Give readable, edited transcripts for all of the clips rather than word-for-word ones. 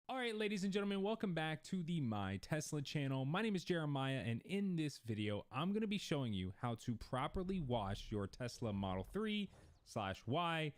All right, ladies and gentlemen, welcome back to the My Tesla channel. My name is Jeremiah, and in this video, I'm going to be showing you how to properly wash your Tesla Model 3/Y/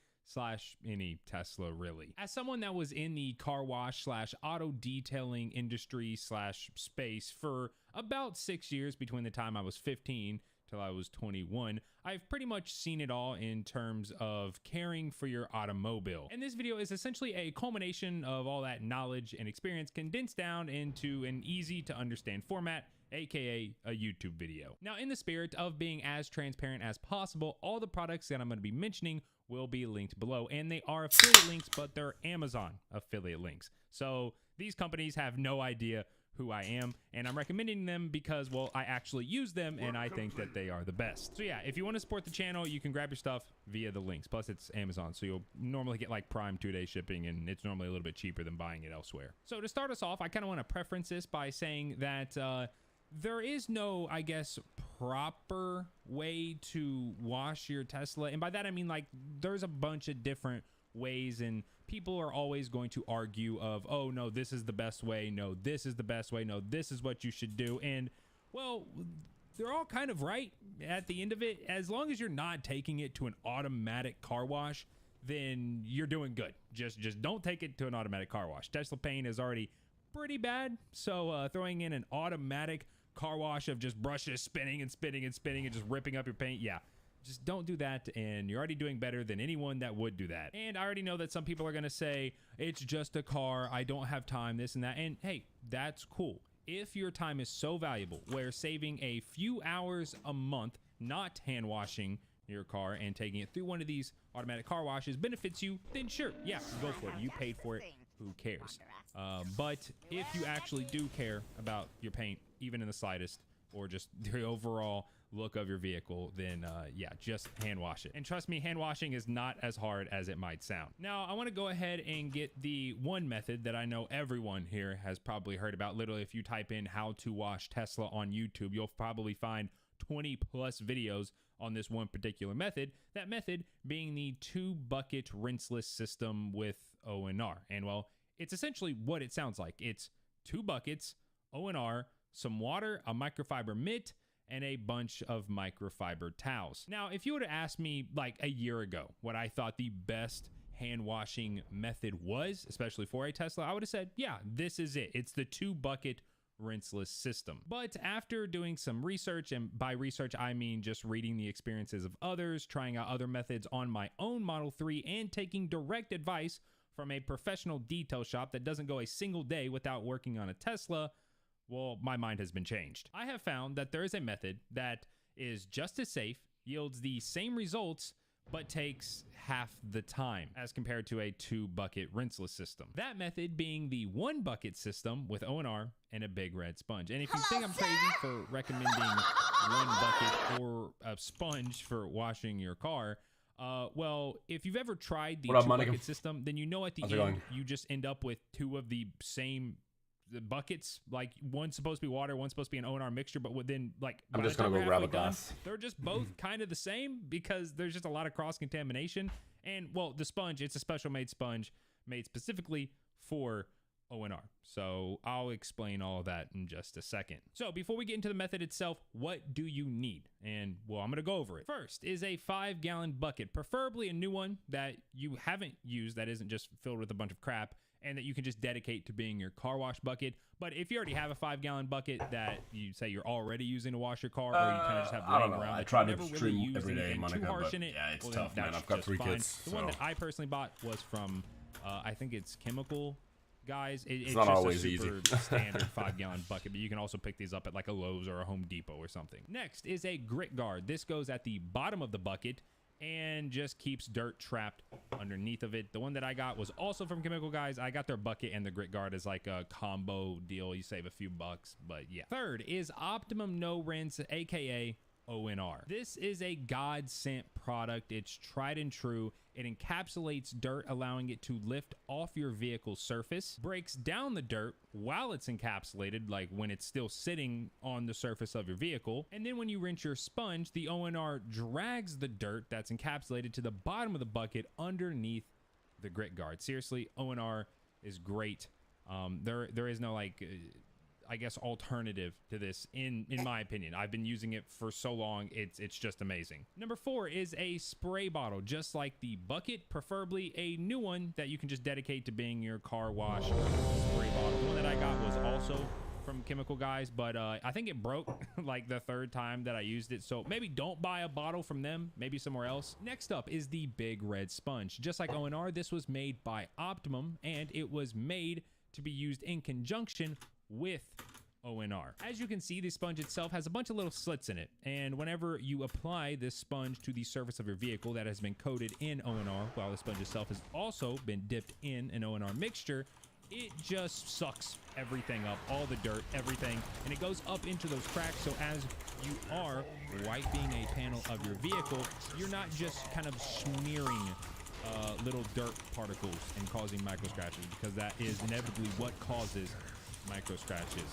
any Tesla really. As someone that was in the car wash / auto detailing industry / space for about 6 years between the time I was 15 till I was 21, I've pretty much seen it all in terms of caring for your automobile. And this video is essentially a culmination of all that knowledge and experience condensed down into an easy to understand format, aka a YouTube video. Now, in the spirit of being as transparent as possible, all the products that I'm going to be mentioning will be linked below, and they are affiliate links, but they're Amazon affiliate links. So these companies have no idea who I am, and I'm recommending them because, well, I actually use them and I think that they are the best. So yeah, if you want to support the channel, you can grab your stuff via the links. Plus it's Amazon, so you'll normally get like Prime 2-day shipping, and it's normally a little bit cheaper than buying it elsewhere. So to start us off, I kind of want to preference this by saying that there is no, I guess, proper way to wash your Tesla. And by that I mean, like, there's a bunch of different ways, and people are always going to argue of, oh no, this is the best way, no, this is the best way, no, this is what you should do. And well, they're all kind of right at the end of it. As long as you're not taking it to an automatic car wash, then you're doing good. Just don't take it to an automatic car wash. Tesla paint is already pretty bad, so throwing in an automatic car wash of just brushes spinning and spinning and spinning and just ripping up your paint, yeah, just don't do that, and you're already doing better than anyone that would do that. And I already know that some people are going to say, it's just a car, I don't have time, this and that. And hey, that's cool. If your time is so valuable where saving a few hours a month not hand washing your car and taking it through one of these automatic car washes benefits you, then sure, yeah, go for it. You paid for it, who cares? But if you actually do care about your paint, even in the slightest, or just the overall look of your vehicle, then yeah, just hand wash it. And trust me, hand washing is not as hard as it might sound. Now, I want to go ahead and get the one method that I know everyone here has probably heard about. Literally, if you type in how to wash Tesla on YouTube, you'll probably find 20 plus videos on this one particular method. That method being the 2-bucket rinseless system with O&R. And well, it's essentially what it sounds like. It's 2 buckets, O&R, some water, a microfiber mitt, and a bunch of microfiber towels. Now, if you would have asked me like a year ago what I thought the best hand washing method was, especially for a Tesla, I would have said, yeah, this is it. It's the 2-bucket rinseless system. But after doing some research, and by research I mean just reading the experiences of others, trying out other methods on my own Model 3, and taking direct advice from a professional detail shop that doesn't go a single day without working on a Tesla, well, my mind has been changed. I have found that there is a method that is just as safe, yields the same results, but takes half the time as compared to a 2-bucket rinseless system. That method being the 1-bucket system with O&R and a big red sponge. And if you think I'm crazy for recommending 1 bucket or a sponge for washing your car, well, if you've ever tried the 2-bucket system, then you know at the end you just end up with 2 of the same buckets. Like, one's supposed to be water, one's supposed to be an O&R mixture, but within, like, I'm just gonna go grab a glass. They're just both kind of the same because there's just a lot of cross contamination. And well, the sponge, it's a special made sponge made specifically for O&R. So I'll explain all of that in just a second. So before we get into the method itself, what do you need? And well, I'm gonna go over it. First is a 5-gallon bucket, preferably a new one that you haven't used, that isn't just filled with a bunch of crap, and that you can just dedicate to being your car wash bucket. But if you already have a 5-gallon bucket that you say you're already using to wash your car, or you kind of just have laying around, I try to stream every day, Monica, but yeah, it's tough, man. I've got 3 kids. The one that I personally bought was from, I think it's Chemical Guys. It's not just always a super easy. standard 5-gallon bucket, but you can also pick these up at like a Lowe's or a Home Depot or something. Next is a grit guard. This goes at the bottom of the bucket and just keeps dirt trapped underneath of it. The one that I got was also from Chemical Guys. I got their bucket and the grit guard as like a combo deal. You save a few bucks, but yeah. Third is Optimum No Rinse, aka O&R. This is a God-sent product. It's tried and true. It encapsulates dirt, allowing it to lift off your vehicle's surface, breaks down the dirt while it's encapsulated, like when it's still sitting on the surface of your vehicle. And then when you rinse your sponge, the O&R drags the dirt that's encapsulated to the bottom of the bucket underneath the grit guard. Seriously, O&R is great. There is no like I guess alternative to this in my opinion. I've been using it for so long, it's just amazing. Number 4 is a spray bottle, just like the bucket, preferably a new one that you can just dedicate to being your car wash spray bottle. The one that I got was also from Chemical Guys, but I think it broke like the 3rd time that I used it, so maybe don't buy a bottle from them, maybe somewhere else. Next up is the Big Red Sponge. Just like ONR, this was made by Optimum, and it was made to be used in conjunction with ONR. As you can see, the sponge itself has a bunch of little slits in it, and whenever you apply this sponge to the surface of your vehicle that has been coated in ONR, while the sponge itself has also been dipped in an ONR mixture, it just sucks everything up, all the dirt, everything, and it goes up into those cracks. So as you are wiping a panel of your vehicle, you're not just kind of smearing little dirt particles and causing micro scratches, because that is inevitably what causes micro scratches,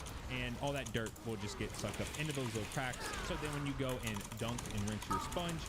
and all that dirt will just get sucked up into those little cracks. So then when you go and dunk and rinse your sponge,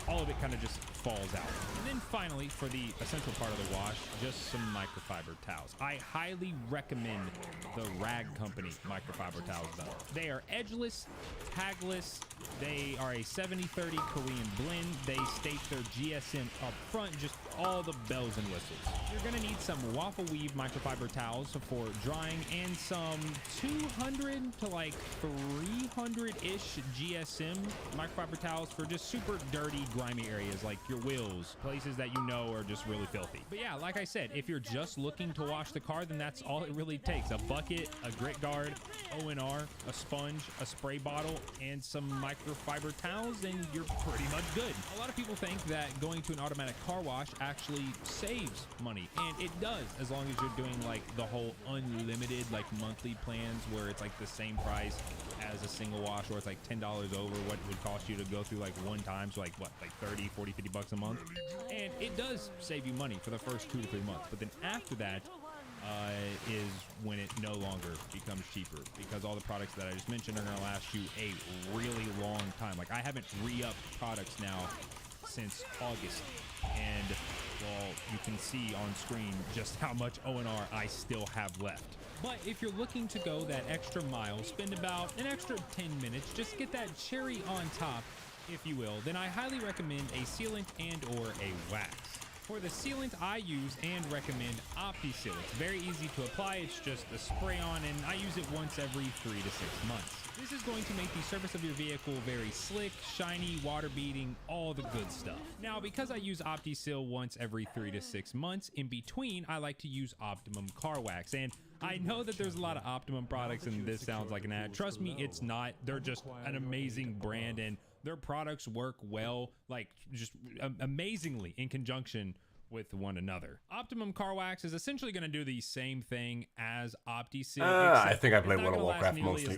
all of it kind of just falls out. And then finally, for the essential part of the wash, just some microfiber towels. I highly recommend the Rag Company microfiber towels though. They are edgeless, tagless, they are a 70-30 Korean blend. They state their GSM up front, just all the bells and whistles. You're gonna need some waffle weave microfiber towels for drying, and some 200 to like 300-ish GSM microfiber towels for just super dirty, grimy areas like your wheels, places that you know are just really filthy. But yeah, like I said, if you're just looking to wash the car, then that's all it really takes. A bucket, a grit guard, ONR, a sponge, a spray bottle, and some microfiber towels, and you're pretty much good. A lot of people think that going to an automatic car wash actually saves money, and it does, as long as you're doing like the whole unlimited like monthly plans where it's like the same price as a single wash, or it's like $10 over what it would cost you to go through like one time, so like what, like 30, 40, 50 bucks a month. And it does save you money for the first 2 to 3 months, but then after that is when it no longer becomes cheaper, because all the products that I just mentioned are gonna last you a really long time. Like I haven't re-upped products now since August, and well, you can see on screen just how much ONR I still have left. But if you're looking to go that extra mile, spend about an extra 10 minutes, just get that cherry on top, if you will, then I highly recommend a sealant and or a wax. For the sealant, I use and recommend OptiSeal. It's very easy to apply. It's just a spray on, and I use it once every 3 to 6 months. This is going to make the surface of your vehicle very slick, shiny, water beating, all the good stuff. Now, because I use OptiSeal once every 3 to 6 months, in between, I like to use Optimum Car Wax. And I know that there's a lot of Optimum products, and this sounds like an ad. Trust me, it's not. They're just an amazing brand, and their products work well, like just amazingly in conjunction with one another. Optimum Car Wax is essentially going to do the same thing as OptiSeal. I think I play World of Warcraft mostly.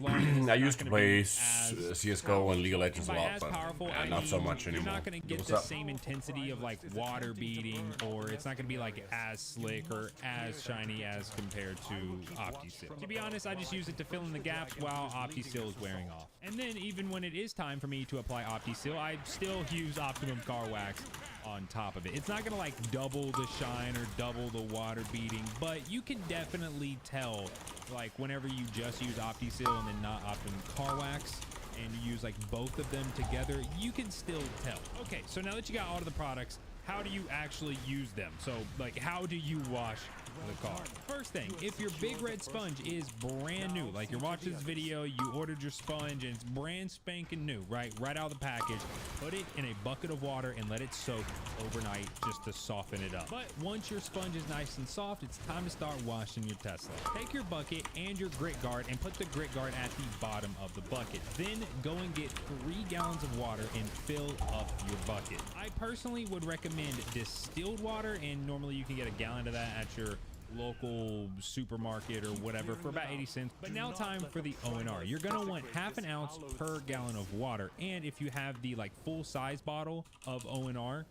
I used to play CSGO and League of Legends a lot, but not so much anymore. You're not going to get the same intensity of like water beating, or it's not going to be like as slick or as shiny as compared to OptiSeal. To be honest, I just use it to fill in the gaps while OptiSeal is wearing off. And then even when it is time for me to apply OptiSeal, I still use Optimum Car Wax on top of it. It's not gonna like double the shine or double the water beating, but you can definitely tell, like whenever you just use OptiSeal and then not Optimum Car Wax, and you use like both of them together, you can still tell. Okay, so now that you got all of the products, how do you actually use them? So like, how do you wash the car? First thing, if your Big Red Sponge is brand new, like you're watching this video, you ordered your sponge and it's brand spanking new, right out of the package, put it in a bucket of water and let it soak overnight just to soften it up. But once your sponge is nice and soft, it's time to start washing your Tesla. Take your bucket and your grit guard and put the grit guard at the bottom of the bucket. Then go and get 3 gallons of water and fill up your bucket. I personally would recommend distilled water, and normally you can get a gallon of that at your local supermarket or whatever for about 80 cents. But now time for the ONR. You're gonna want half an ounce per gallon of water, and if you have the like full size bottle of ONR,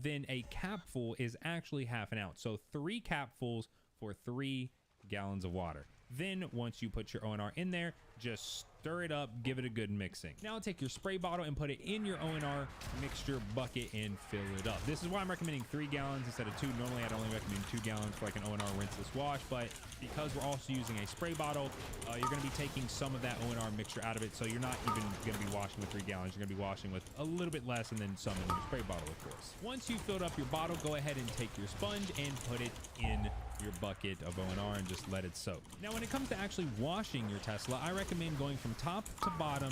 then a capful is actually half an ounce. So 3 capfuls for 3 gallons of water. Then once you put your ONR in there, just Stir it up, give it a good mixing. Now take your spray bottle and put it in your ONR mixture bucket and fill it up. This is why I'm recommending 3 gallons instead of 2. Normally I'd only recommend 2 gallons for like an ONR rinseless wash, but because we're also using a spray bottle, you're going to be taking some of that ONR mixture out of it, so you're not even going to be washing with 3 gallons. You're going to be washing with a little bit less and then some in your spray bottle, of course. Once you filled up your bottle, go ahead and take your sponge and put it in your bucket of ONR and just let it soak. Now when it comes to actually washing your Tesla, I recommend going from top to bottom,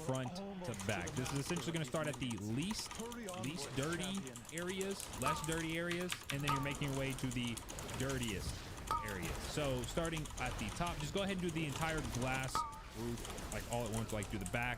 front to back. This is essentially going to start at the least dirty areas, less dirty areas, and then you're making your way to the dirtiest areas. So starting at the top, just go ahead and do the entire glass roof like all at once, like do the back,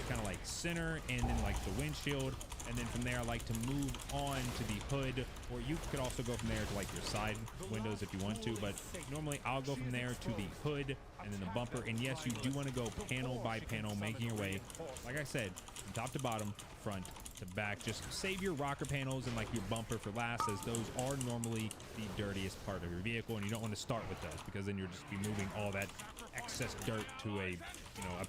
kind of like center, and then like the windshield, and then from there I like to move on to the hood, or you could also go from there to like your side windows if you want to, but normally I'll go from there to the hood and then the bumper. And yes, you do want to go panel by panel, making your way, like I said, from top to bottom, front to back. Just save your rocker panels and like your bumper for last, as those are normally the dirtiest part of your vehicle, and you don't want to start with those because then you'll just be moving all that excess dirt to a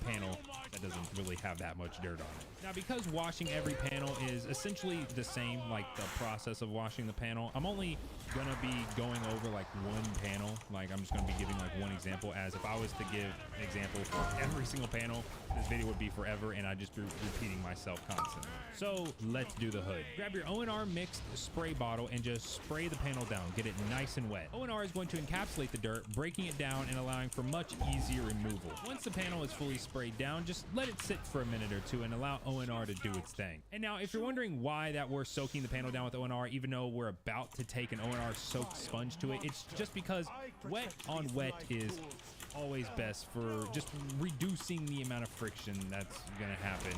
panel that doesn't really have that much dirt on it. Now because washing every panel is essentially the same, like the process of washing the panel, I'm only gonna be going over like one panel. Like I'm just gonna be giving like one example, as if I was to give an example for every single panel, this video would be forever and I'd just be repeating myself constantly. So let's do the hood. Grab your ONR mixed spray bottle and just spray the panel down. Get it nice and wet. ONR is going to encapsulate the dirt, breaking it down and allowing for much easier removal. Once the panel is fully sprayed down, just let it sit for a minute or two and allow ONR to do its thing. And now if you're wondering why that we're soaking the panel down with ONR even though we're about to take an ONR soaked sponge to it, it's just because wet on wet is always best for just reducing the amount of friction that's going to happen,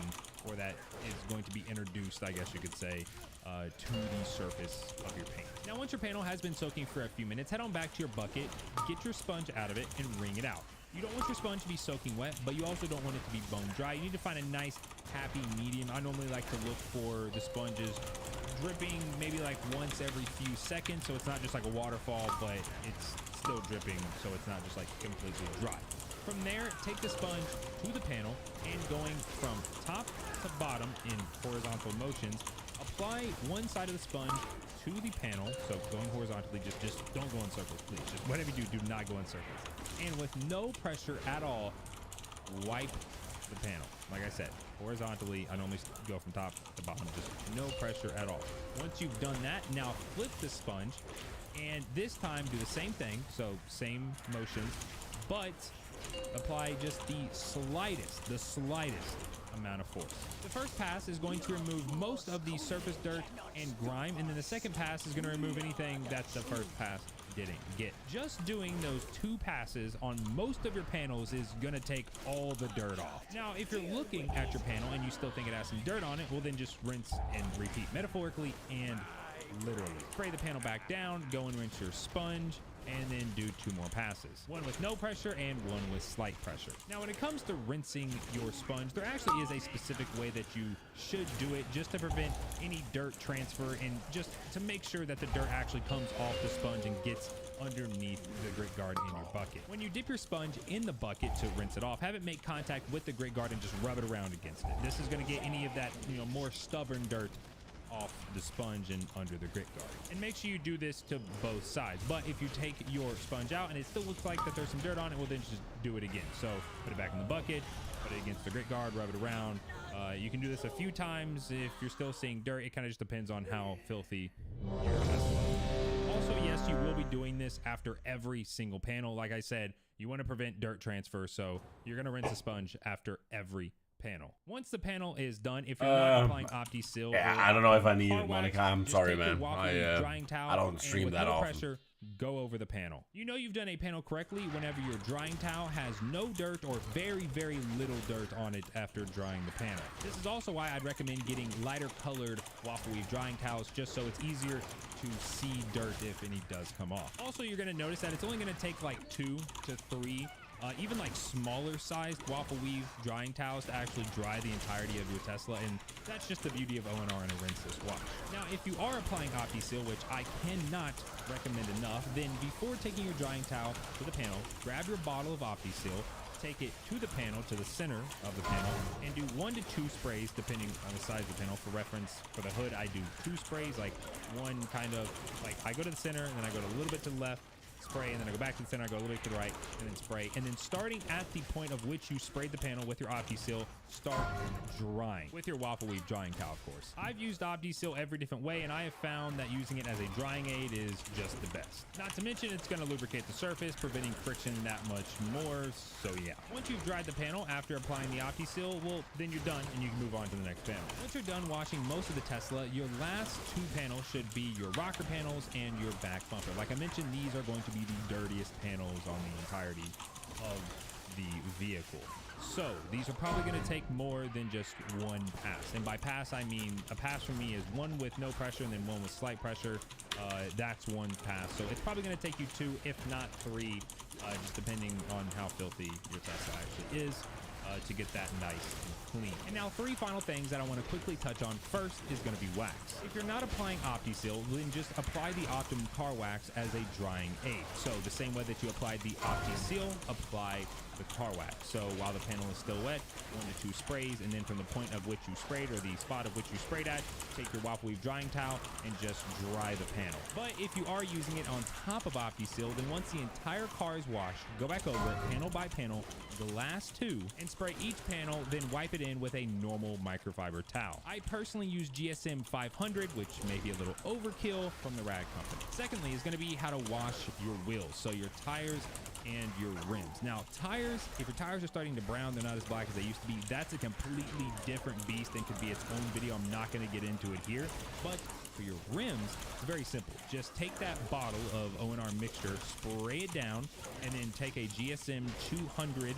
or that is going to be introduced, I guess you could say, to the surface of your paint. Now once your panel has been soaking for a few minutes, head on back to your bucket, get your sponge out of it and wring it out. You don't want your sponge to be soaking wet, but you also don't want it to be bone dry. You need to find a nice happy medium. I normally like to look for the sponges dripping maybe like once every few seconds, so it's not just like a waterfall, but it's still dripping, so it's not just like completely dry. From there, take the sponge to the panel and going from top to bottom in horizontal motions, apply one side of the sponge to the panel. So going horizontally, just don't go in circles, please. Just whatever you do not go in circles. And with no pressure at all, wipe the panel. Like I said, horizontally, I normally go from top to bottom, just no pressure at all. Once you've done that, now flip the sponge, and this time do the same thing, so same motions, but apply just the slightest amount of force. The first pass is going to remove most of the surface dirt and grime, and then the second pass is going to remove anything that the first pass didn't get. Just doing those 2 passes on most of your panels is going to take all the dirt off. Now, if you're looking at your panel and you still think it has some dirt on it, well then just rinse and repeat, metaphorically and literally. Spray the panel back down, go and rinse your sponge, and then do 2 more passes. One with no pressure and one with slight pressure. Now, when it comes to rinsing your sponge, there actually is a specific way that you should do it, just to prevent any dirt transfer and just to make sure that the dirt actually comes off the sponge and gets underneath the grit guard in your bucket. When you dip your sponge in the bucket to rinse it off, have it make contact with the grit guard and just rub it around against it. This is going to get any of that, more stubborn dirt off the sponge and under the grit guard. And make sure you do this to both sides. But if you take your sponge out and it still looks like that there's some dirt on it, well then just do it again. So put it back in the bucket, put it against the grit guard, rub it around. You can do this a few times. If you're still seeing dirt, it kind of just depends on how filthy your Tesla is. Also, yes, you will be doing this after every single panel. Like I said, you want to prevent dirt transfer, so you're going to rinse the sponge after every panel. Once the panel is done, if you're not applying OptiSeal, yeah, I don't know if I need it, Monica. I'm sorry, man. Drying towel, I don't stream that often. Pressure, go over the panel. You know you've done a panel correctly whenever your drying towel has no dirt or very, very little dirt on it after drying the panel. This is also why I'd recommend getting lighter colored waffle weave drying towels, just so it's easier to see dirt if any does come off. Also, you're going to notice that it's only going to take like 2 to 3 even like smaller sized waffle weave drying towels to actually dry the entirety of your Tesla, and that's just the beauty of ONR and a rinseless wash. Now, if you are applying OptiSeal, which I cannot recommend enough, then before taking your drying towel to the panel, grab your bottle of OptiSeal, take it to the panel, to the center of the panel, and do 1 to 2 sprays depending on the size of the panel. For reference, for the hood, I do 2 sprays, like one kind of, like I go to the center and then I go a little bit to the left, spray, and then I go back to the center, I go a little bit to the right, and then spray. And then starting at the point of which you sprayed the panel with your OptiSeal, start drying with your waffle weave drying towel, of course. I've used OptiSeal every different way, and I have found that using it as a drying aid is just the best. Not to mention, it's going to lubricate the surface, preventing friction that much more. So yeah, once you've dried the panel after applying the OptiSeal, well, then you're done and you can move on to the next panel. Once you're done washing most of the Tesla, your last 2 panels should be your rocker panels and your back bumper. Like I mentioned, these are going to be the dirtiest panels on the entirety of the vehicle. So these are probably going to take more than just one pass. And by pass, I mean a pass for me is 1 with no pressure and then 1 with slight pressure. That's 1 pass. So it's probably going to take you 2, if not 3, just depending on how filthy your Tesla actually is, to get that nice and clean. And now 3 final things that I want to quickly touch on. First is going to be wax. If you're not applying OptiSeal, then just apply the Optimum Car Wax as a drying aid. So the same way that you applied the OptiSeal, apply the car wax. So while the panel is still wet, 1 to 2 sprays, and then from the point of which you sprayed, or the spot of which you sprayed at, take your waffle weave drying towel and just dry the panel. But if you are using it on top of OptiSeal, then once the entire car is washed, go back over it panel by panel, the last 2, and spray each panel, then wipe it in with a normal microfiber towel. I personally use GSM 500, which may be a little overkill, from the rag company. Secondly is going to be how to wash your wheels, so your tires and your rims. Now tires, if your tires are starting to brown, they're not as black as they used to be, that's a completely different beast and could be its own video. I'm not going to get into it here, but for your rims, it's very simple. Just take that bottle of O&R mixture, spray it down, and then take a GSM 200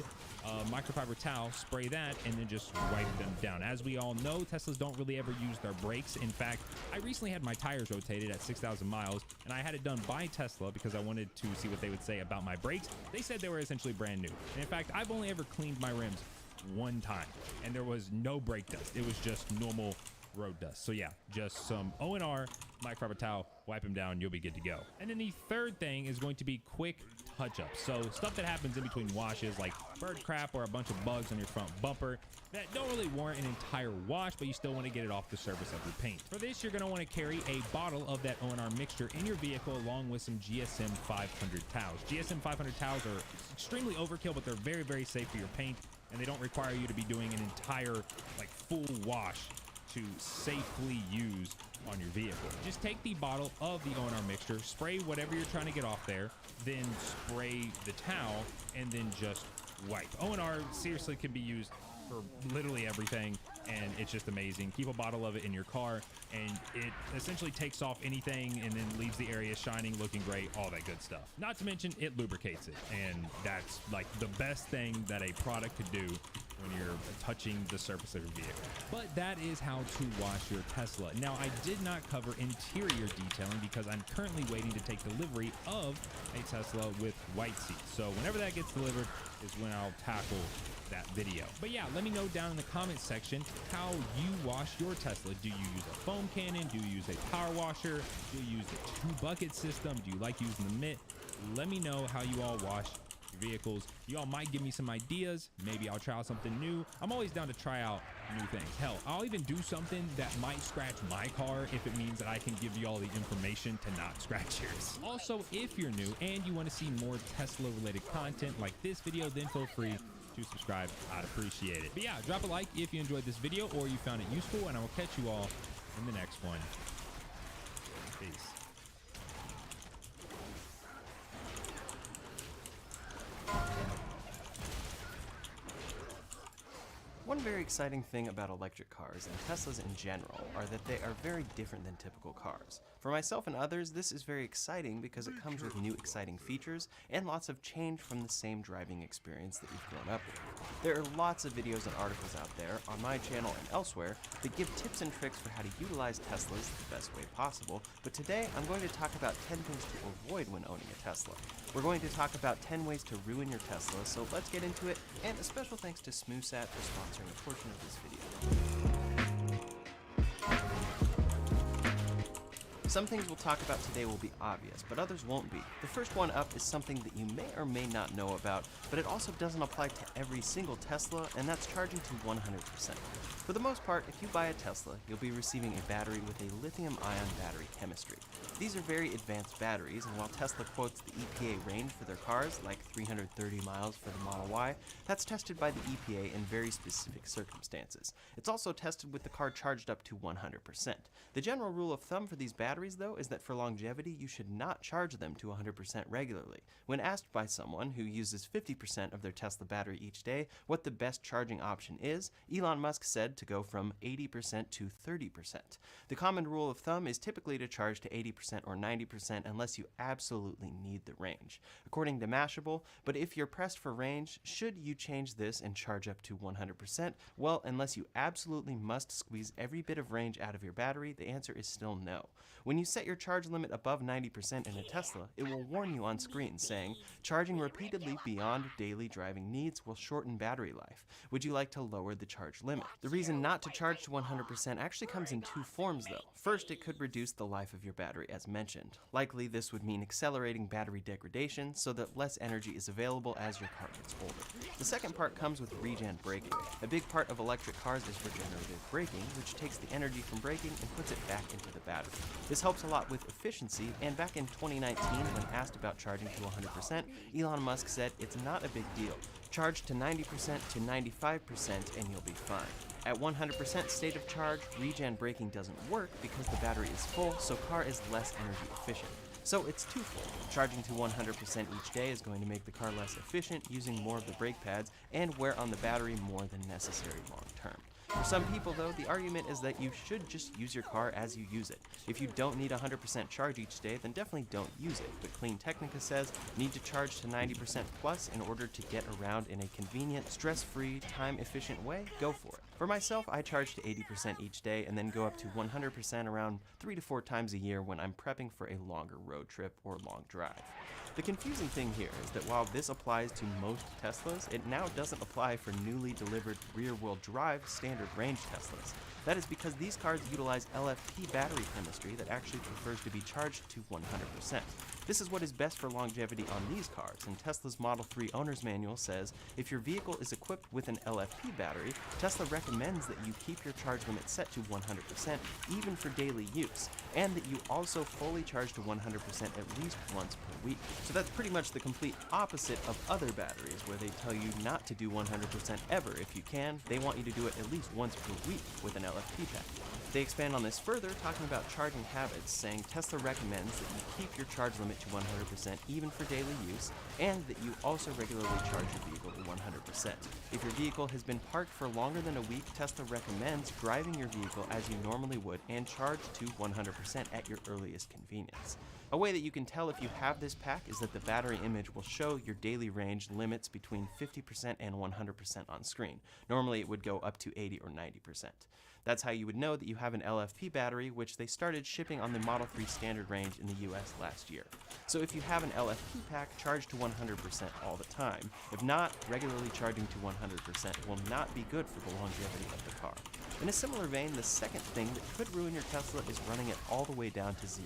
microfiber towel, spray that, and then just wipe them down. As we all know, Teslas don't really ever use their brakes. In fact, I recently had my tires rotated at 6,000 miles, and I had it done by Tesla because I wanted to see what they would say about my brakes. They said they were essentially brand new. And in fact, I've only ever cleaned my rims 1 time, and there was no brake dust. It was just normal road dust. So yeah, just some O&R microfiber towel, wipe them down, you'll be good to go. And then the third thing is going to be quick touch-ups. So stuff that happens in between washes, like bird crap or a bunch of bugs on your front bumper that don't really warrant an entire wash, but you still want to get it off the surface of your paint. For this, you're going to want to carry a bottle of that O&R mixture in your vehicle along with some GSM 500 towels. GSM 500 towels are extremely overkill, but they're very, very safe for your paint, and they don't require you to be doing an entire, like, full wash to safely use on your vehicle. Just take the bottle of the O&R mixture, spray whatever you're trying to get off there, then spray the towel, and then just wipe. O&R seriously can be used for literally everything, and it's just amazing. Keep a bottle of it in your car, and it essentially takes off anything and then leaves the area shining, looking great, all that good stuff. Not to mention, it lubricates it, and that's like the best thing that a product could do when you're touching the surface of your vehicle. But that is how to wash your Tesla. Now, I did not cover interior detailing because I'm currently waiting to take delivery of a Tesla with white seats. So whenever that gets delivered is when I'll tackle that video. But yeah, let me know down in the comments section how you wash your Tesla. Do you use a foam cannon? Do you use a power washer? Do you use the 2-bucket system? Do you like using the mitt? Let me know how you all wash your vehicles. You all might give me some ideas. Maybe I'll try out something new. I'm always down to try out new things. Hell, I'll even do something that might scratch my car if it means that I can give you all the information to not scratch yours. Also, if you're new and you want to see more Tesla related content like this video, then feel free to subscribe. I'd appreciate it. But yeah, drop a like if you enjoyed this video or you found it useful, and I will catch you all in the next one. Peace. One very exciting thing about electric cars and Teslas in general are that they are very different than typical cars. For myself and others, this is very exciting because it comes with new exciting features and lots of change from the same driving experience that you've grown up with. There are lots of videos and articles out there on my channel and elsewhere that give tips and tricks for how to utilize Teslas the best way possible, but today I'm going to talk about 10 things to avoid when owning a Tesla. We're going to talk about 10 ways to ruin your Tesla, so let's get into it, and a special thanks to SmoothSat for sponsoring a portion of this video. Some things we'll talk about today will be obvious, but others won't be. The first one up is something that you may or may not know about, but it also doesn't apply to every single Tesla, and that's charging to 100%. For the most part, if you buy a Tesla, you'll be receiving a battery with a lithium-ion battery chemistry. These are very advanced batteries, and while Tesla quotes the EPA range for their cars, like 330 miles for the Model Y, that's tested by the EPA in very specific circumstances. It's also tested with the car charged up to 100%. The general rule of thumb for these batteries, though, is that for longevity, you should not charge them to 100% regularly. When asked by someone who uses 50% of their Tesla battery each day what the best charging option is, Elon Musk said to go from 80% to 30%. The common rule of thumb is typically to charge to 80% or 90% unless you absolutely need the range. According to Mashable, but if you're pressed for range, should you change this and charge up to 100%? Well, unless you absolutely must squeeze every bit of range out of your battery, the answer is still no. When you set your charge limit above 90% in a Tesla, it will warn you on screen saying, charging repeatedly beyond daily driving needs will shorten battery life. Would you like to lower the charge limit? The reason not to charge to 100% actually comes in two forms though. First, it could reduce the life of your battery as mentioned. Likely this would mean accelerating battery degradation so that less energy is available as your car gets older. The second part comes with regen braking. A big part of electric cars is regenerative braking, which takes the energy from braking and puts it back into the battery. This helps a lot with efficiency, and back in 2019, when asked about charging to 100%, Elon Musk said it's not a big deal. Charge to 90% to 95% and you'll be fine. At 100% state of charge, regen braking doesn't work because the battery is full, so car is less energy efficient. So it's twofold. Charging to 100% each day is going to make the car less efficient, using more of the brake pads, and wear on the battery more than necessary long term. For some people though, the argument is that you should just use your car as you use it. If you don't need 100% charge each day, then definitely don't use it. But Clean Technica says, need to charge to 90% plus in order to get around in a convenient, stress-free, time-efficient way? Go for it. For myself, I charge to 80% each day and then go up to 100% around 3 to 4 times a year when I'm prepping for a longer road trip or long drive. The confusing thing here is that while this applies to most Teslas, it now doesn't apply for newly delivered rear-wheel drive standard range Teslas. That is because these cars utilize LFP battery chemistry that actually prefers to be charged to 100%. This is what is best for longevity on these cars, and Tesla's Model 3 owner's manual says if your vehicle is equipped with an LFP battery, Tesla recommends that you keep your charge limit set to 100% even for daily use, and that you also fully charge to 100% at least once per week. So that's pretty much the complete opposite of other batteries where they tell you not to do 100% ever. If you can, they want you to do it at least once per week with an LFP pack. They expand on this further, talking about charging habits, saying Tesla recommends that you keep your charge limit to 100% even for daily use, and that you also regularly charge your vehicle to 100%. If your vehicle has been parked for longer than a week, Tesla recommends driving your vehicle as you normally would and charge to 100% at your earliest convenience. A way that you can tell if you have this pack is that the battery image will show your daily range limits between 50% and 100% on screen. Normally it would go up to 80 or 90%. That's how you would know that you have an LFP battery, which they started shipping on the Model 3 standard range in the US last year. So if you have an LFP pack, charge to 100% all the time. If not, regularly charging to 100% will not be good for the longevity of the car. In a similar vein, the second thing that could ruin your Tesla is running it all the way down to 0%.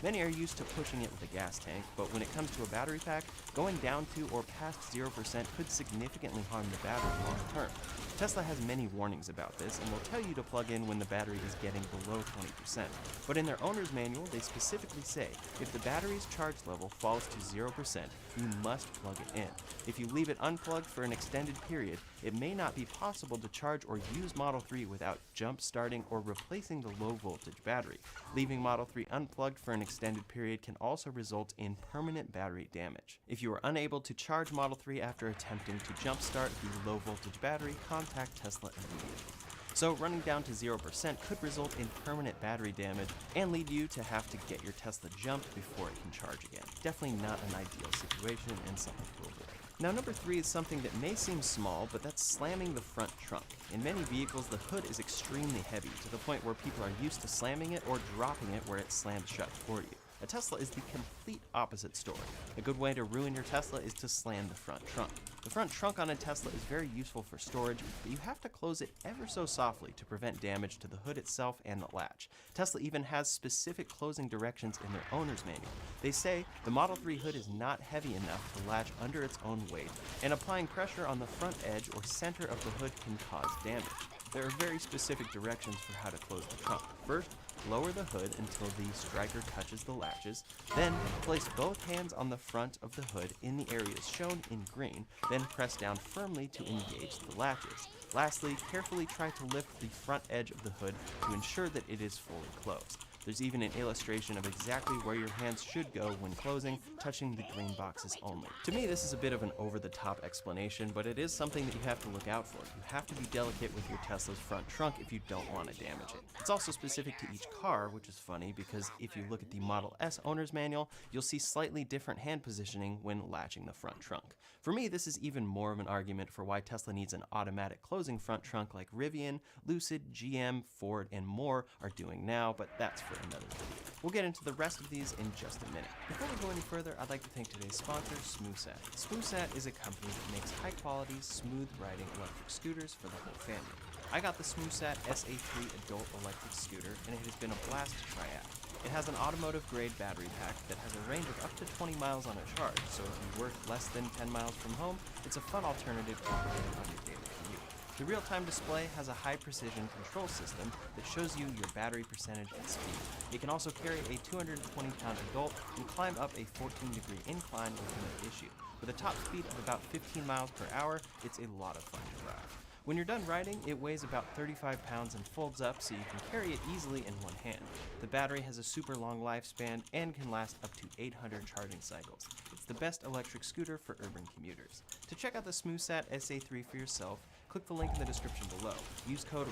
Many are used to pushing it with a gas tank, but when it comes to a battery pack, going down to or past 0% could significantly harm the battery long term. Tesla has many warnings about this and will tell you to plug in when the battery is getting below 20%. But in their owner's manual, they specifically say if the battery's charge level falls to 0%, you must plug it in. If you leave it unplugged for an extended period, it may not be possible to charge or use Model 3 without jump starting or replacing the low voltage battery. Leaving Model 3 unplugged for an extended period can also result in permanent battery damage. If you are unable to charge Model 3 after attempting to jump start the low voltage battery, contact Tesla immediately. So running down to 0% could result in permanent battery damage and lead you to have to get your Tesla jumped before it can charge again. Definitely not an ideal situation and something to avoid. Now number 3 is something that may seem small, but that's slamming the front trunk. In many vehicles, the hood is extremely heavy to the point where people are used to slamming it or dropping it where it slams shut for you. A Tesla is the complete opposite story. A good way to ruin your Tesla is to slam the front trunk. The front trunk on a Tesla is very useful for storage, but you have to close it ever so softly to prevent damage to the hood itself and the latch. Tesla even has specific closing directions in their owner's manual. They say the Model 3 hood is not heavy enough to latch under its own weight, and applying pressure on the front edge or center of the hood can cause damage. There are very specific directions for how to close the trunk. First, lower the hood until the striker touches the latches, then place both hands on the front of the hood in the areas shown in green, then press down firmly to engage the latches. Lastly, carefully try to lift the front edge of the hood to ensure that it is fully closed. There's even an illustration of exactly where your hands should go when closing, touching the green boxes only. To me, this is a bit of an over-the-top explanation, but it is something that you have to look out for. You have to be delicate with your Tesla's front trunk if you don't want to damage it. It's also specific to each car, which is funny because if you look at the Model S owner's manual, you'll see slightly different hand positioning when latching the front trunk. For me, this is even more of an argument for why Tesla needs an automatic closing front trunk like Rivian, Lucid, GM, Ford, and more are doing now, but that's for another video. We'll get into the rest of these in just a minute. Before we go any further, I'd like to thank today's sponsor, SmoothSat. SmoothSat is a company that makes high-quality, smooth-riding electric scooters for the whole family. I got the SmoothSat SA3 adult electric scooter, and it has been a blast to try out. It has an automotive-grade battery pack that has a range of up to 20 miles on a charge, so if you work less than 10 miles from home, it's a fun alternative to rely on your daily commute. The real-time display has a high-precision control system that shows you your battery percentage and speed. It can also carry a 220-pound adult and climb up a 14-degree incline with no issue. With a top speed of about 15 miles per hour, it's a lot of fun to drive. When you're done riding, it weighs about 35 pounds and folds up so you can carry it easily in one hand. The battery has a super long lifespan and can last up to 800 charging cycles. It's the best electric scooter for urban commuters. To check out the SmoothSat SA3 for yourself, click the link in the description below. Use code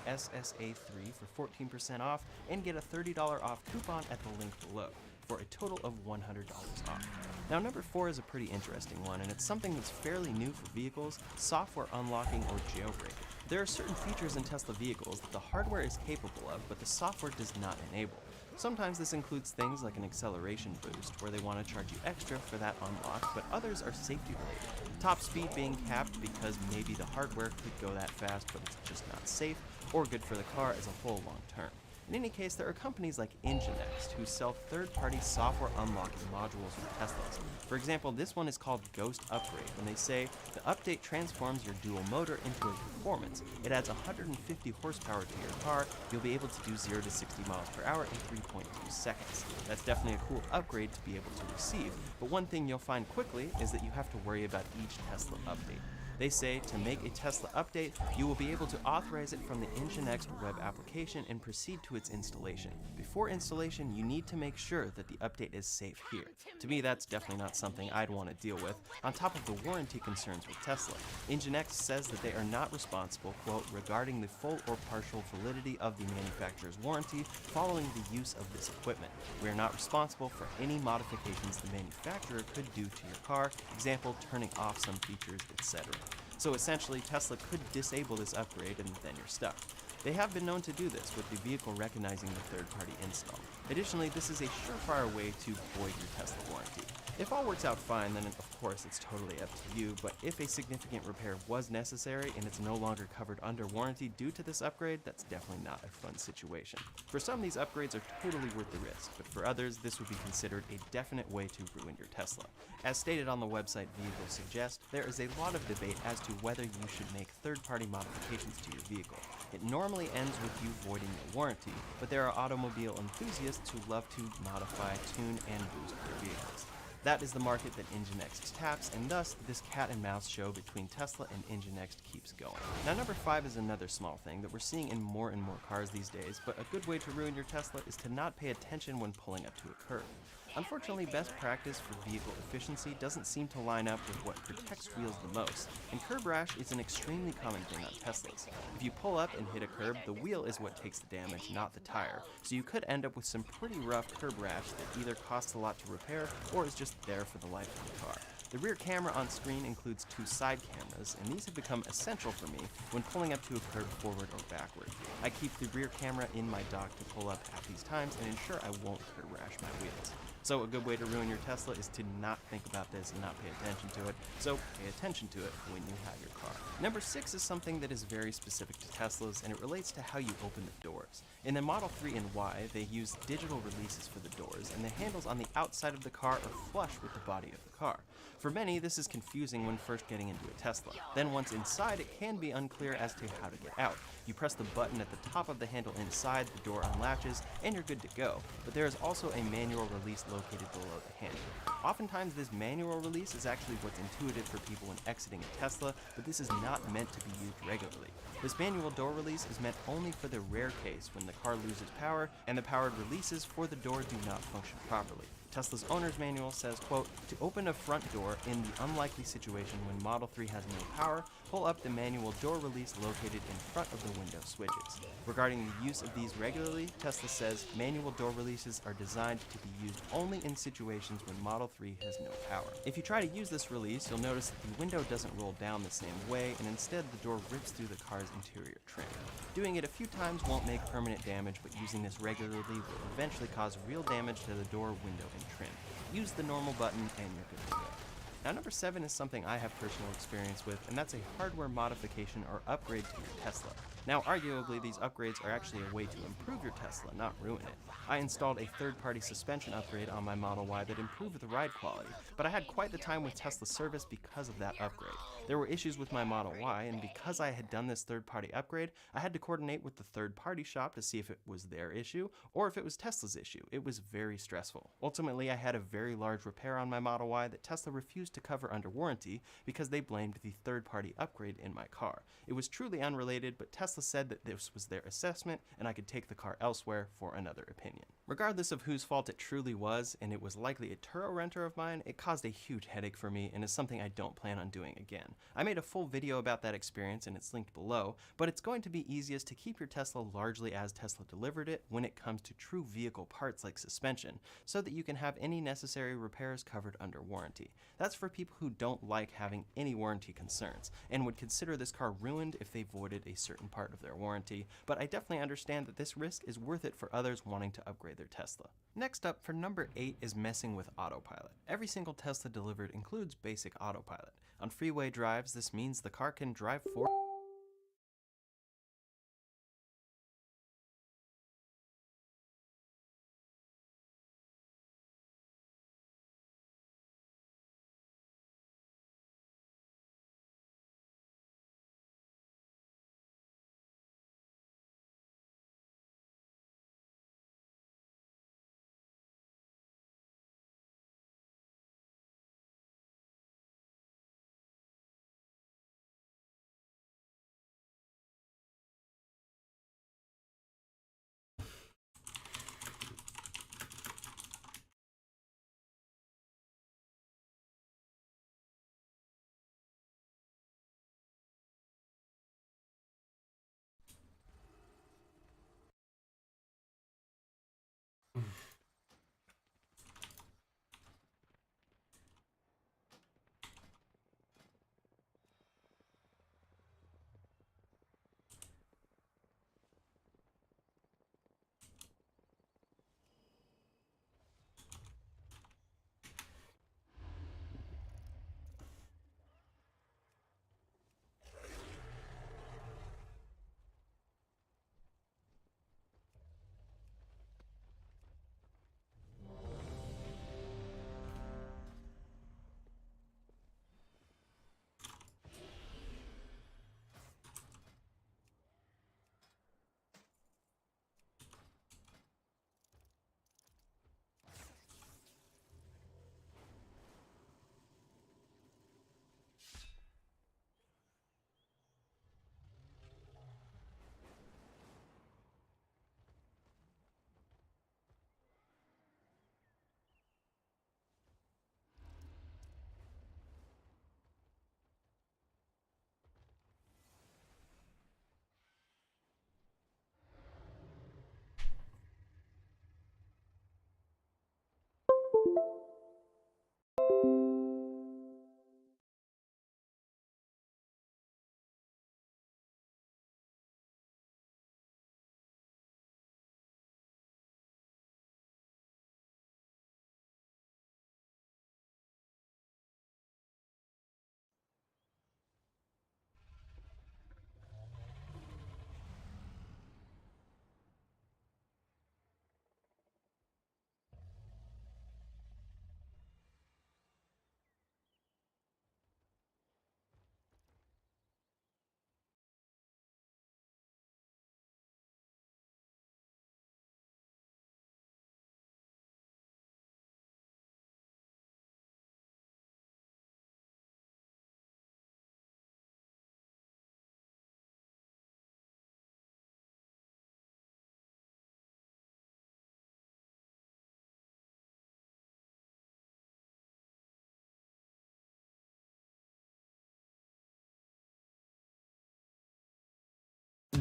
RyanSSA3 for 14% off and get a $30 off coupon at the link below, for a total of $100 off. Now number 4 is a pretty interesting one, and it's something that's fairly new for vehicles: software unlocking or jailbreaking. There are certain features in Tesla vehicles that the hardware is capable of, but the software does not enable. Sometimes this includes things like an acceleration boost, where they want to charge you extra for that unlock, but others are safety related. Top speed being capped because maybe the hardware could go that fast, but it's just not safe, or good for the car as a whole long term. In any case, there are companies like Nginx who sell third-party software unlocking modules for Teslas. For example, this one is called Ghost Upgrade, and they say the update transforms your dual motor into a performance. It adds 150 horsepower to your car. You'll be able to do 0 to 60 miles per hour in 3.2 seconds. That's definitely a cool upgrade to be able to receive, but one thing you'll find quickly is that you have to worry about each Tesla update. They say to make a Tesla update, you will be able to authorize it from the Nginx web application and proceed to its installation. Before installation, you need to make sure that the update is safe here. To me, that's definitely not something I'd want to deal with, on top of the warranty concerns with Tesla. Nginx says that they are not responsible, quote, regarding the full or partial validity of the manufacturer's warranty following the use of this equipment. We are not responsible for any modifications the manufacturer could do to your car, example, turning off some features, etc. So essentially, Tesla could disable this upgrade and then you're stuck. They have been known to do this, with the vehicle recognizing the third-party install. Additionally, this is a surefire way to void your Tesla warranty. If all works out fine, then of course it's totally up to you, but if a significant repair was necessary and it's no longer covered under warranty due to this upgrade, that's definitely not a fun situation. For some, these upgrades are totally worth the risk, but for others, this would be considered a definite way to ruin your Tesla. As stated on the website Vehicle Suggest, there is a lot of debate as to whether you should make third-party modifications to your vehicle. It normally ends with you voiding your warranty, but there are automobile enthusiasts who love to modify, tune, and boost their vehicles. That is the market that Nginx taps, and thus this cat and mouse show between Tesla and Nginx keeps going. Now number 5 is another small thing that we're seeing in more and more cars these days, but a good way to ruin your Tesla is to not pay attention when pulling up to a curb. Unfortunately, best practice for vehicle efficiency doesn't seem to line up with what protects wheels the most, and curb rash is an extremely common thing on Teslas. If you pull up and hit a curb, the wheel is what takes the damage, not the tire, so you could end up with some pretty rough curb rash that either costs a lot to repair or is just there for the life of the car. The rear camera on screen includes 2 side cameras, and these have become essential for me when pulling up to a curb forward or backward. I keep the rear camera in my dock to pull up at these times and ensure I won't curb rash my wheels. So a good way to ruin your Tesla is to not think about this and not pay attention to it, so pay attention to it when you have your car. Number 6 is something that is very specific to Teslas, and it relates to how you open the doors. In the Model 3 and Y, they use digital releases for the doors, and the handles on the outside of the car are flush with the body of the car. For many, this is confusing when first getting into a Tesla. Then once inside, it can be unclear as to how to get out. You press the button at the top of the handle inside, the door unlatches, and you're good to go. But there is also a manual release located below the handle. Oftentimes, this manual release is actually what's intuitive for people when exiting a Tesla, but this is not meant to be used regularly. This manual door release is meant only for the rare case when the car loses power and the powered releases for the door do not function properly. Tesla's owner's manual says, quote, "To open a front door in the unlikely situation when Model 3 has no power, pull up the manual door release located in front of the window switches." Regarding the use of these regularly, Tesla says manual door releases are designed to be used only in situations when Model 3 has no power. If you try to use this release, you'll notice that the window doesn't roll down the same way, and instead the door rips through the car's interior trim. Doing it a few times won't make permanent damage, but using this regularly will eventually cause real damage to the door, window, and trim. Use the normal button and you're good to go. Now number 7 is something I have personal experience with, and that's a hardware modification or upgrade to your Tesla. Now arguably these upgrades are actually a way to improve your Tesla, not ruin it. I installed a third-party suspension upgrade on my Model Y that improved the ride quality, but I had quite the time with Tesla service because of that upgrade. There were issues with my Model Y, and because I had done this third-party upgrade, I had to coordinate with the third-party shop to see if it was their issue or if it was Tesla's issue. It was very stressful. Ultimately, I had a very large repair on my Model Y that Tesla refused to cover under warranty because they blamed the third-party upgrade in my car. It was truly unrelated, but Tesla said that this was their assessment and I could take the car elsewhere for another opinion. Regardless of whose fault it truly was, and it was likely a Turo renter of mine, it caused a huge headache for me and is something I don't plan on doing again. I made a full video about that experience and it's linked below, but it's going to be easiest to keep your Tesla largely as Tesla delivered it when it comes to true vehicle parts like suspension, so that you can have any necessary repairs covered under warranty. That's for people who don't like having any warranty concerns, and would consider this car ruined if they voided a certain part of their warranty, but I definitely understand that this risk is worth it for others wanting to upgrade their Tesla. Next up, for number 8 is messing with autopilot. Every single Tesla delivered includes basic autopilot. On freeway drives, this means the car can drive forward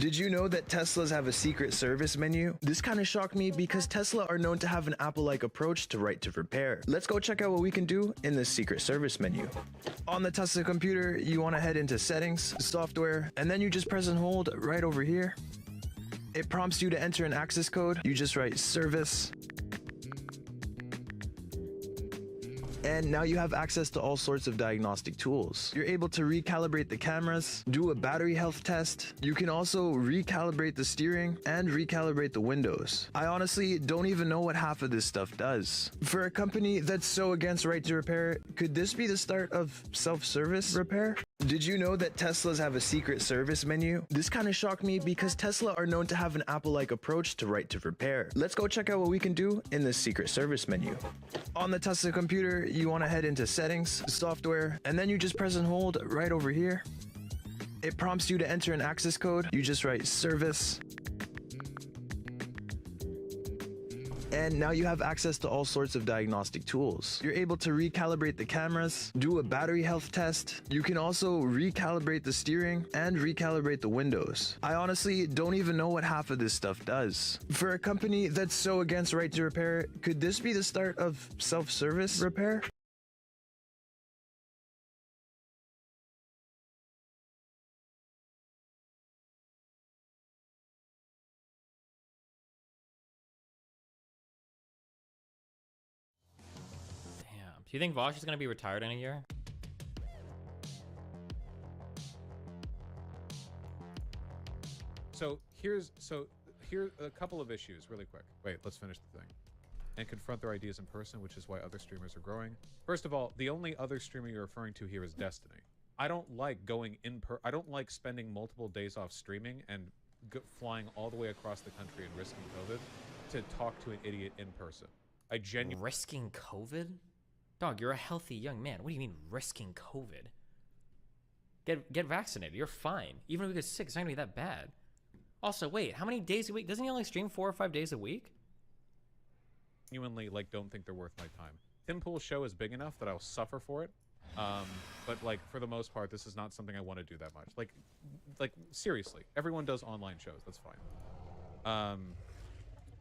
Did you know that Teslas have a secret service menu? This kind of shocked me because Tesla are known to have an Apple-like approach to right to repair. Let's go check out what we can do in this secret service menu. On the Tesla computer, you want to head into Settings, Software, and then you just press and hold right over here. It prompts you to enter an access code. You just write service. And now you have access to all sorts of diagnostic tools. You're able to recalibrate the cameras, do a battery health test. You can also recalibrate the steering and recalibrate the windows. I honestly don't even know what half of this stuff does. For a company that's so against right to repair, could this be the start of self-service repair? Did you know that Teslas have a secret service menu? This kind of shocked me because Tesla are known to have an Apple-like approach to right to repair. Let's go check out what we can do in this secret service menu. On the Tesla computer, you want to head into Settings, Software, and then you just press and hold right over here. It prompts you to enter an access code. You just write service. And now you have access to all sorts of diagnostic tools. You're able to recalibrate the cameras, do a battery health test. You can also recalibrate the steering and recalibrate the windows. I honestly don't even know what half of this stuff does. For a company that's so against right to repair, could this be the start of self-service repair? Do you think Vosh is going to be retired in a year? So here's a couple of issues really quick. Wait, let's finish the thing. And confront their ideas in person, which is why other streamers are growing. First of all, the only other streamer you're referring to here is Destiny. I don't like going I don't like spending multiple days off streaming and flying all the way across the country and risking COVID to talk to an idiot in person. I genuinely risking COVID? Dog, you're a healthy young man. What do you mean risking COVID? Get vaccinated. You're fine. Even if you get sick, it's not gonna be that bad. Also, wait, how many days a week? Doesn't he only stream 4 or 5 days a week? Genuinely, like, don't think they're worth my time. Tim Pool's show is big enough that I'll suffer for it. But like, for the most part, this is not something I want to do that much. Like seriously, everyone does online shows. That's fine.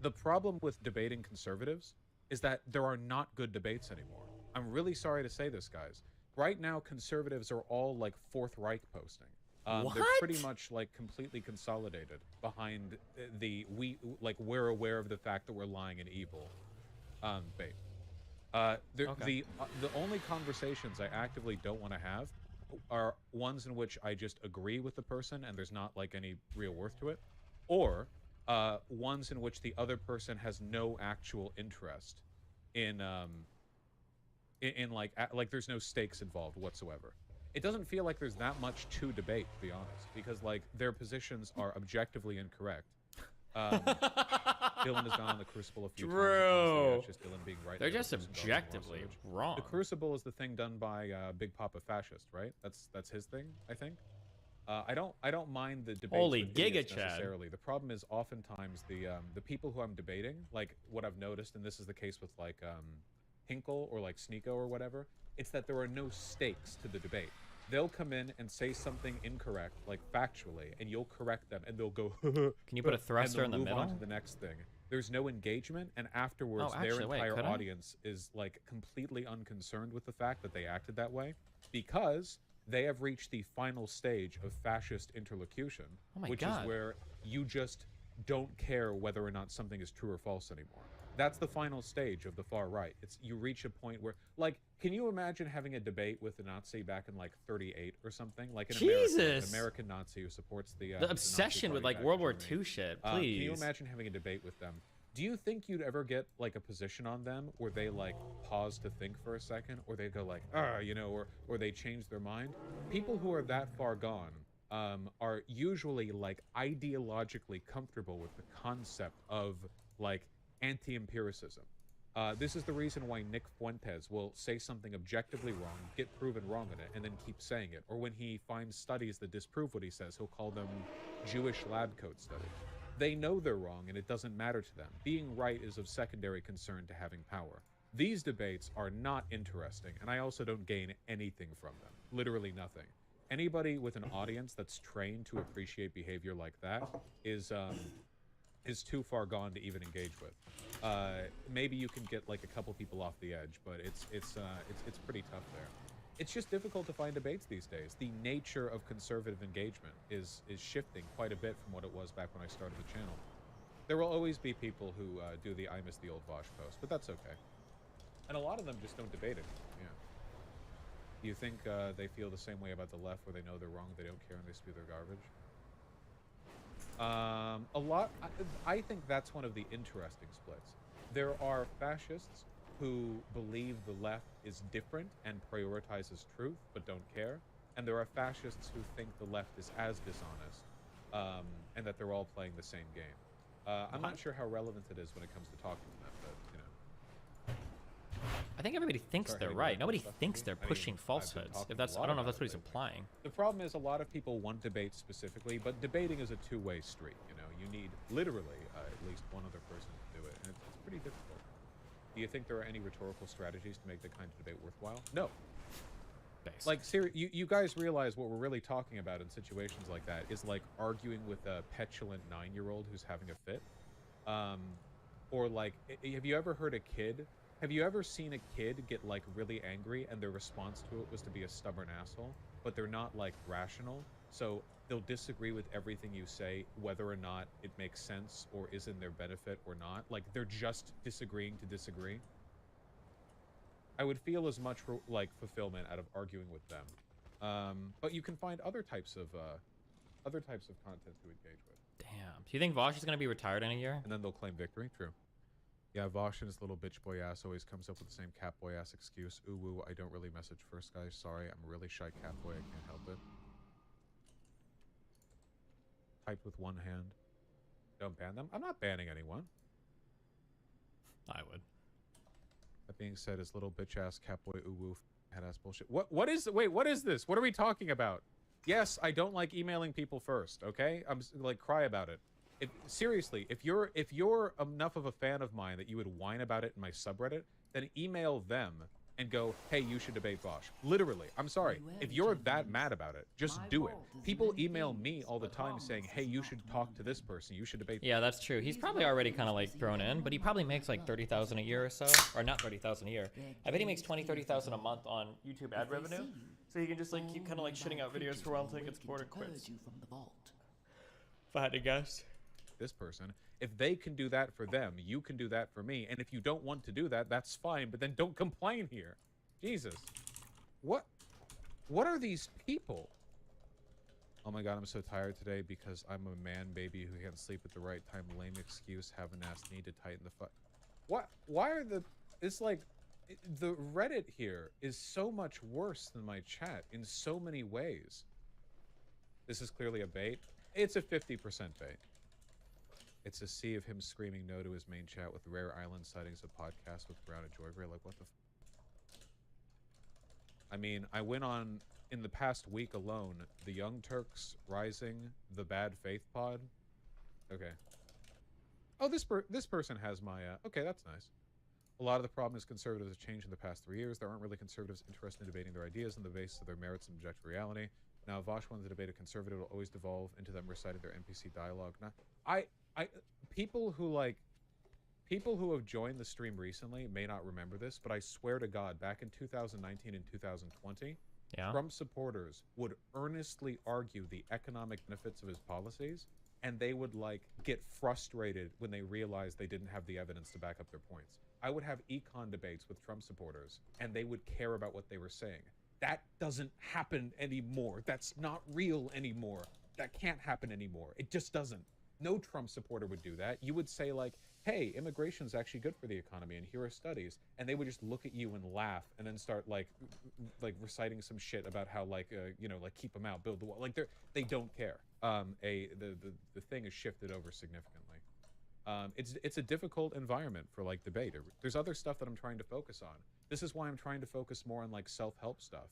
The problem with debating conservatives is that there are not good debates anymore. I'm really sorry to say this, guys. Right now, conservatives are all like Fourth Reich posting. They're pretty much like completely consolidated behind we're aware of the fact that we're lying and evil bait. The only conversations I actively don't want to have are ones in which I just agree with the person and there's not like any real worth to it, or ones in which the other person has no actual interest in like there's no stakes involved whatsoever. It doesn't feel like there's that much to debate, to be honest, because like their positions are objectively incorrect. Dylan has gone on the Crucible a few times. It's just Dylan being right. They're just objectively wrong. The Crucible is the thing done by Big Papa Fascist, right? That's his thing, I think. I don't mind the debates. Holy Giga Chad. Necessarily. The problem is oftentimes the people who I'm debating, like what I've noticed, and this is the case with like Hinkle or like Sneeko or whatever, it's that there are no stakes to the debate. They'll come in and say something incorrect, like factually, and you'll correct them, and they'll go. Can you put a thruster in the middle? Move on to the next thing. There's no engagement, and afterwards, their entire audience is like completely unconcerned with the fact that they acted that way, because they have reached the final stage of fascist interlocution, which is where you just don't care whether or not something is true or false anymore. That's the final stage of the far right. It's you reach a point where, like, can you imagine having a debate with a Nazi back in like 38 or something? Like an American Nazi who supports the obsession with like World War II shit. Please. Can you imagine having a debate with them? Do you think you'd ever get like a position on them where they like pause to think for a second, or they go like, you know, or they change their mind? People who are that far gone are usually like ideologically comfortable with the concept of like anti-empiricism. This is the reason why Nick Fuentes will say something objectively wrong, get proven wrong in it, and then keep saying it. Or when he finds studies that disprove what he says, he'll call them Jewish lab coat studies. They know they're wrong, and it doesn't matter to them. Being right is of secondary concern to having power. These debates are not interesting, and I also don't gain anything from them. Literally nothing. anybody with an audience that's trained to appreciate behavior like that is too far gone to even engage with. Maybe you can get like a couple people off the edge, but it's pretty tough there. It's just difficult to find debates these days. The nature of conservative engagement is shifting quite a bit from what it was back when I started the channel. There will always be people who do the I miss the old Vosh post, but that's okay. And a lot of them just don't debate it. Yeah. Do you think they feel the same way about the left, where they know they're wrong, they don't care, and they spew their garbage? I think that's one of the interesting splits. There are fascists who believe the left is different and prioritizes truth, but don't care. And there are fascists who think the left is as dishonest, and that they're all playing the same game. I'm not sure how relevant it is when it comes to talking to them, but, you know. I think everybody thinks they're right. Nobody thinks they're pushing falsehoods. If that's, I don't know if that's what he's implying. The problem is a lot of people want debate specifically, but debating is a two-way street. You know, you need literally at least one other person to do it, and it's pretty difficult. Do you think there are any rhetorical strategies to make the kind of debate worthwhile? No. Base. Like, you guys realize what we're really talking about in situations like that is like arguing with a petulant 9-year-old who's having a fit, or like, have you ever heard a kid? Have you ever seen a kid get like really angry and their response to it was to be a stubborn asshole, but they're not like rational, so they'll disagree with everything you say, whether or not it makes sense or is in their benefit or not. Like, they're just disagreeing to disagree. I would feel as much like fulfillment out of arguing with them, but you can find other types of content to engage with. Damn. Do you think Vosh is going to be retired in a year? And then they'll claim victory. True. Yeah, Vosh and his little bitch boy ass always comes up with the same cat boy ass excuse. Ooh, woo, I don't really message first, guys. Sorry, I'm a really shy cat boy. I can't help it. Type with one hand. Don't ban them. I'm not banning anyone. I would. That being said, his little bitch ass cat boy ooh woo head ass bullshit. What is this? What are we talking about? Yes, I don't like emailing people first, okay? I'm like, cry about it. Seriously, if you're enough of a fan of mine that you would whine about it in my subreddit, then email them and go, hey, you should debate Vosh. Literally, I'm sorry. If you're that mad about it, just do it. People email me all the time saying, hey, you should talk to this person. You should debate. Yeah, that's true. He's probably already kind of like thrown in, but he probably makes like 30,000 a year or so, or not 30,000 a year. I bet he makes 30,000 a month on YouTube ad revenue. So he can just like keep kind of like shitting out videos for a while until he gets bored and quits. If I had to guess. This person, if they can do that for them, you can do that for me. And if you don't want to do that, that's fine, but then don't complain here. Jesus. What are these people? Oh my god, I'm so tired today because I'm a man baby who can't sleep at the right time. Lame excuse, have an ass need to tighten the fuck. What? Why are it's like, the Reddit here is so much worse than my chat in so many ways. This is clearly a bait. It's a 50% bait. It's a sea of him screaming no to his main chat with rare island sightings of podcasts with Brown and Joyver. Like, what the I mean, I went on, in the past week alone, the Young Turks Rising, the Bad Faith pod. Okay. Oh, this person has my, okay, that's nice. A lot of the problem is conservatives have changed in the past 3 years. There aren't really conservatives interested in debating their ideas on the basis of their merits and objective reality. Now, if Vosh wants to debate a conservative, it will always devolve into them reciting their NPC dialogue. Now, people who have joined the stream recently may not remember this, but I swear to God, back in 2019 and 2020, yeah, Trump supporters would earnestly argue the economic benefits of his policies, and they would like get frustrated when they realized they didn't have the evidence to back up their points. I would have econ debates with Trump supporters, and they would care about what they were saying. That doesn't happen anymore. That's not real anymore. That can't happen anymore. It just doesn't. No Trump supporter would do that. You would say like, hey, immigration is actually good for the economy and here are studies. And they would just look at you and laugh and then start like reciting some shit about how like, you know, like keep them out, build the wall. Like they don't care. The thing has shifted over significantly. It's a difficult environment for like debate. There's other stuff that I'm trying to focus on. This is why I'm trying to focus more on like self-help stuff,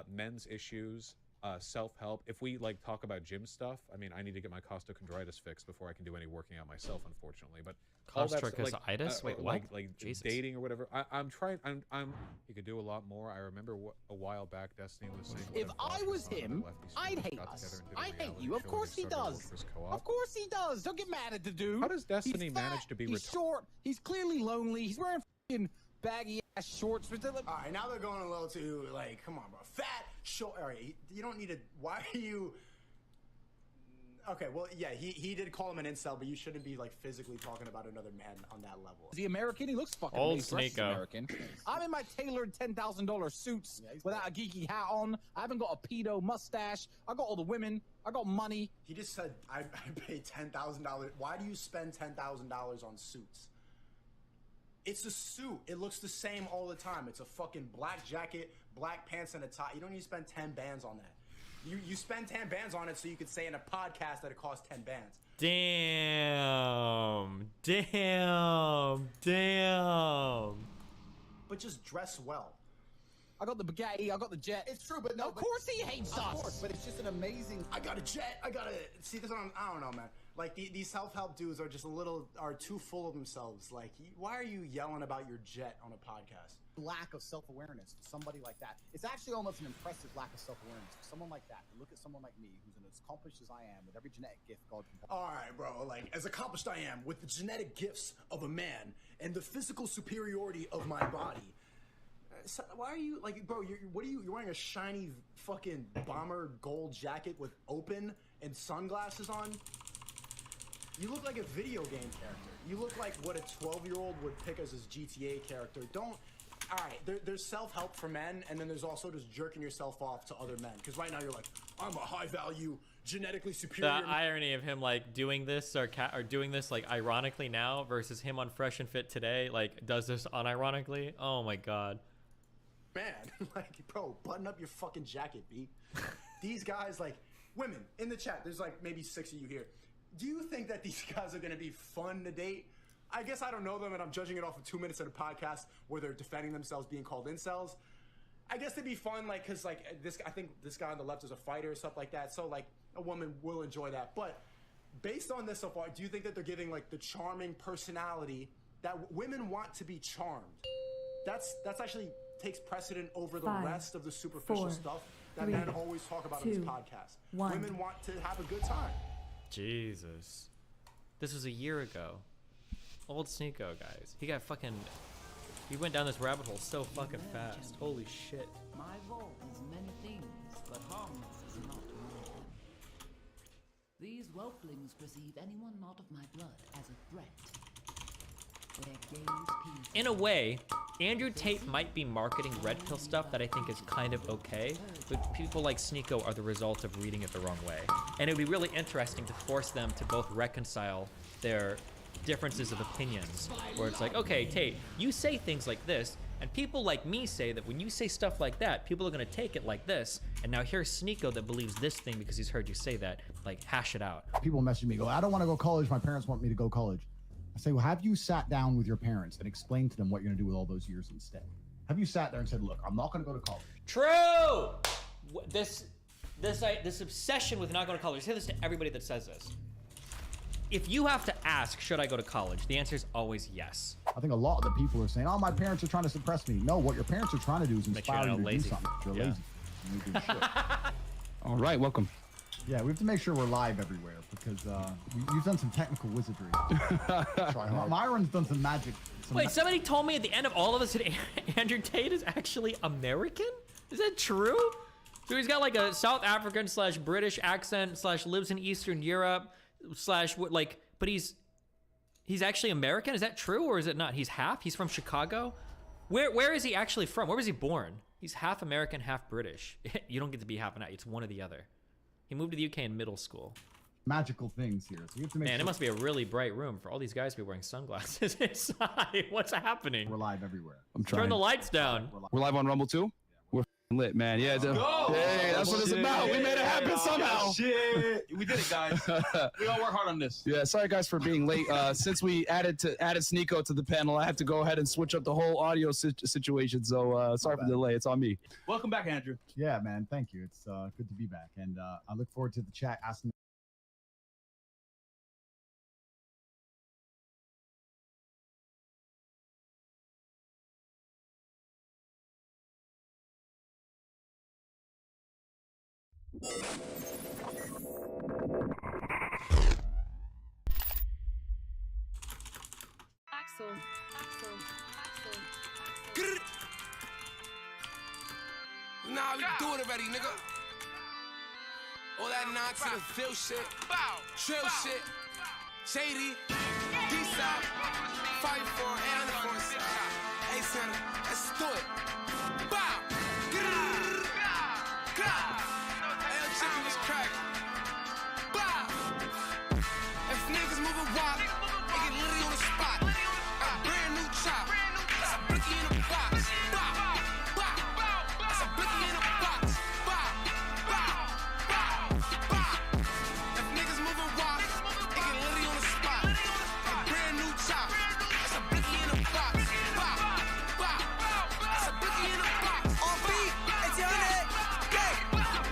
men's issues, self-help. If we like talk about gym stuff, I mean, I need to get my costochondritis fixed before I can do any working out myself, unfortunately. But costochondritis? Wait, what? Like Jesus. dating or whatever. I'm trying. You could do a lot more. I remember a while back, Destiny was saying. If I was him, I'd hate us. I hate you. Of course he does. Of course he does. Don't get mad at the dude. How does Destiny manage to be? He's short. He's clearly lonely. He's wearing fucking baggy ass shorts. All right, now they're going a little too like, come on, bro. Fat, short. All right, you don't need to. Why are you? Okay, well, yeah, he did call him an incel, but you shouldn't be like physically talking about another man on that level. Is he American? He looks fucking Old amazing. He's Sneeko. American. I'm in my tailored $10,000 suits without a geeky hat on. I haven't got a pedo mustache. I got all the women. I got money. He just said, I paid $10,000. Why do you spend $10,000 on suits? It's a suit. It looks the same all the time. It's a fucking black jacket, black pants, and a tie. You don't need to spend 10 bands on that. You spend 10 bands on it so you could say in a podcast that it costs 10 bands. Damn. But just dress well. I got the Bugatti. I got the jet. It's true, but no. Of course he hates us. Of course, but it's just an amazing. I got a jet. I got a. See, this one. I don't know, man. Like these self-help dudes are just are too full of themselves. Like, why are you yelling about your jet on a podcast? Lack of self-awareness for somebody like that. It's actually almost an impressive lack of self-awareness for someone like that. Look at someone like me, who's as accomplished as I am with every genetic gift God can. All right, bro. Like, as accomplished I am with the genetic gifts of a man and the physical superiority of my body. So why are you like, bro? You're wearing a shiny fucking bomber gold jacket with open and sunglasses on. You look like a video game character. You look like what a 12-year-old would pick as his GTA character. Don't. All right, there's self-help for men, and then there's also just jerking yourself off to other men. Because right now you're like, I'm a high-value, genetically superior. The irony of him like doing this or doing this like ironically now versus him on Fresh and Fit today, like does this unironically. Oh my god. Man, like, bro, button up your fucking jacket, B. These guys, like, women in the chat. There's like maybe 6 of you here. Do you think that these guys are gonna be fun to date? I guess I don't know them, and I'm judging it off of 2 minutes in a podcast where they're defending themselves being called incels. I guess they'd be fun, like, cause like this. I think this guy on the left is a fighter or stuff like that. So like a woman will enjoy that. But based on this so far, do you think that they're giving like the charming personality that women want to be charmed? That's actually takes precedent over the rest of the superficial stuff that men always talk about on this podcast. Women want to have a good time. Jesus. This was a year ago. Old Sneeko, guys. He went down this rabbit hole so fucking fast. Holy shit. My vault is many things, but harmless is not one of them. These whelplings perceive anyone not of my blood as a threat. Their gaze pierces. In a way, Andrew Tate might be marketing red pill stuff that I think is kind of okay, but people like Sneeko are the result of reading it the wrong way. And it would be really interesting to force them to both reconcile their differences of opinions, where it's like, okay, Tate, you say things like this, and people like me say that when you say stuff like that, people are gonna take it like this, and now here's Sneeko that believes this thing because he's heard you say that. Like, hash it out. People message me, go, I don't want to go college. My parents want me to go college. I say, well, have you sat down with your parents and explained to them what you're gonna do with all those years instead? Have you sat there and said, look, I'm not gonna go to college? True! This obsession with not going to college, I say this to everybody that says this. If you have to ask, should I go to college? The answer is always yes. I think a lot of the people are saying, oh, my parents are trying to suppress me. No, what your parents are trying to do is inspire you to do something. You're lazy. You do shit. All right, welcome. Yeah, we have to make sure we're live everywhere because you've done some technical wizardry. Myron's done some magic. Wait, somebody told me at the end of all of this that Andrew Tate is actually American? Is that true? So he's got like a South African / British accent / lives in Eastern Europe / like, but he's actually American? Is that true or is it not? He's half? He's from Chicago? Where is he actually from? Where was he born? He's half American, half British. You don't get to be half and half. It's one or the other. He moved to the UK in middle school. Magical things here. So you have to make Man, it must be a really bright room for all these guys to be wearing sunglasses inside. What's happening? We're live everywhere. I'm trying. Turn the lights down. We're live on Rumble too? We're lit, man. Yeah, hey, that's what it's about. We made it happen somehow. Shit, we did it, guys. We all work hard on this. Yeah, sorry guys for being late. Since we added Sneeko to the panel, I have to go ahead and switch up the whole audio situation. So sorry for the delay. It's on me. Welcome back, Andrew. Yeah, man. Thank you. It's good to be back, and I look forward to the chat asking. Axel. Nah, we do it already, nigga. All that nonsense, Phil shit, drill shit, shady, D-side, fight for and for us. Hey, son, let's do it. Bow. Hey, chicken was crack. Bow. If niggas moving wild, they get litty on the spot. A brand new chop. That's a blicky in a box. Bow. That's a blicky in a box. Bow. If niggas moving wild, they get litty on the spot. A brand new chop. That's a blicky in a box. Bow. That's a blicky in a box. On beat, it's your head.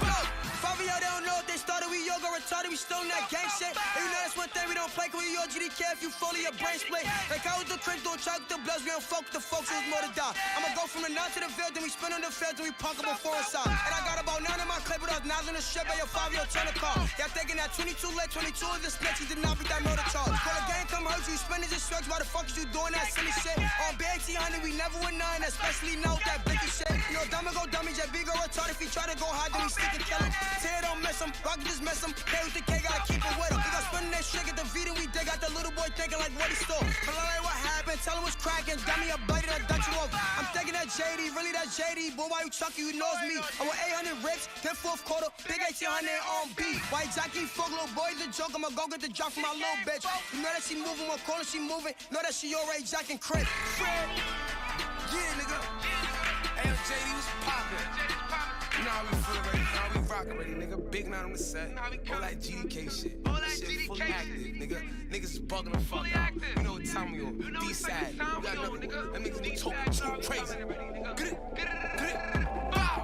Look, 5 of y'all don't know what they started. We yoga retarded, we still in that gang shit. And you know that's one thing we don't play, cause we your GDK if you fully your brain split. Like I was the crib, don't try with the bloods, we don't fuck with the folks, it was more to die. I'ma go from the north to the field, then we spin on the field, then we punk them on foreign side. And I got about 9 in my clip, but I was 9 on the strip, and your 5-year turn a car. Y'all thinking that 22 lit, 22 of the snitches did not beat that murder charge. Call a gang come hurt you, spending just drugs, why the fuck is you doing that silly shit? On BAT, honey, we never win none, especially now with that blicky shit. You know, dumb go dummy, Jet B go retarded, if he try to go high, then we stick and kill him. Tear don't miss him, rock just miss him, K with the K, gotta keep it with him. We got spinning that shit, get the V, then we dig out the little boy thinking like what he stole. But like what happened, tell him what's cracking, dummy, I bladed, I dutch you off. I'm thinking that JD, really that JD, boy, why you chucky, you knows me. I want 800 rips, then fourth quarter, big 1800 on beat. Why Jackie fuck little boy, the joke, I'ma go get the drop from my little bitch. You know that she moving, one corner she moving, know that she already jacking crib. Yeah, nigga. AMJD was poppin'. You know how we feel already, you know how we rock already, nigga. Big 9 on the set. All that GDK shit. All that shit fully active, nigga. Niggas is bugging the fuck out. You know what time we on. D-side. You got nothing. Them niggas be talking too crazy. Get it. Bow.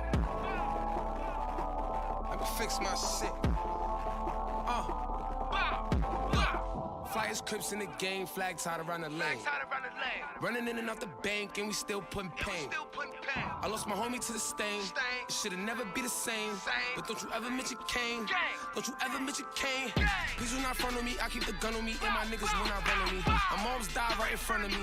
Let me fix my shit. Flyers, Crips in the game, flag tied around the lane. Running in and out the bank, and we still putting pain. I lost my homie to the stain. It should've never be the same. But don't you ever mention Kane. Don't you ever mention Kane. Please do not front on me, I keep the gun on me, and my niggas will not run on me. My mom's died right in front of me.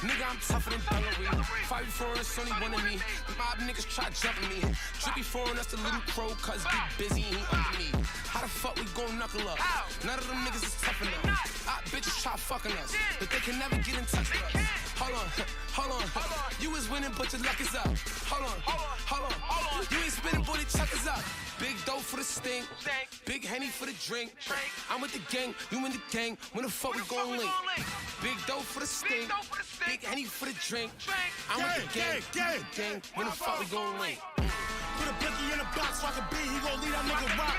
Nigga, I'm tougher than Bellery. 5 before and it's only one of me. The mob niggas try jumping me. Drippy foreign, that's the little crow, cuz get busy and he under me. How the fuck we gon' knuckle up? None of them niggas is tough enough. Bitches try fucking us, but they can never get in touch with us. Hold on. You was winning, but your luck is up. Hold on. You ain't spinning, but the chuck is up. Big dough for the stink, big Henny for the drink. I'm with the gang, you in the gang. When the fuck we gon' link? Big dough for the stink, big Henny for the drink. I'm with the gang. When the fuck we gon' link? Put a blicky in a box so I can be, he gon' leave that nigga rock.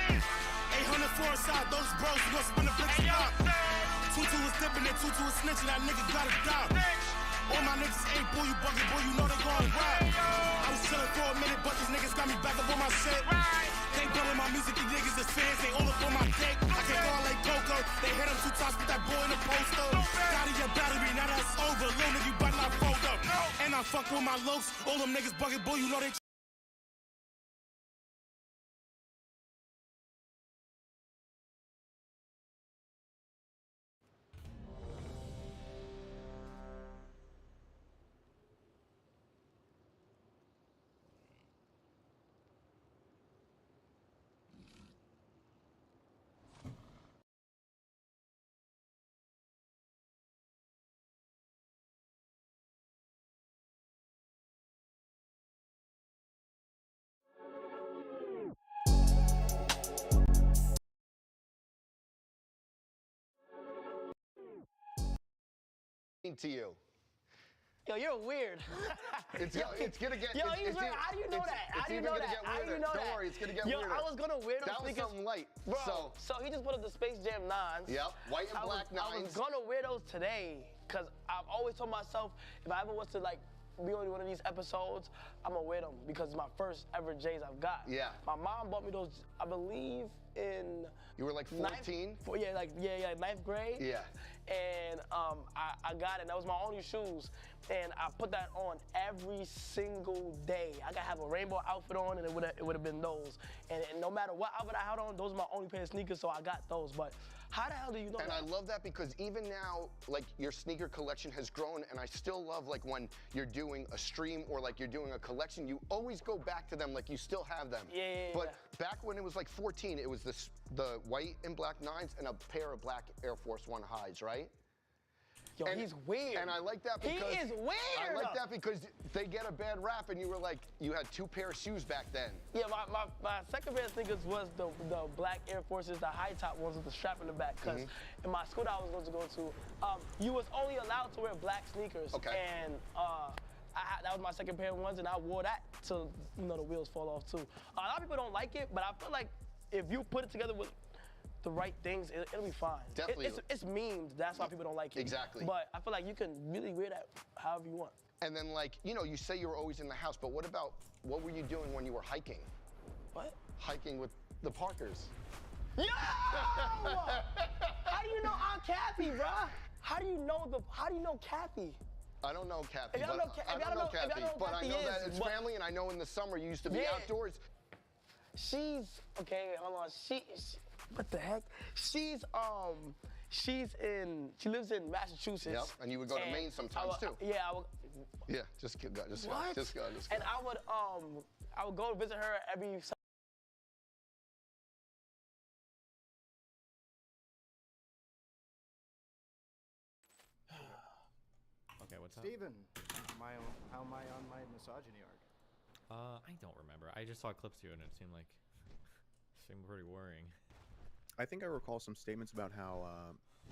800 for inside, those bros, we gon' spin the blicky out. Tutu was dipping it, Tutu was snitching, that nigga gotta die. All my niggas ain't boy, you bugging, boy, you know they gon' rap. I was chillin' for a minute, but these niggas got me back up on my shit. They bumming my music, these niggas is fans, they all up on my dick. I can't go out like Coco, they hit him 2 times, put that boy in the poster. Got your battery, now that's over, little nigga, you better not fold up. And I fuck with my lokes, all them niggas bugging, boy, you know they to you. Yo, you're weird. It's gonna get. Yo, he's weird. How do you know that? How do you know that? How do you know that? Don't worry, it's gonna get Yo, weirder. I was gonna wear those sneakers. That was something light. Bro, so he just put up the Space Jam 9s. Yep, white and black 9s. I was gonna wear those today, because I've always told myself, if I ever was to like be on one of these episodes, I'm gonna wear them, because it's my first ever J's I've got. Yeah. My mom bought me those, I believe, in... You were like 14? Ninth grade. Yeah. And I got it. That was my only shoes. And I put that on every single day. I gotta have a rainbow outfit on, and it would have been those. And no matter what outfit I had on, those are my only pair of sneakers, so I got those. But how the hell do you know and that? I love that, because even now, like, your sneaker collection has grown, and I still love, like, when you're doing a stream or, like, you're doing a collection, you always go back to them, like, you still have them. Yeah. But back when it was, like, 14, it was the white and black 9s and a pair of black Air Force One highs, right? Yo, he's weird. And I like that because... He is weird! I like that because they get a bad rap, and you were like, you had 2 pair of shoes back then. Yeah, my second pair of sneakers was the black Air Forces, the high top ones with the strap in the back, because in my school that I was going to go to, you was only allowed to wear black sneakers. Okay. And that was my second pair of ones, and I wore that till, the wheels fall off too. A lot of people don't like it, but I feel like if you put it together with the right things, it'll be fine. Definitely. It's memed, that's why people don't like it. Exactly. But I feel like you can really wear that however you want. And then, like, you say you were always in the house, but what were you doing when you were hiking? What? Hiking with the Parkers. Yo! How do you know Aunt Kathy, bruh? How do you know Kathy? I don't know Kathy, I don't know Kathy, but I know that it's but family, and I know in the summer you used to be outdoors. Okay, hold on. What the heck? She lives in Massachusetts. Yep, and you would go to Maine sometimes too. Yeah, I would. Yeah, just go. And I would go visit her every. Okay, what's up? Steven, how am I on my misogyny arc? I don't remember. I just saw clips to it, and it seemed pretty worrying. I think I recall some statements about how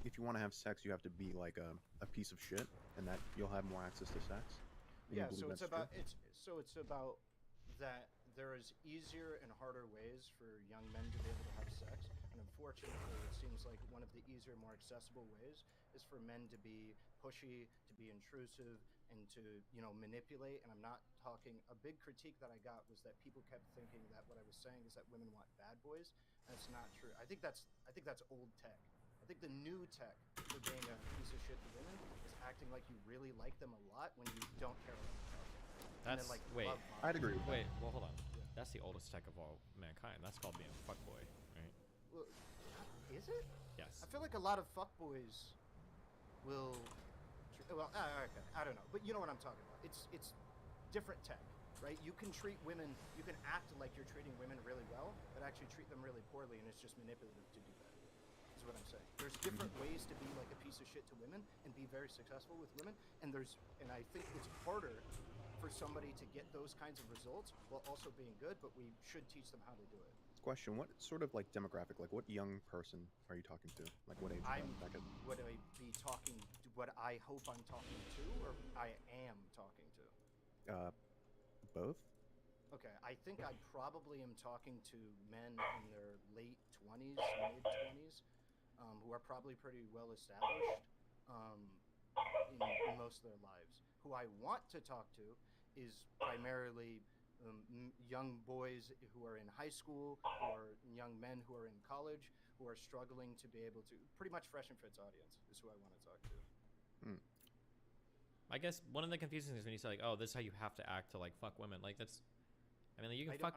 if you want to have sex, you have to be like a piece of shit, and that you'll have more access to sex. Yeah, so it's about that there is easier and harder ways for young men to be able to have sex, and unfortunately, it seems like one of the easier, more accessible ways is for men to be pushy, to be intrusive, and to manipulate. And I'm not talking. A big critique that I got was that people kept thinking that what I was saying is that women want bad boys. That's not true. I think that's old tech. I think the new tech for being a piece of shit to women is acting like you really like them a lot when you don't care about them. That's wait. I'd agree with Wait, well, hold on. Yeah. That's the oldest tech of all mankind. That's called being a fuckboy, right? Well, is it? Yes. I feel like a lot of fuckboys will. Well, okay, I don't know, but you know what I'm talking about. It's different tech. Right? You can treat women, you can act like you're treating women really well, but actually treat them really poorly, and it's just manipulative to do that, is what I'm saying. There's different ways to be like a piece of shit to women and be very successful with women, and I think it's harder for somebody to get those kinds of results while also being good, but we should teach them how to do it. Question, what sort of like demographic, like what young person are you talking to? Like what age? Would I be talking, what I hope I'm talking to, or I am talking to? Both? Okay, I think I probably am talking to men in their late 20s, mid-20s, who are probably pretty well established in most of their lives. Who I want to talk to is primarily young boys who are in high school, or young men who are in college, who are struggling to be able to, pretty much Fresh and Fit's audience is who I want to talk to. I guess one of the confusing things when you say like, oh, this is how you have to act to like fuck women. Like that's, I mean, like, you can fuck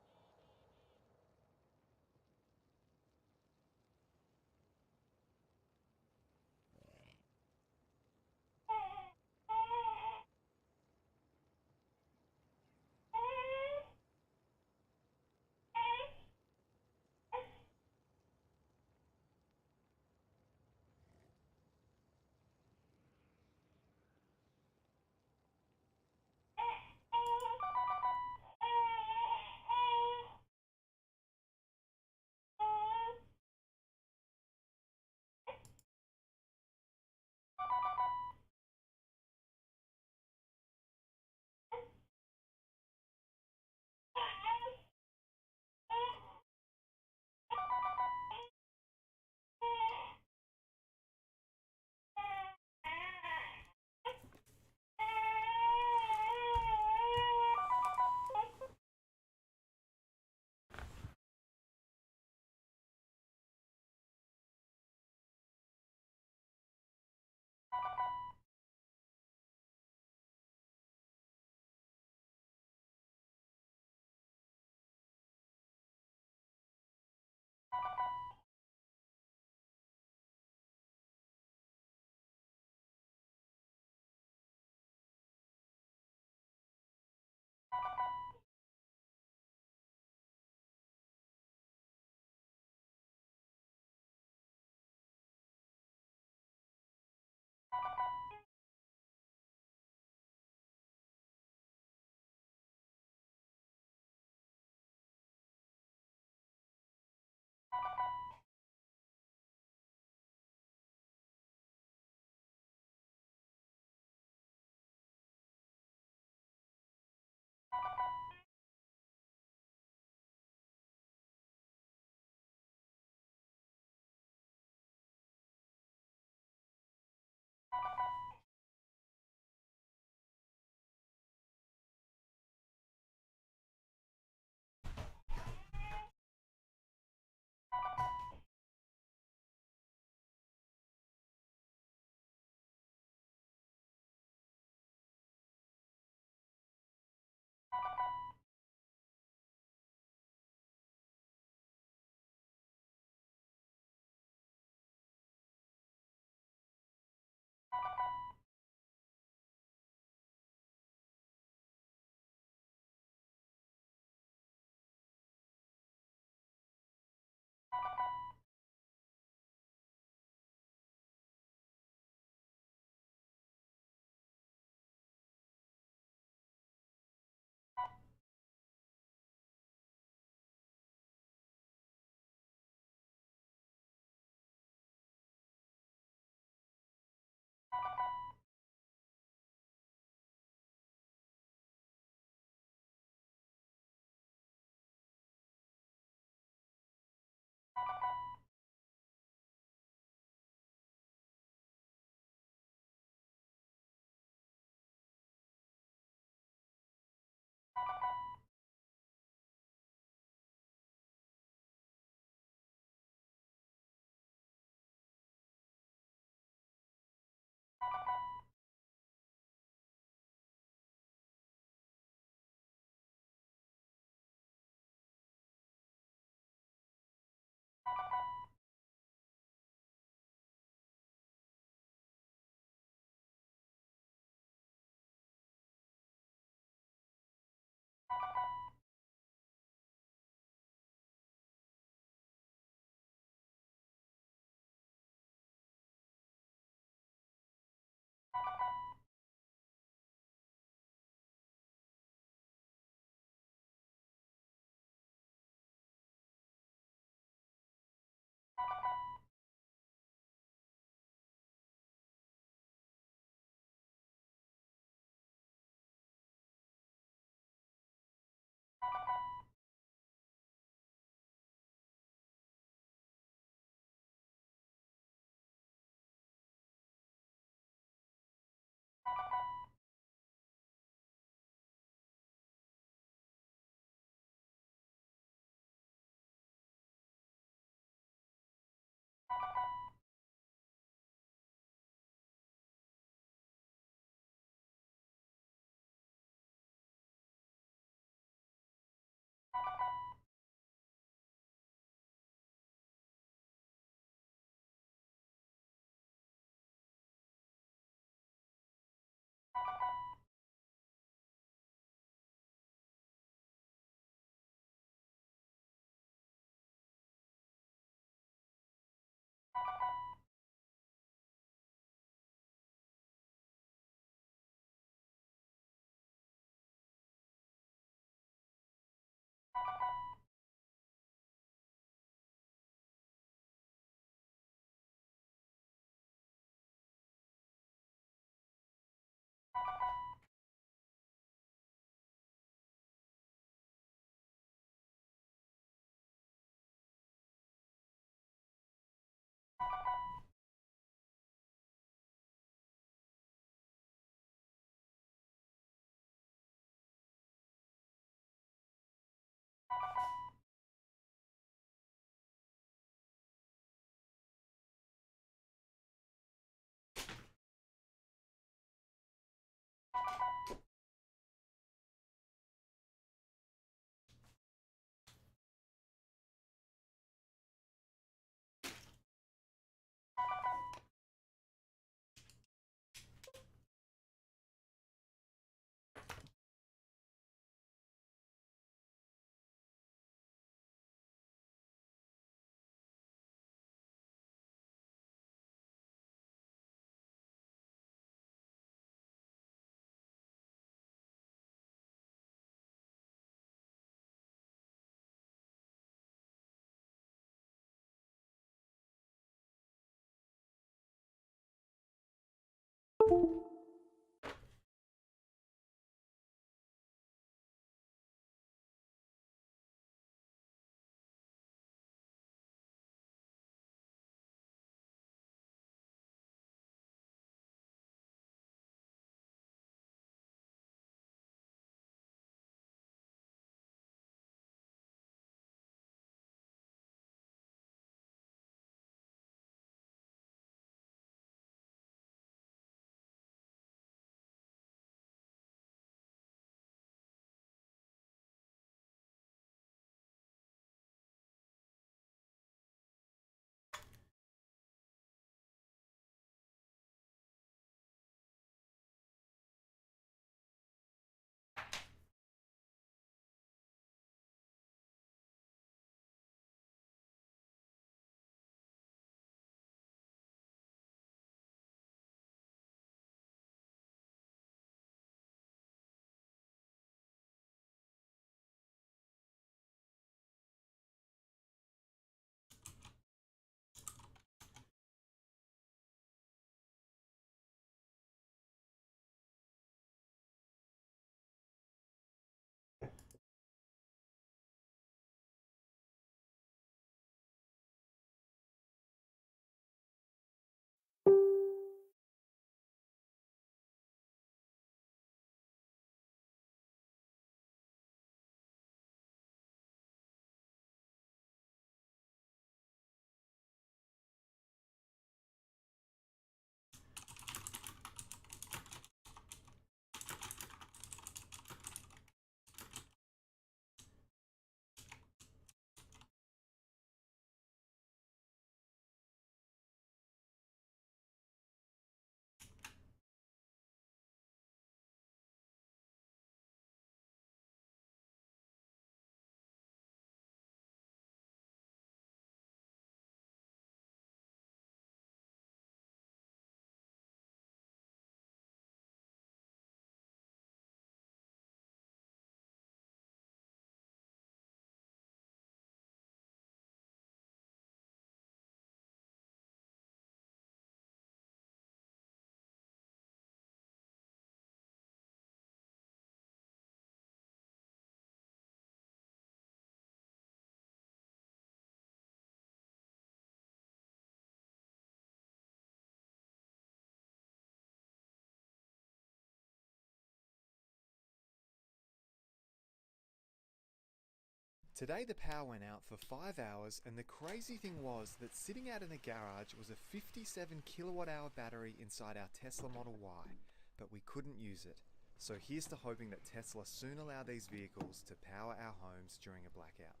Today the power went out for 5 hours, and the crazy thing was that sitting out in the garage was a 57 kilowatt hour battery inside our Tesla Model Y, but we couldn't use it. So here's to hoping that Tesla soon allow these vehicles to power our homes during a blackout.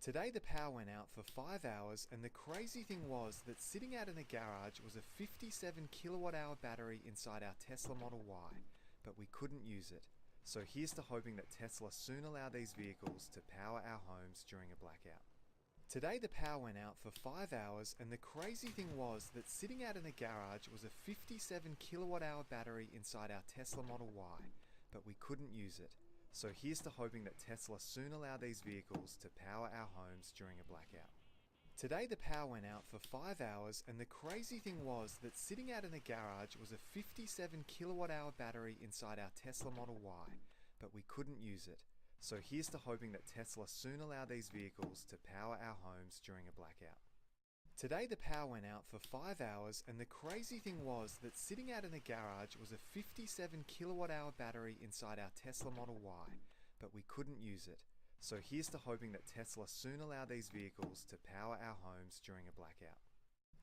Today the power went out for 5 hours, and the crazy thing was that sitting out in the garage was a 57 kilowatt hour battery inside our Tesla Model Y, but we couldn't use it. So here's to hoping that Tesla soon allow these vehicles to power our homes during a blackout. Today the power went out for 5 hours, and the crazy thing was that sitting out in the garage was a 57 kilowatt hour battery inside our Tesla Model Y, but we couldn't use it. So here's to hoping that Tesla soon allow these vehicles to power our homes during a blackout. Today the power went out for 5 hours, and the crazy thing was that sitting out in the garage was a 57 kilowatt hour battery inside our Tesla Model Y, but we couldn't use it. So here's to hoping that Tesla soon allow these vehicles to power our homes during a blackout. Today the power went out for 5 hours, and the crazy thing was that sitting out in the garage was a 57 kilowatt hour battery inside our Tesla Model Y, but we couldn't use it. So here's to hoping that Tesla soon allow these vehicles to power our homes during a blackout.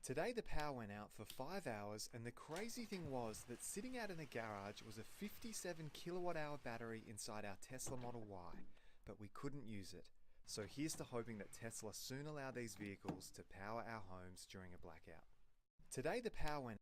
Today the power went out for 5 hours, and the crazy thing was that sitting out in the garage was a 57 kilowatt hour battery inside our Tesla Model Y, but we couldn't use it. So here's to hoping that Tesla soon allow these vehicles to power our homes during a blackout. Today the power went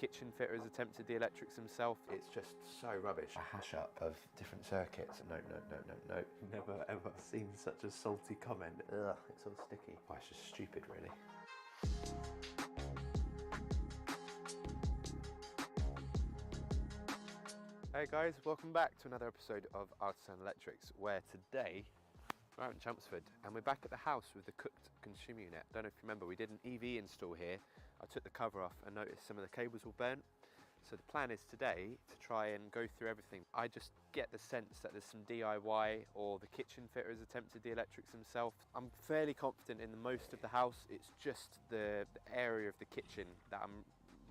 kitchen fitter has attempted the electrics himself. It's just so rubbish. A hash up of different circuits. No. Never ever seen such a salty comment. Ugh, it's all sticky. Oh, it's just stupid, really. Hey guys, welcome back to another episode of Artisan Electrics, where today we're out in Chelmsford and we're back at the house with the cooked consumer unit. I don't know if you remember, we did an EV install here. I took the cover off and noticed some of the cables were burnt. So the plan is today to try and go through everything. I just get the sense that there's some DIY, or the kitchen fitter has attempted the electrics himself. I'm fairly confident in the most of the house. It's just the area of the kitchen that I'm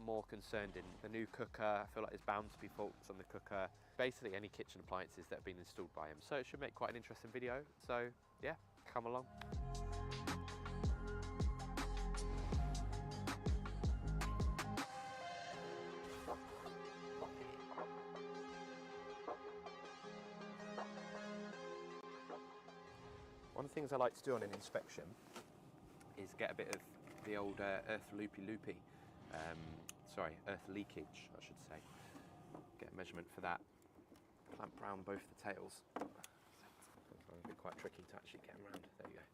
more concerned in. The new cooker, I feel like there's bound to be faults on the cooker. Basically any kitchen appliances that have been installed by him. So it should make quite an interesting video. So yeah, come along. One of the things I like to do on an inspection is get a bit of the old earth loopy. Earth leakage, I should say. Get a measurement for that. Clamp round both the tails. It's going to be quite tricky to actually get them round. There you go.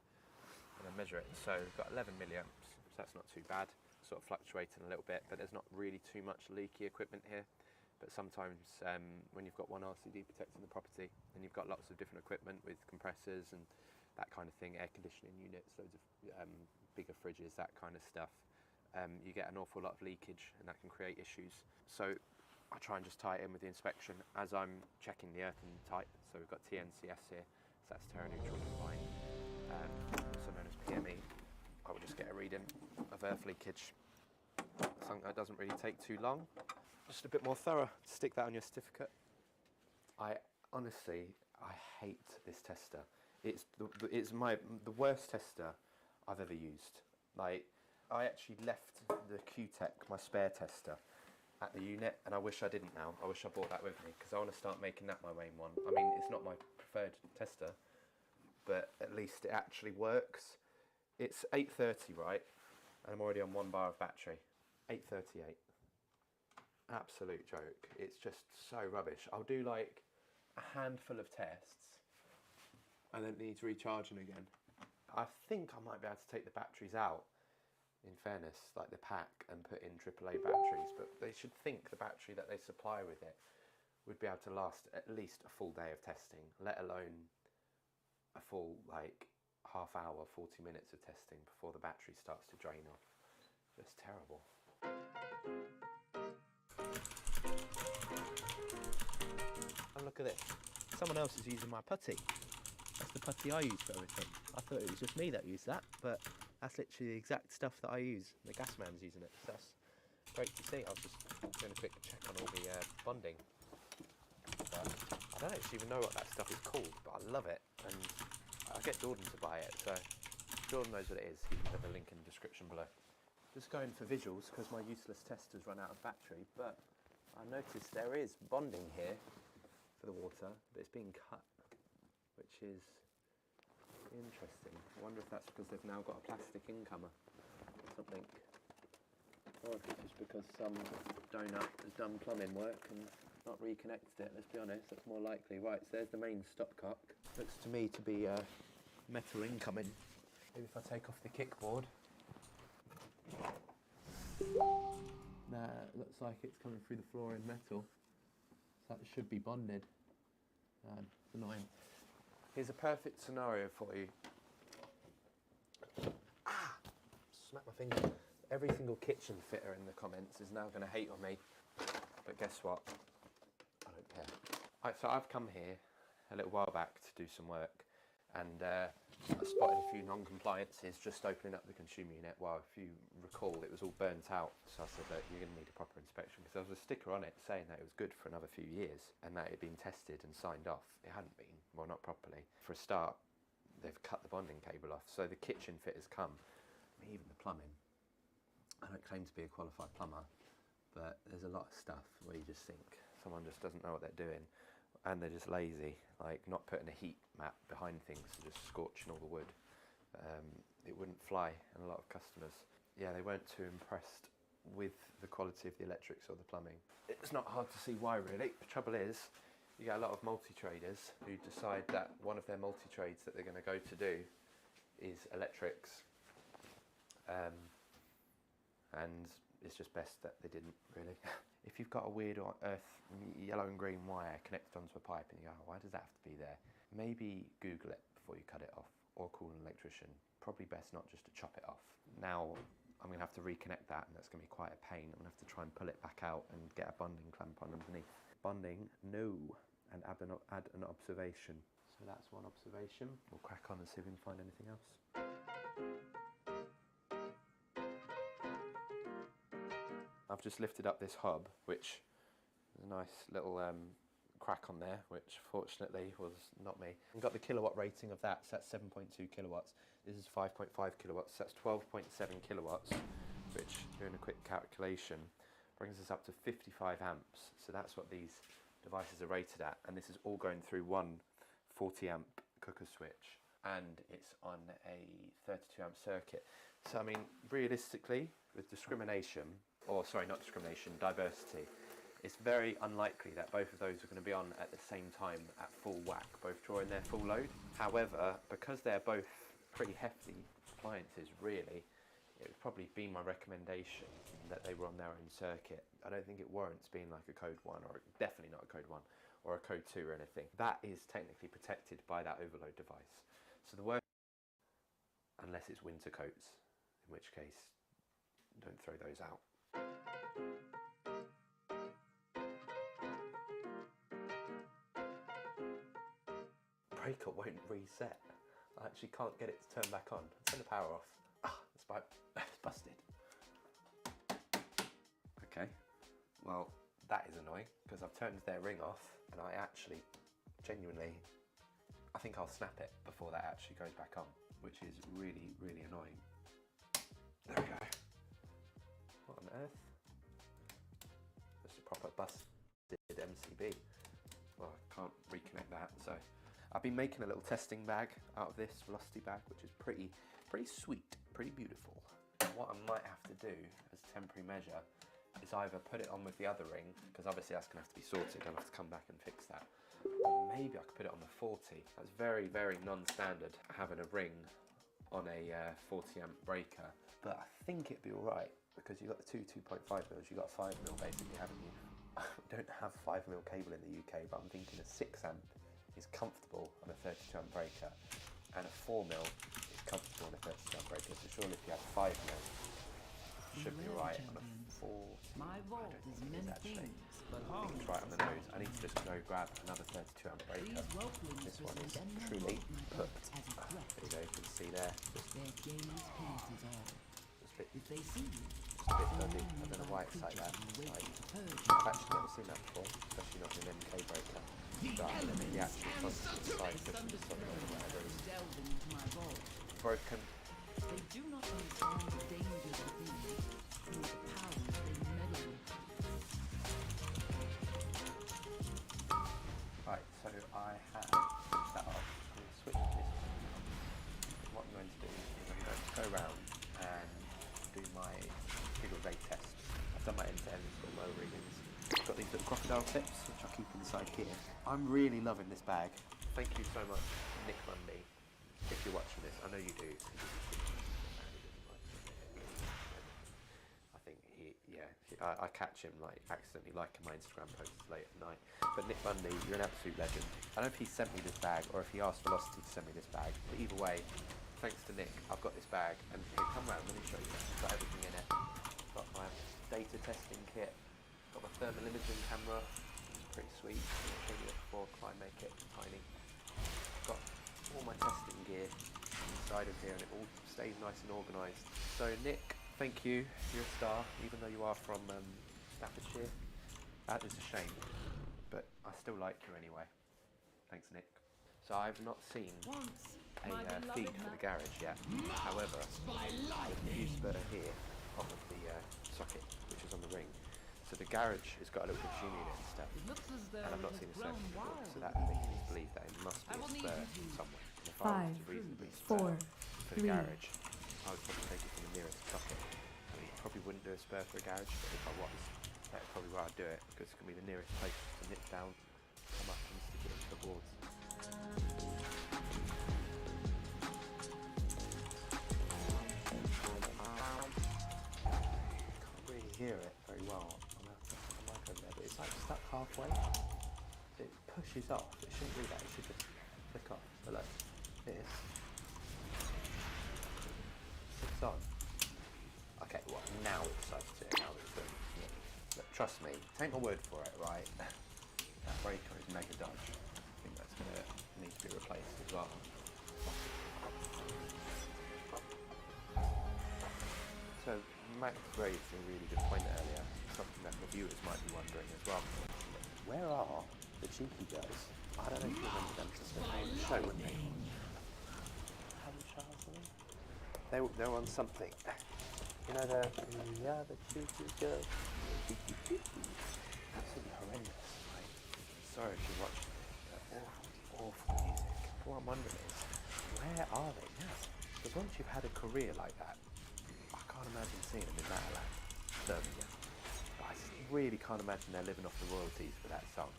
And then measure it. So we've got 11 milliamps, so that's not too bad. Sort of fluctuating a little bit, but there's not really too much leaky equipment here. But sometimes when you've got one RCD protecting the property, and you've got lots of different equipment with compressors and that kind of thing, air conditioning units, loads of bigger fridges, that kind of stuff. You get an awful lot of leakage and that can create issues. So I try and just tie it in with the inspection as I'm checking the earthen type. So we've got TNCS here, so that's terra neutral combined, also known as PME. I will just get a reading of earth leakage. Something that doesn't really take too long. Just a bit more thorough. Stick that on your certificate. I hate this tester. It's the worst tester I've ever used. Like, I actually left the Q-Tech, my spare tester, at the unit, and I wish I didn't now. I wish I brought that with me, because I want to start making that my main one. I mean, it's not my preferred tester, but at least it actually works. It's 830, right? And I'm already on 1 bar of battery. 838. Absolute joke. It's just so rubbish. I'll do like a handful of tests, and then it needs recharging again. I think I might be able to take the batteries out, in fairness, like the pack, and put in AAA batteries, but they should think the battery that they supply with it would be able to last at least a full day of testing, let alone a full like half hour, 40 minutes of testing before the battery starts to drain off. Just terrible. And look at this, someone else is using my putty. That's the putty I use for everything. I thought it was just me that used that, but that's literally the exact stuff that I use. The gas man's using it, so that's great to see. I was just doing a quick check on all the bonding. But I don't actually even know what that stuff is called, but I love it, and I'll get Jordan to buy it, so Jordan knows what it is. He can put the link in the description below. Just going for visuals, because my useless tester's run out of battery, but I noticed there is bonding here for the water, but it's being cut, which is interesting. I wonder if that's because they've now got a plastic incomer or something. Or if it's just because some donut has done plumbing work and not reconnected it. Let's be honest, that's more likely. Right, so there's the main stopcock. Looks to me to be metal incoming. Maybe if I take off the kickboard. Nah, looks like it's coming through the floor in metal. So that should be bonded. It's annoying. Here's a perfect scenario for you. Smack my finger. Every single kitchen fitter in the comments is now going to hate on me. But guess what? I don't care. Right, so I've come here a little while back to do some work, and I spotted a few non-compliances just opening up the consumer unit. Well, if you recall, it was all burnt out. So I said, look, you're going to need a proper inspection, because there was a sticker on it saying that it was good for another few years and that it had been tested and signed off. It hadn't been, well, not properly. For a start, they've cut the bonding cable off. So the kitchen fitters come, even the plumbing. I don't claim to be a qualified plumber, but there's a lot of stuff where you just think someone just doesn't know what they're doing, and they're just lazy, like not putting a heat mat behind things, just scorching all the wood. It wouldn't fly, and a lot of customers, yeah, they weren't too impressed with the quality of the electrics or the plumbing. It's not hard to see why, really. The trouble is, you get a lot of multi-traders who decide that one of their multi-trades that they're going to go to do is electrics, and it's just best that they didn't, really. If you've got a weird earth yellow and green wire connected onto a pipe and you go, oh, why does that have to be there? Maybe Google it before you cut it off, or call an electrician. Probably best not just to chop it off. Now I'm going to have to reconnect that, and that's going to be quite a pain. I'm going to have to try and pull it back out and get a bonding clamp on underneath. Bonding, no, and add an observation. So that's one observation. We'll crack on and see if we can find anything else. I've just lifted up this hub, which is a nice little crack on there, which fortunately was not me. I've got the kilowatt rating of that, so that's 7.2 kilowatts. This is 5.5 kilowatts, so that's 12.7 kilowatts, which, doing a quick calculation, brings us up to 55 amps. So that's what these devices are rated at, and this is all going through one 40 amp cooker switch, and it's on a 32 amp circuit. So I mean, realistically, with discrimination, or sorry, not discrimination, diversity, it's very unlikely that both of those are going to be on at the same time at full whack, both drawing their full load. However, because they're both pretty hefty appliances, really, it would probably be my recommendation that they were on their own circuit. I don't think it warrants being like a code 1, or definitely not a code 1, or a code 2 or anything. That is technically protected by that overload device. So the worst, unless it's winter coats, in which case, don't throw those out. Breaker won't reset. I actually can't get it to turn back on. Turn the power off. Ah, it's busted. Okay, well, that is annoying, because I've turned their ring off, and I actually, genuinely, I think I'll snap it before that actually goes back on, which is really, really annoying. There we go. What on earth? Just a proper busted MCB. Well, I can't reconnect that, so I've been making a little testing bag out of this velocity bag, which is pretty sweet, pretty beautiful. What I might have to do as a temporary measure is either put it on with the other ring, because obviously that's going to have to be sorted, I'll have to come back and fix that. Or maybe I could put it on the 40. That's very, very non-standard, having a ring on a 40 amp breaker, but I think it'd be alright, because you've got the two 2.5 mils, you've got 5 mil basically, haven't you? We don't have 5 mil cable in the UK, but I'm thinking a 6 amp is comfortable on a 32 amp breaker, and a 4 mil is comfortable on a 32 amp breaker, so surely if you have 5 mil, should be alright on a 4. My vault is many things, but I think it's right on the nose. I need to just go grab another 32 amp breaker. This one is truly put. There you go, you can see there. Just a bit dodgy. I don't know why it's like that. I've actually never seen that before, especially not in an MK breaker. But the actual constant side cushions or whatever is broken. They do not understand the dangers within, nor the powers they meddle with. Right, so I have that off. I'm going to switch this. What I'm going to do is I'm going to go around and do my figure of 8 test. I've done my end-to-end for low readings. I've got these little crocodile tips, which I'll keep inside here. I'm really loving this bag. Thank you so much, Nick Mundy. If you're watching this, I know you do. I catch him like accidentally liking my Instagram posts late at night. But Nick Bundy, you're an absolute legend. I don't know if he sent me this bag or if he asked Velocity to send me this bag, but either way, thanks to Nick, I've got this bag. And here, come round, let me show you. I've got everything in it. Got my data testing kit. Got my thermal imaging camera. It's pretty sweet. I'll show you it before I make it tiny. Got all my testing gear inside of here, and it all stays nice and organised. So Nick, thank you, you're a star, even though you are from Staffordshire. That is a shame, but I still like you anyway. Thanks, Nick. So I've not seen a feed for the garage yet. However, the fuse splitter here off of the socket, which is on the ring. So the garage has got a little machine unit and stuff, and I've not seen a circuit board, so that makes me believe that it must be a spur somewhere. And if I was to reasonably spur for the garage, I would probably take it from the nearest socket. I mean, it probably probably wouldn't do a spur for a garage, but if I was, that's probably where I'd do it, because it's going to be the nearest place to nip down, come up and stick it into the boards. Can't really hear it very well. I'm going to put the mic over there, but it's like stuck halfway. It pushes off. It shouldn't do that. It should just flick off. But like this. It's on. Okay, well, now it starts to. Now it's doing. Look, trust me. Take my word for it, right? That breaker is mega dodge. I think that's going to need to be replaced as well. So Max raised a really good point earlier. Something that the viewers might be wondering as well. Where are the cheeky guys? I don't know if you remember them because they were on the show, weren't they? They were on something. You know the cheeky girls. Absolutely horrendous. Like, sorry if you watch awful music. What I'm wondering is, where are they now? Because once you've had a career like that, I can't imagine seeing them in Matalan, Birmingham. I really can't imagine they're living off the royalties for that song.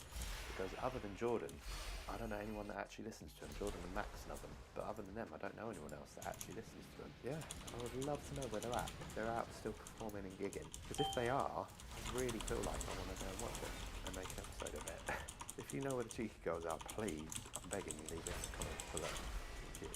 Because other than Jordan, I don't know anyone that actually listens to them. Jordan and Max love them, but other than them, I don't know anyone else that actually listens to them. Yeah, I would love to know where they're at. If they're out still performing and gigging. Because if they are, I really feel like I want to go and watch it and make an episode of it. If you know where the cheeky girls are, please, I'm begging you, leave it in the comments below. Thank you.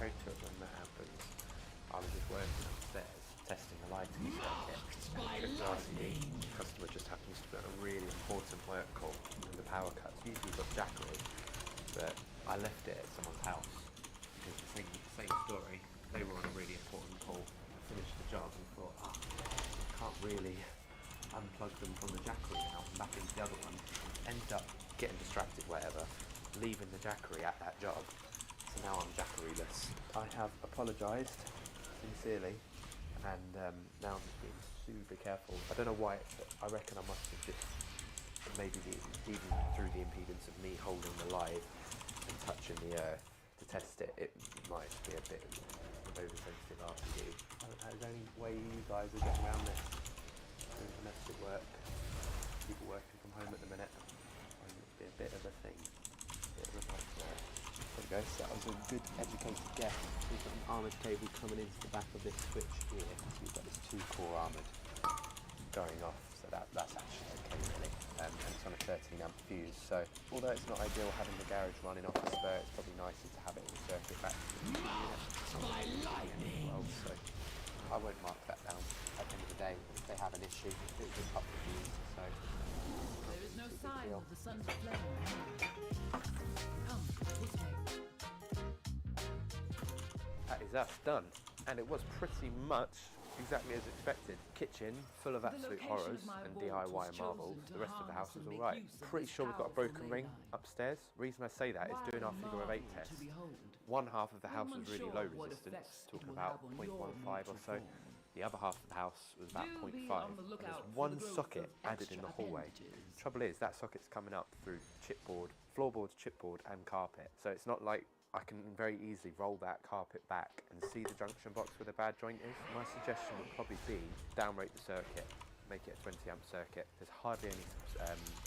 When that happens, I was just working upstairs testing the lighting circuit. The customer just happens to be on a really important work call and the power cuts. Usually we've got Jackery, but I left it at someone's house because the same story. They were on a really important call. I finished the job and thought, I can't really unplug them from the Jackery now and back into the other one. Ended up getting distracted, whatever, leaving the Jackery at that job. So now I'm Jackery-less. I have apologised sincerely, and now I'm just being super careful. I don't know why, but I reckon I must have just, maybe even through the impedance of me holding the live and touching the earth to test it, it might be a bit of oversensitive RCD. Is there any way you guys are getting around this? Doing domestic work, people working from home at the minute, it would be a bit of a thing, a bit of a nightmare. There we go, so that was a good educated guess. We've got an armoured cable coming into the back of this switch here. So we've got this 2-core armoured going off, so that's actually okay really. And it's on a 13 amp fuse, so although it's not ideal having the garage running off the spur, it's probably nicer to have it in the circuit back to the unit. Well, so I won't mark that down. At the end of the day, if they have an issue, it will just up the fuse, so there is no sign of the sun's flame. Come, this way. That is us done, and it was pretty much exactly as expected. Kitchen full of absolute horrors and DIY marvels. The rest of the house was alright. Pretty sure we've got a broken ring upstairs. The reason I say that is doing our figure of 8 test. One half of the house was really low resistance, talking about 0.15 or so. The other half of the house was about 0.5. And there's one socket added in the hallway. The trouble is that socket's coming up through chipboard, floorboards, chipboard and carpet. So it's not like I can very easily roll that carpet back and see the junction box where the bad joint is. My suggestion would probably be downrate the circuit, make it a 20 amp circuit. There's hardly any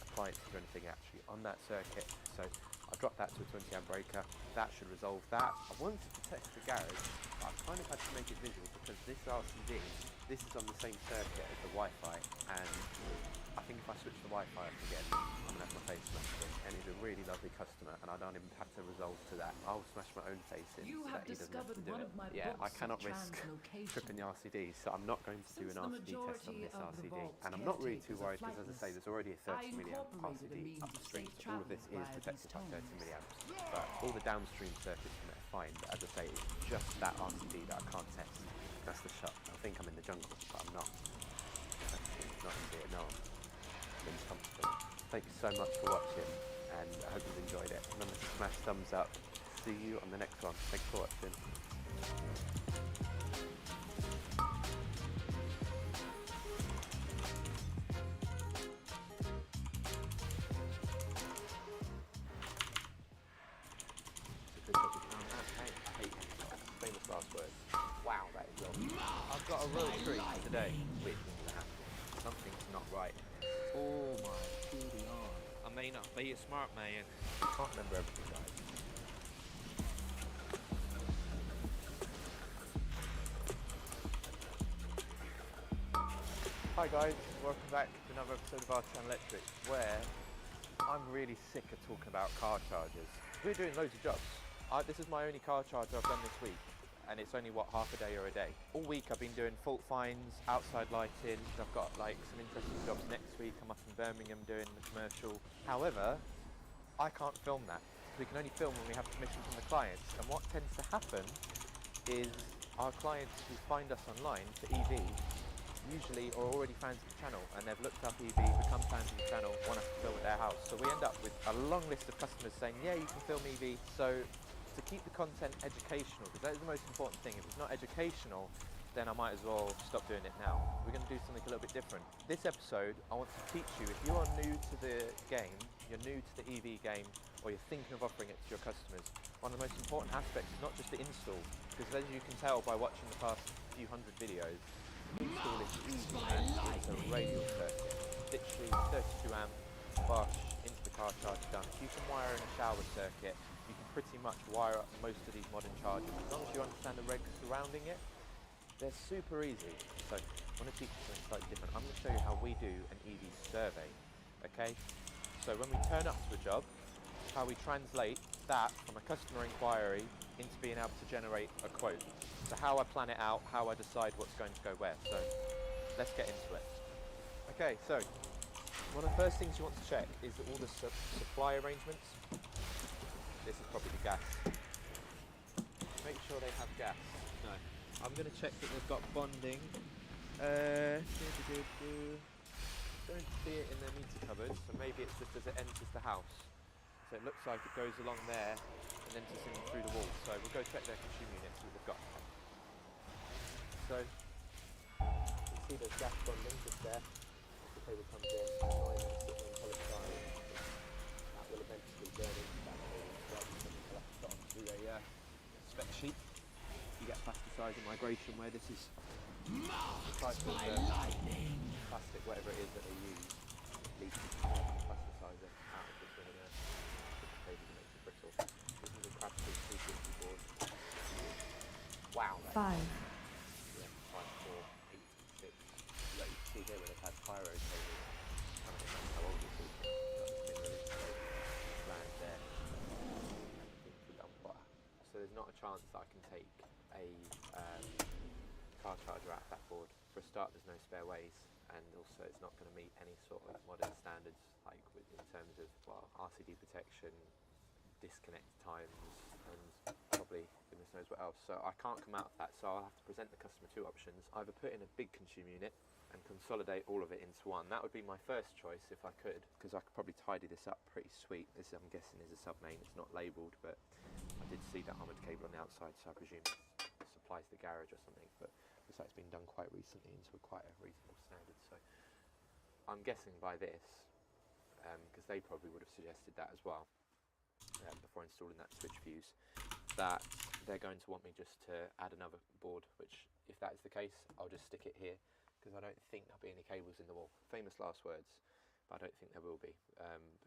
appliances or anything actually on that circuit, so I dropped that to a 20 amp breaker. That should resolve that. I wanted to test the garage, but I kind of had to make it visual because this RCD, this is on the same circuit as the Wi-Fi, and I think if I switch the Wi-Fi up again, I'm gonna have my face smashed in. And he's a really lovely customer, and I don't even have to resolve to that. I'll smash my own face in so that he doesn't have to do it. Yeah, I cannot risk tripping the RCD, so I'm not going to do an RCD test on this RCD. And I'm not really too worried because, as I say, there's already a 30 milliamp RCD upstream, so all of this is protected by 30 milliamps. But all the downstream circuits from it are fine. But as I say, it's just that RCD that I can't test. That's the shot. I think I'm in the jungle, but I'm not. Actually, not in Vietnam. Comfortable. Thank you so much for watching, and I hope you've enjoyed it. Remember to smash thumbs up. See you on the next one. Thanks for watching. day. Weird things are happening. Something's not right. Oh my cutie arm. I may not be a smart man. I can't remember everything, guys. Hi guys, welcome back to another episode of Our Channel Electric, where I'm really sick of talking about car chargers. We're doing loads of jobs. This is my only car charger I've done this week, and it's only, what, half a day or a day. All week I've been doing fault finds, outside lighting. I've got like some interesting jobs next week. I'm up in Birmingham doing the commercial. However, I can't film that. We can only film when we have permission from the clients, and what tends to happen is our clients who find us online for EV usually are already fans of the channel, and they've looked up EV, become fans of the channel, want us to film at their house. So we end up with a long list of customers saying, yeah, you can film EV. So to keep the content educational, because that is the most important thing. If it's not educational, then I might as well stop doing it now. We're going to do something a little bit different. This episode, I want to teach you, if you are new to the game, you're new to the EV game, or you're thinking of offering it to your customers, one of the most important aspects is not just the install, because as you can tell by watching the past few hundred videos, install is easy, and it's a radial circuit. Literally 32 amp, Bosch, into the car charger, done. If you can wire in a shower circuit, you can pretty much wire up most of these modern chargers. As long as you understand the regs surrounding it, they're super easy. So I want to teach you something slightly different. I'm going to show you how we do an EV survey, okay? So when we turn up to a job, how we translate that from a customer inquiry into being able to generate a quote. So how I plan it out, how I decide what's going to go where. So let's get into it. Okay, so one of the first things you want to check is all the supply arrangements. This is probably the gas. Make sure they have gas. No. I'm going to check that they've got bonding. Don't see it in their meter cupboard, so maybe it's just as it enters the house. So it looks like it goes along there and enters in through the wall. So we'll go check their consumer units, see what they've got. So you can see there's gas bonding just there. The cable comes in, 9 minutes in polystyrene. That will eventually burn into that cable. So we'll have to put onto a spec sheet. You get plasticizing migration where this is the type of plastic, whatever it is that they use, leaks plasticizer out of this little cable and makes it brittle. This is a Craftsman 250 board. Wow. 5. Yeah, 5, 4, 8, 6. Like you can see here where they've had pyro cables. I don't know how old this is. Land there. So there's not a chance that I can take a car charger out of that board. For a start, there's no spare ways, and also it's not going to meet any sort of modern standards, like in terms of, well, RCD protection, disconnect times, and probably goodness knows what else. So I can't come out of that, so I'll have to present the customer two options. Either put in a big consumer unit and consolidate all of it into one. That would be my first choice if I could, because I could probably tidy this up pretty sweet. This, I'm guessing, is a sub-main. It's not labelled, but I did see that armoured cable on the outside, so I presume it supplies the garage or something. But it looks like it's been done quite recently into quite a reasonable standard. So I'm guessing by this, because they probably would have suggested that as well before installing that switch fuse, that they're going to want me just to add another board, which, if that is the case, I'll just stick it here, because I don't think there'll be any cables in the wall. Famous last words, but I don't think there will be,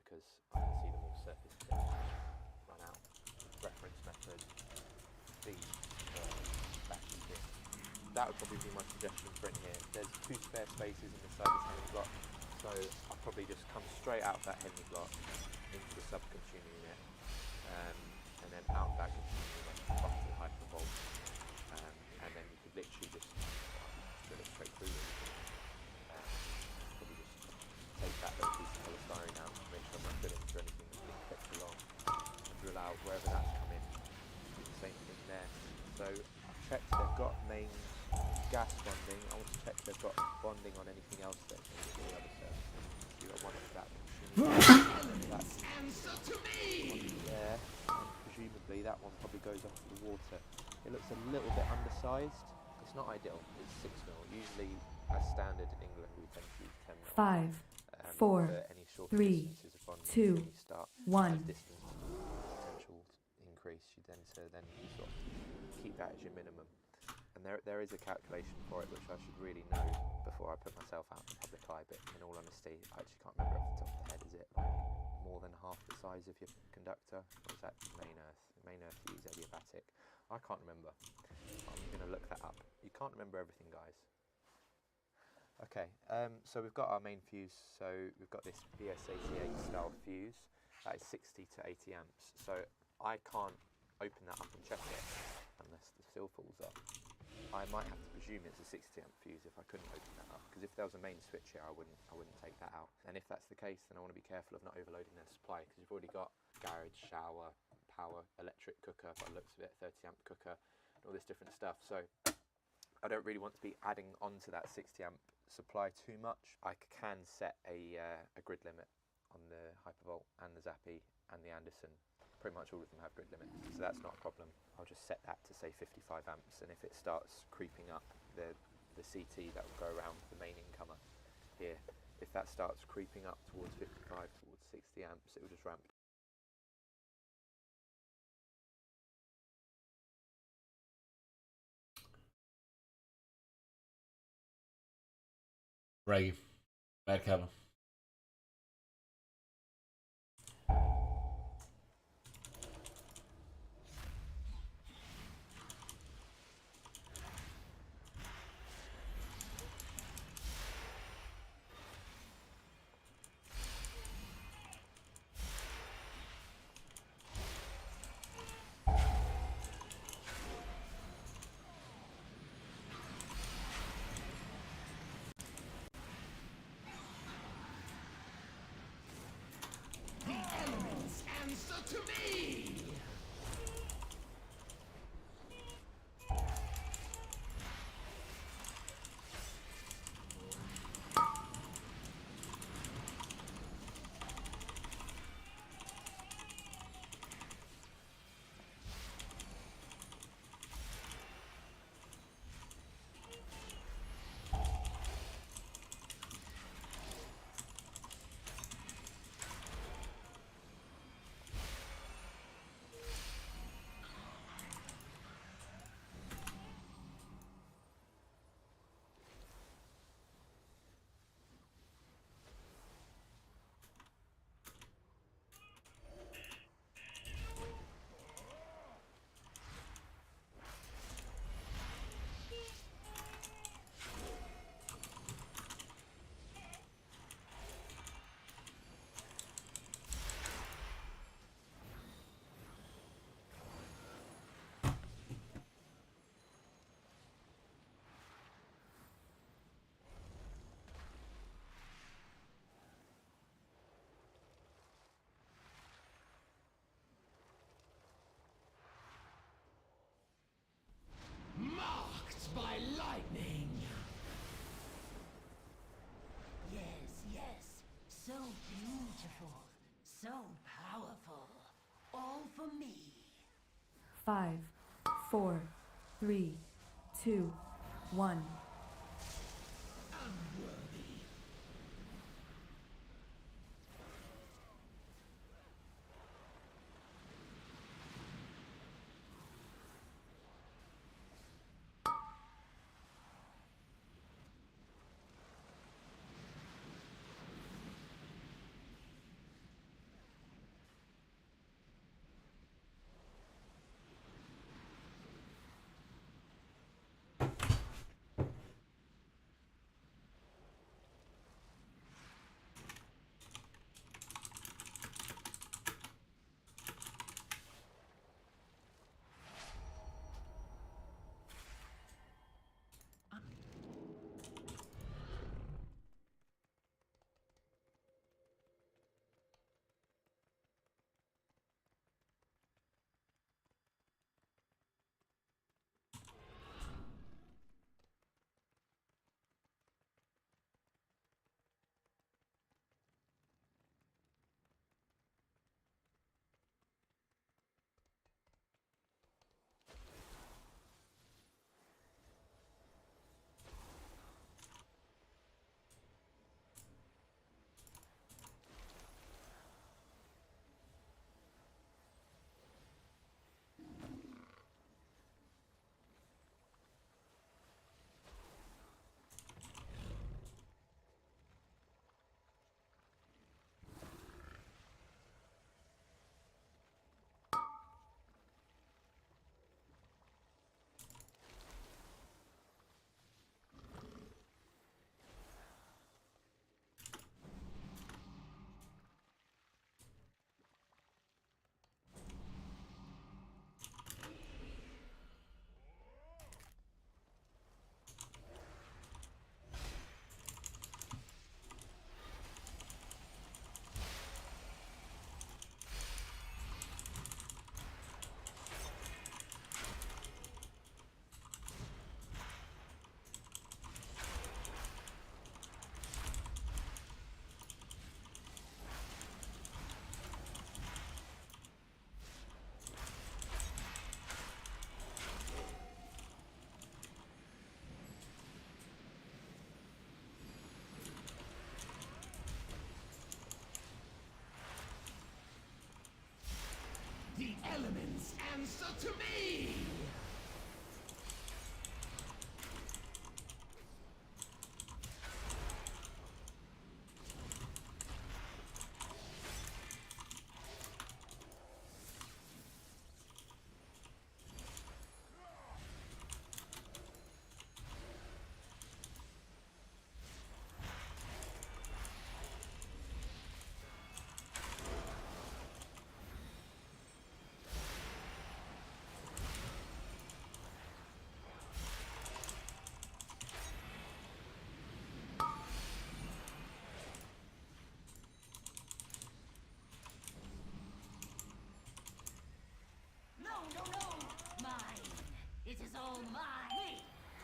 because I can see them all surface run out. Reference method, feed, battery pin. That would probably be my suggestion for in here. There's 2 spare spaces in the side of this Henry block, so I'll probably just come straight out that Henry block into the sub-consumer unit, and then out that consumer unit, off to the hypervolt, and then you could literally just drill it straight through it. Probably just take that little piece of polystyrene out, make sure I'm not drilling through anything that's been kept too long, and drill out wherever that's come in. Do the same thing there. So I've checked they've got mains gas bonding. I want to check they've got bonding on anything else that's in the other service. So you've got one of that. That's there, and presumably that one probably goes off to the water. It looks a little bit undersized. It's not ideal. It's 6mm. Usually, as standard in England, we tend to use 10mm. 5, 4, 3, 2, 1. As distance potential increase, you then sort of keep that as your minimum. And there is a calculation for it, which I should really know before I put myself out in the public eye, but in all honesty, I actually can't remember off the top of the head. Is it like more than half the size of your conductor? Or is that main earth? Main earth you use adiabatic. I can't remember. I'm going to look that up. You can't remember everything, guys. Okay, so we've got our main fuse. So we've got this BS88 style fuse. That is 60 to 80 amps. So I can't open that up and check it unless the seal falls up. I might have to presume it's a 60 amp fuse if I couldn't open that up, because if there was a main switch here, I wouldn't take that out. And if that's the case, then I want to be careful of not overloading their supply, because you've already got garage, shower, power, electric cooker, by the looks of it, 30 amp cooker, and all this different stuff. So I don't really want to be adding onto that 60 amp supply too much. I can set a grid limit on the Hypervolt and the Zappi and the Anderson. Pretty much all of them have grid limits, so that's not a problem. I'll just set that to say 55 amps, and if it starts creeping up, the CT that will go around the main incomer here, if that starts creeping up towards 55, towards 60 amps, it will just ramp. Raggy. Bad cover. The elements answer to me! Marked by lightning! Yes, yes. So beautiful. So powerful. All for me. 5, 4, 3, 2, 1. Unworthy. The elements answer to me! It is all mine. Me,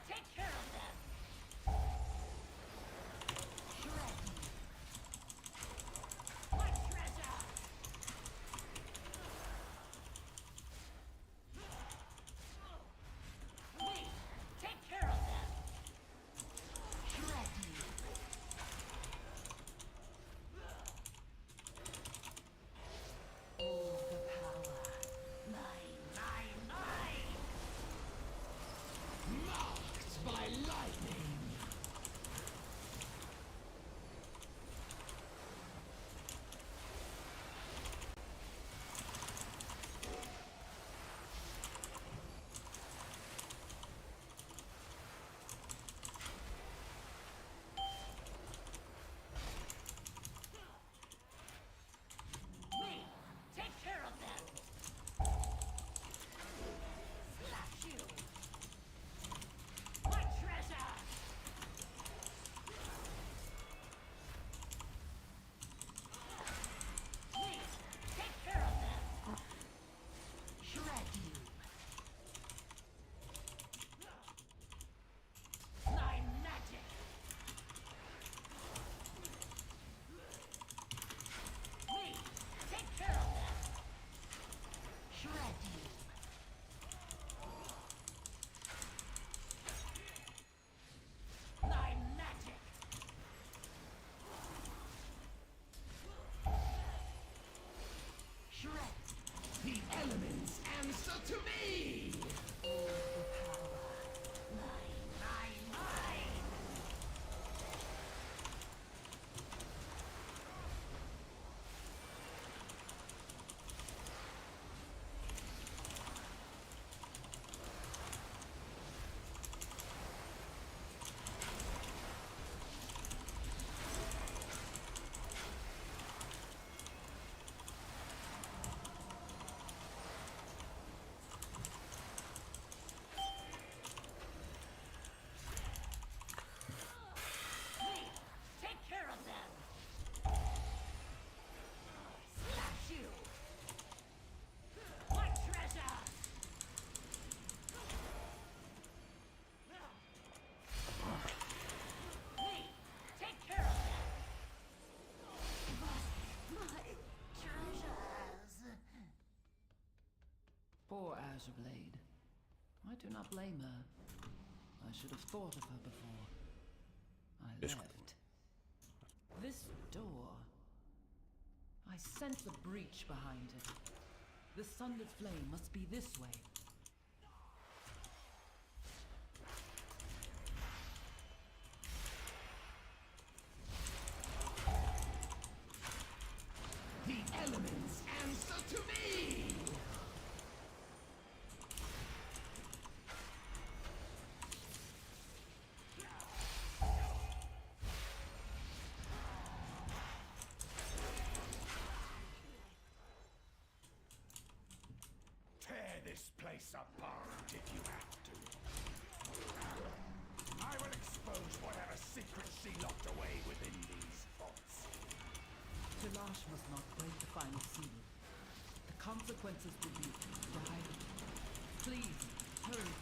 take care of them. Shred me. My treasure. Me, take care of them. Shred me. All the power. Mine, mine, mine. Marked by lightning! Me, take care of them. Slash you. My treasure. Me, take care of them. Shred you. My magic. Me, take care of them. Shred you. My magic. Shred. The elements answer to me! All the power. Mine, mine, mine. Me, take care of them. Slash you. My treasure. Me, take care of them. My treasures. Poor Azure Blade. I do not blame her. I should have thought of her before I left. This door. I sense a breach behind it. The sunlit flame must be this way. The elements answer to me! Tear this place apart if you have to. I will expose whatever secrets she locked away within these vaults. Jalash must not break the final seal. The consequences will be dire. Please, hurry.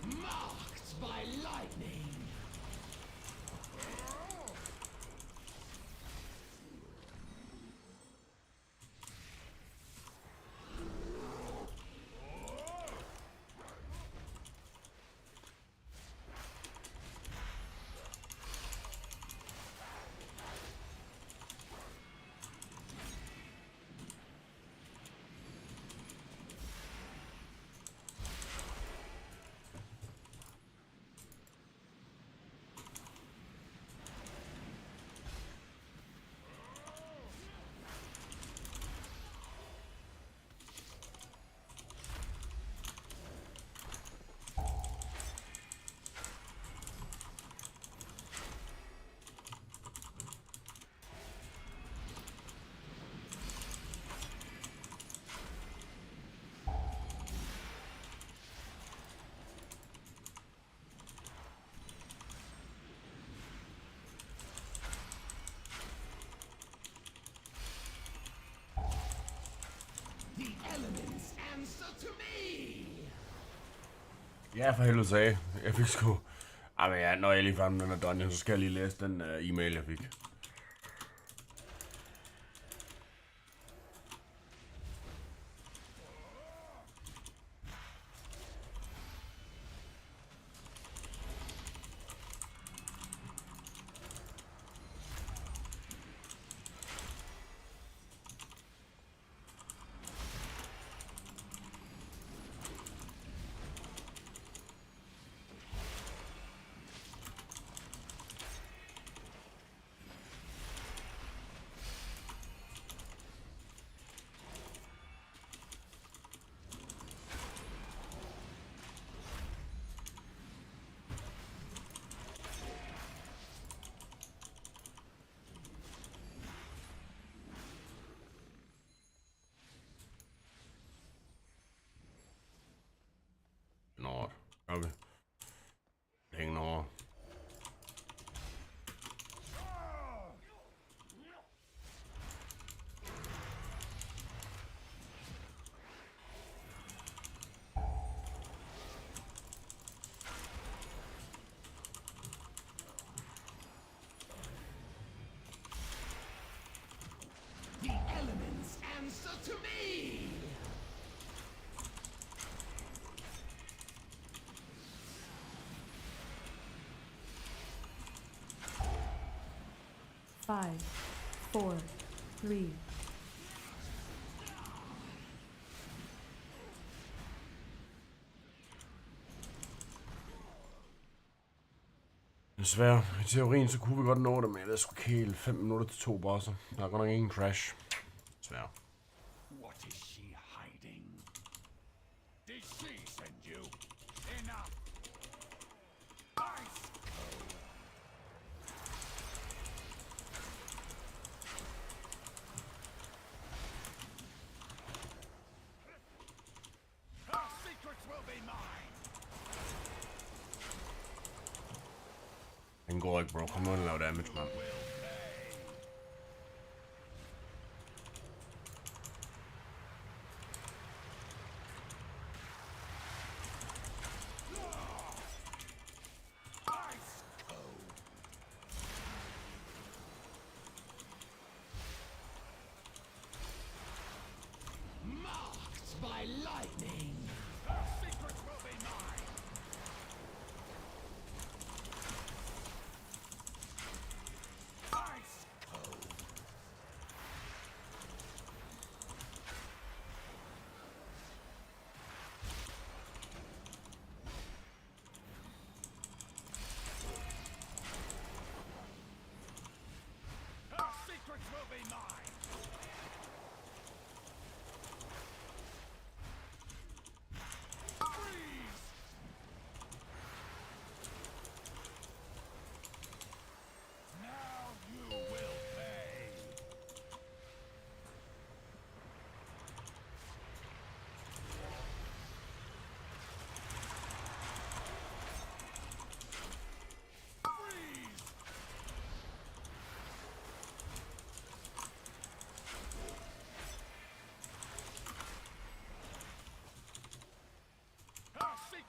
Marked by lightning. The elements answer to me. Ja, for helvede sagde. Jeg fik sgu... men ja, når jeg lige fandt den her dungeon, så skal jeg lige læse den e-mail, jeg fik. Nå, okay. Ingen over. The elements answer to me. 5, 4, 3. Desværre, i teorien så kunne vi godt nå det, men jeg skulle kæle 5 minutter til 2 bosser. Der er godt nok ingen crash. Desværre. What is she hiding? Did she send you? Enough! Ice cold! Her secrets will be mine! Den går ikke, bro. Kom nu og lav damage, mand. Marked by lightning. Her secrets will be mine.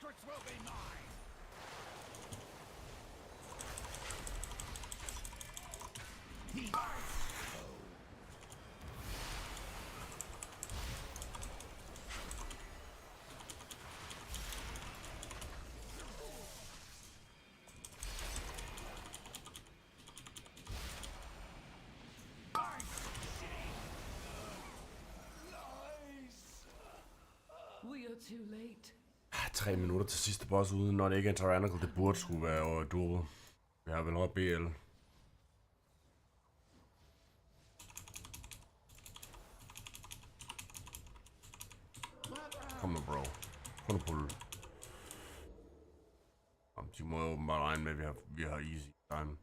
secrets will be mine. We are too late. 3 minutter til sidste boss ude, når det ikke er en Tyrannical. Det burde skulle være over Druid. Vi har vel højt BL. Kom nu, bro. Kom nu, pull. De må jo åbenbart regne med, at vi har easy time.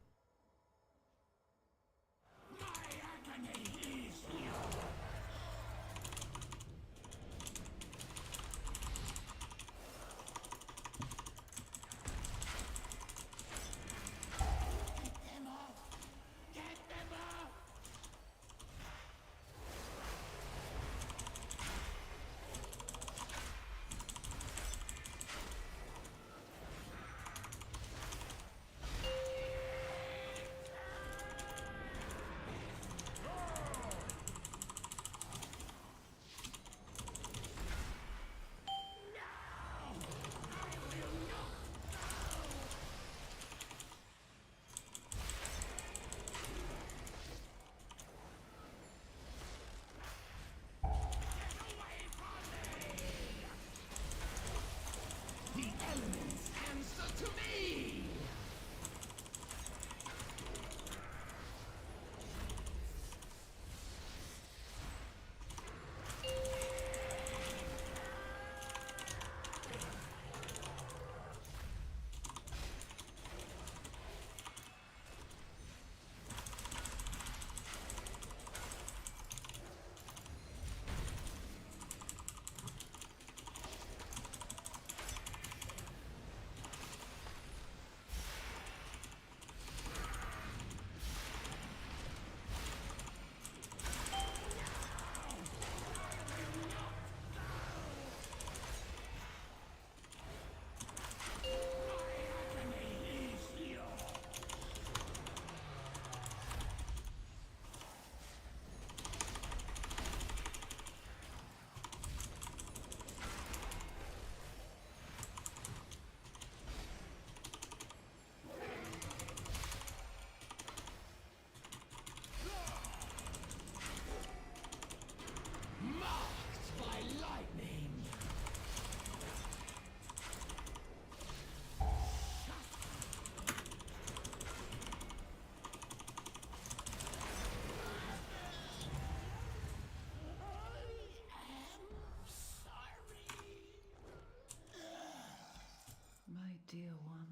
Dear one.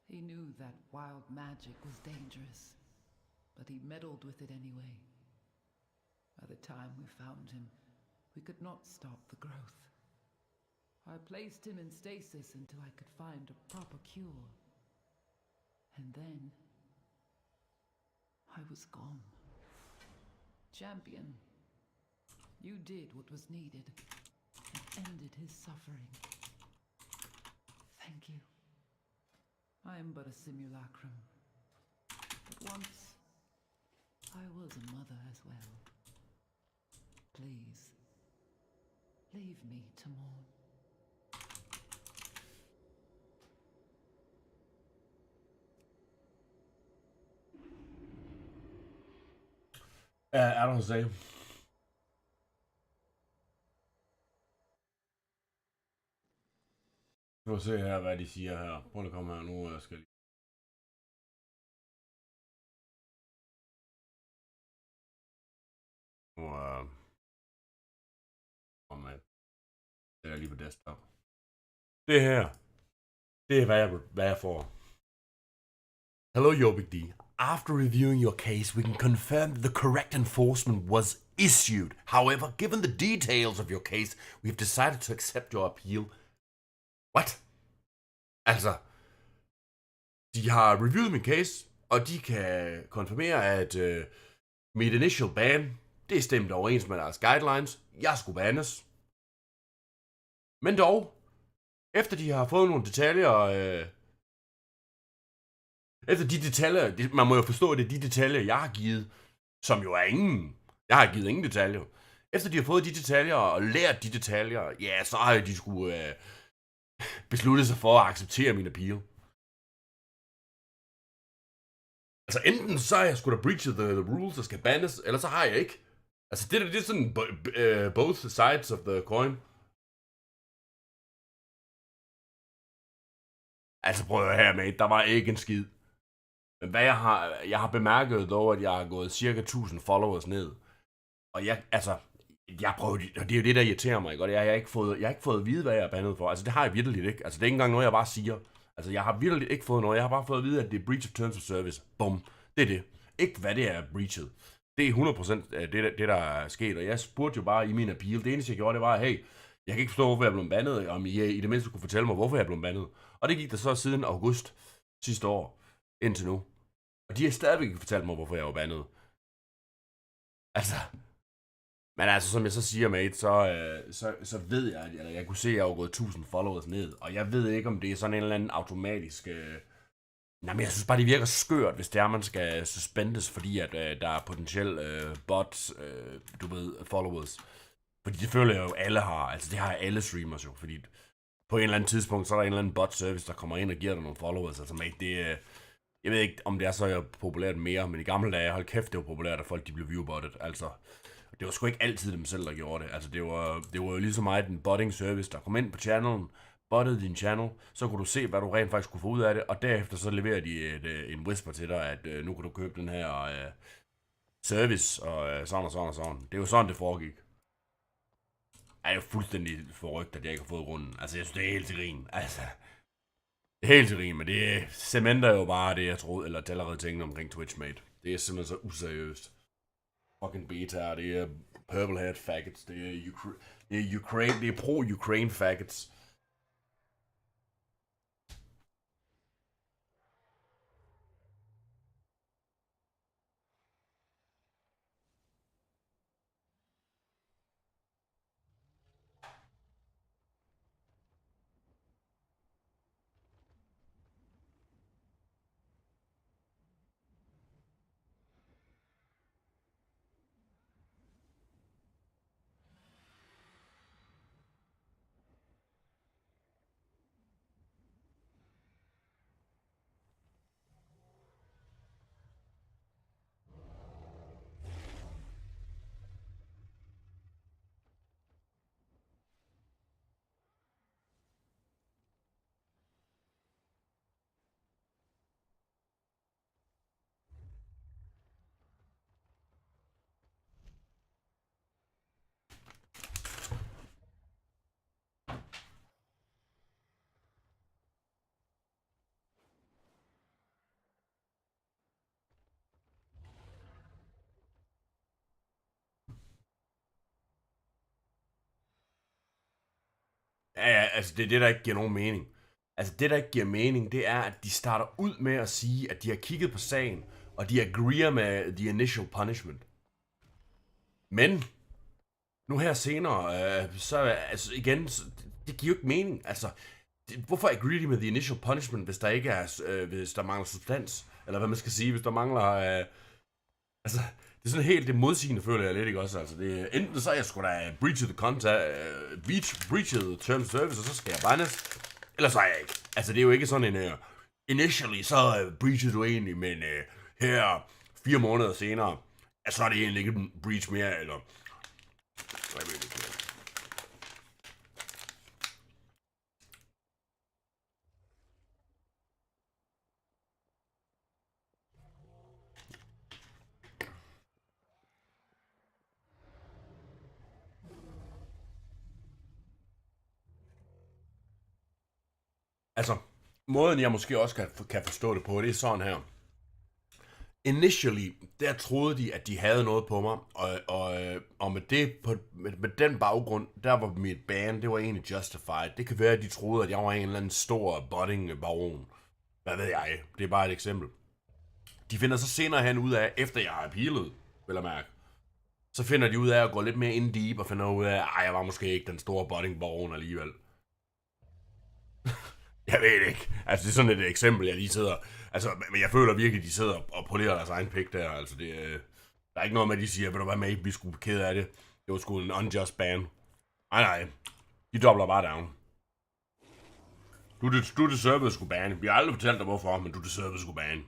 He knew that wild magic was dangerous, but he meddled with it anyway. By the time we found him, we could not stop the growth. I placed him in stasis until I could find a proper cure. And then I was gone. Champion, you did what was needed and ended his suffering. Thank you. I am but a simulacrum. But once, I was a mother as well. Please, leave me to mourn. I don't say. Vi får se her, hvad de siger her. Prøv at komme her nu, jeg skal lige... Nu det er lige på desktop. Det her, det er hvad jeg får. Hello, Yo Big D. After reviewing your case, we can confirm that the correct enforcement was issued. However, given the details of your case, we have decided to accept your appeal. What? Altså, de har reviewet min case, og de kan konfirmere, at mit initial ban, det er stemt overens med deres guidelines. Jeg skulle bannes. Men dog, Efter de har fået nogle detaljer, efter de detaljer, man må jo forstå, at det er de detaljer, jeg har givet, som jo er ingen. Jeg har givet ingen detaljer. Efter de har fået de detaljer og lært de detaljer, ja, så har de skulle besluttet sig for at acceptere min appeal. Altså enten så har jeg sgu da breachet the rules, der skal bannes, eller så har jeg ikke. Altså det er sådan both sides of the coin. Altså prøv at høre, mate, der var ikke en skid. Men hvad jeg har bemærket dog, at jeg har gået cirka 1000 followers ned. Og jeg prøver, og det er jo det, der irriterer mig, ikke? Og jeg har ikke fået at vide, hvad jeg er bandet for. Altså det har jeg virkelig ikke. Altså det er ikke engang noget, jeg bare siger. Altså jeg har virkelig ikke fået noget. Jeg har bare fået at vide, at det er breach of terms of service. Bum. Det er det. Ikke hvad det er breachet. Det er 100% det, der er sket. Og jeg spurgte jo bare i min appeal. Det eneste, jeg gjorde, det var, hey, jeg kan ikke forstå, hvorfor jeg blev bandet. Om I det mindste kunne fortælle mig, hvorfor jeg blev bandet. Og det gik der så siden august sidste år. Indtil nu. Og de har stadigvæk ikke fortalt mig, hvorfor jeg var bandet. Altså. Men altså, som jeg så siger, mate, så ved jeg, eller jeg kunne se, at jeg har gået 1000 followers ned. Og jeg ved ikke, om det er sådan en eller anden automatisk... Nej, men jeg synes bare, det virker skørt, hvis det er, man skal suspendes, fordi at der er potentielt bots, du ved, followers. Fordi det føler jeg jo, alle har. Altså, det har alle streamers jo, fordi på en eller anden tidspunkt, så er der en eller anden bot-service, der kommer ind og giver dig nogle followers. Altså, mate, det... Jeg ved ikke, om det er så populært mere, men i gamle dage, hold kæft, det var populært, at folk de blev viewbottet. Altså, det var sgu ikke altid dem selv, der gjorde det. Altså, det var jo lige så meget en botting service, der kom ind på channelen, bottede din channel, så kunne du se, hvad du rent faktisk kunne få ud af det, og derefter så leverer de en whisper til dig, at nu kan du købe den her service, og sådan og sådan og sådan. Det er jo sådan, det foregik. Jeg er jo fuldstændig forrygt, at jeg ikke har fået runden. Altså, jeg synes, det er helt til grin. Altså, det er helt til grin, men det cementer jo bare det, jeg troede, eller allerede tænkte omkring Twitch, mate. Det er simpelthen så useriøst. Fucking beta, det er purple hat faggots, det er Ukraine, det er pro-Ukraine faggots. Ja, altså det er det, der ikke giver nogen mening. Altså det, der ikke giver mening, det er, at de starter ud med at sige, at de har kigget på sagen, og de agreeer med the initial punishment. Men, nu her senere, så altså igen, det giver jo ikke mening. Altså, hvorfor agreeer de med the initial punishment, hvis der ikke er, hvis der mangler substans? Eller hvad man skal sige, hvis der mangler, altså... Det er sådan helt det modsigende, føler jeg lidt, ikke også? Altså, det er, enten så er jeg sgu da breachet the contact, breachet the terms of service, og så skal jeg bandes, eller så er jeg ikke. Altså, det er jo ikke sådan en, initially, så breachet du egentlig, men her 4 måneder senere, så er det egentlig ikke en breach mere, eller... Jeg ved ikke. Altså, måden jeg måske også kan forstå det på, det er sådan her. Initially, der troede de, at de havde noget på mig, og med det, med den baggrund, der var mit ban, det var egentlig justified. Det kan være, at de troede, at jeg var en eller anden stor botting baron. Hvad ved jeg? Det er bare et eksempel. De finder så senere hen ud af, efter jeg har appealet, vil jeg mærke, så finder de ud af at gå lidt mere in deep, og finder ud af, at jeg var måske ikke den store botting baron alligevel. Jeg ved ikke. Altså, det er sådan et eksempel, jeg lige sidder... Altså, men jeg føler virkelig, at de sidder og polerer deres egen pik der. Altså, det, der er ikke noget med, at de siger, vil du være med, vi skulle kede af det. Det var sgu en unjust ban. Nej. De dobler bare down. Du deservede sgu ban. Vi har aldrig fortalt dig hvorfor, men du deservede sgu ban.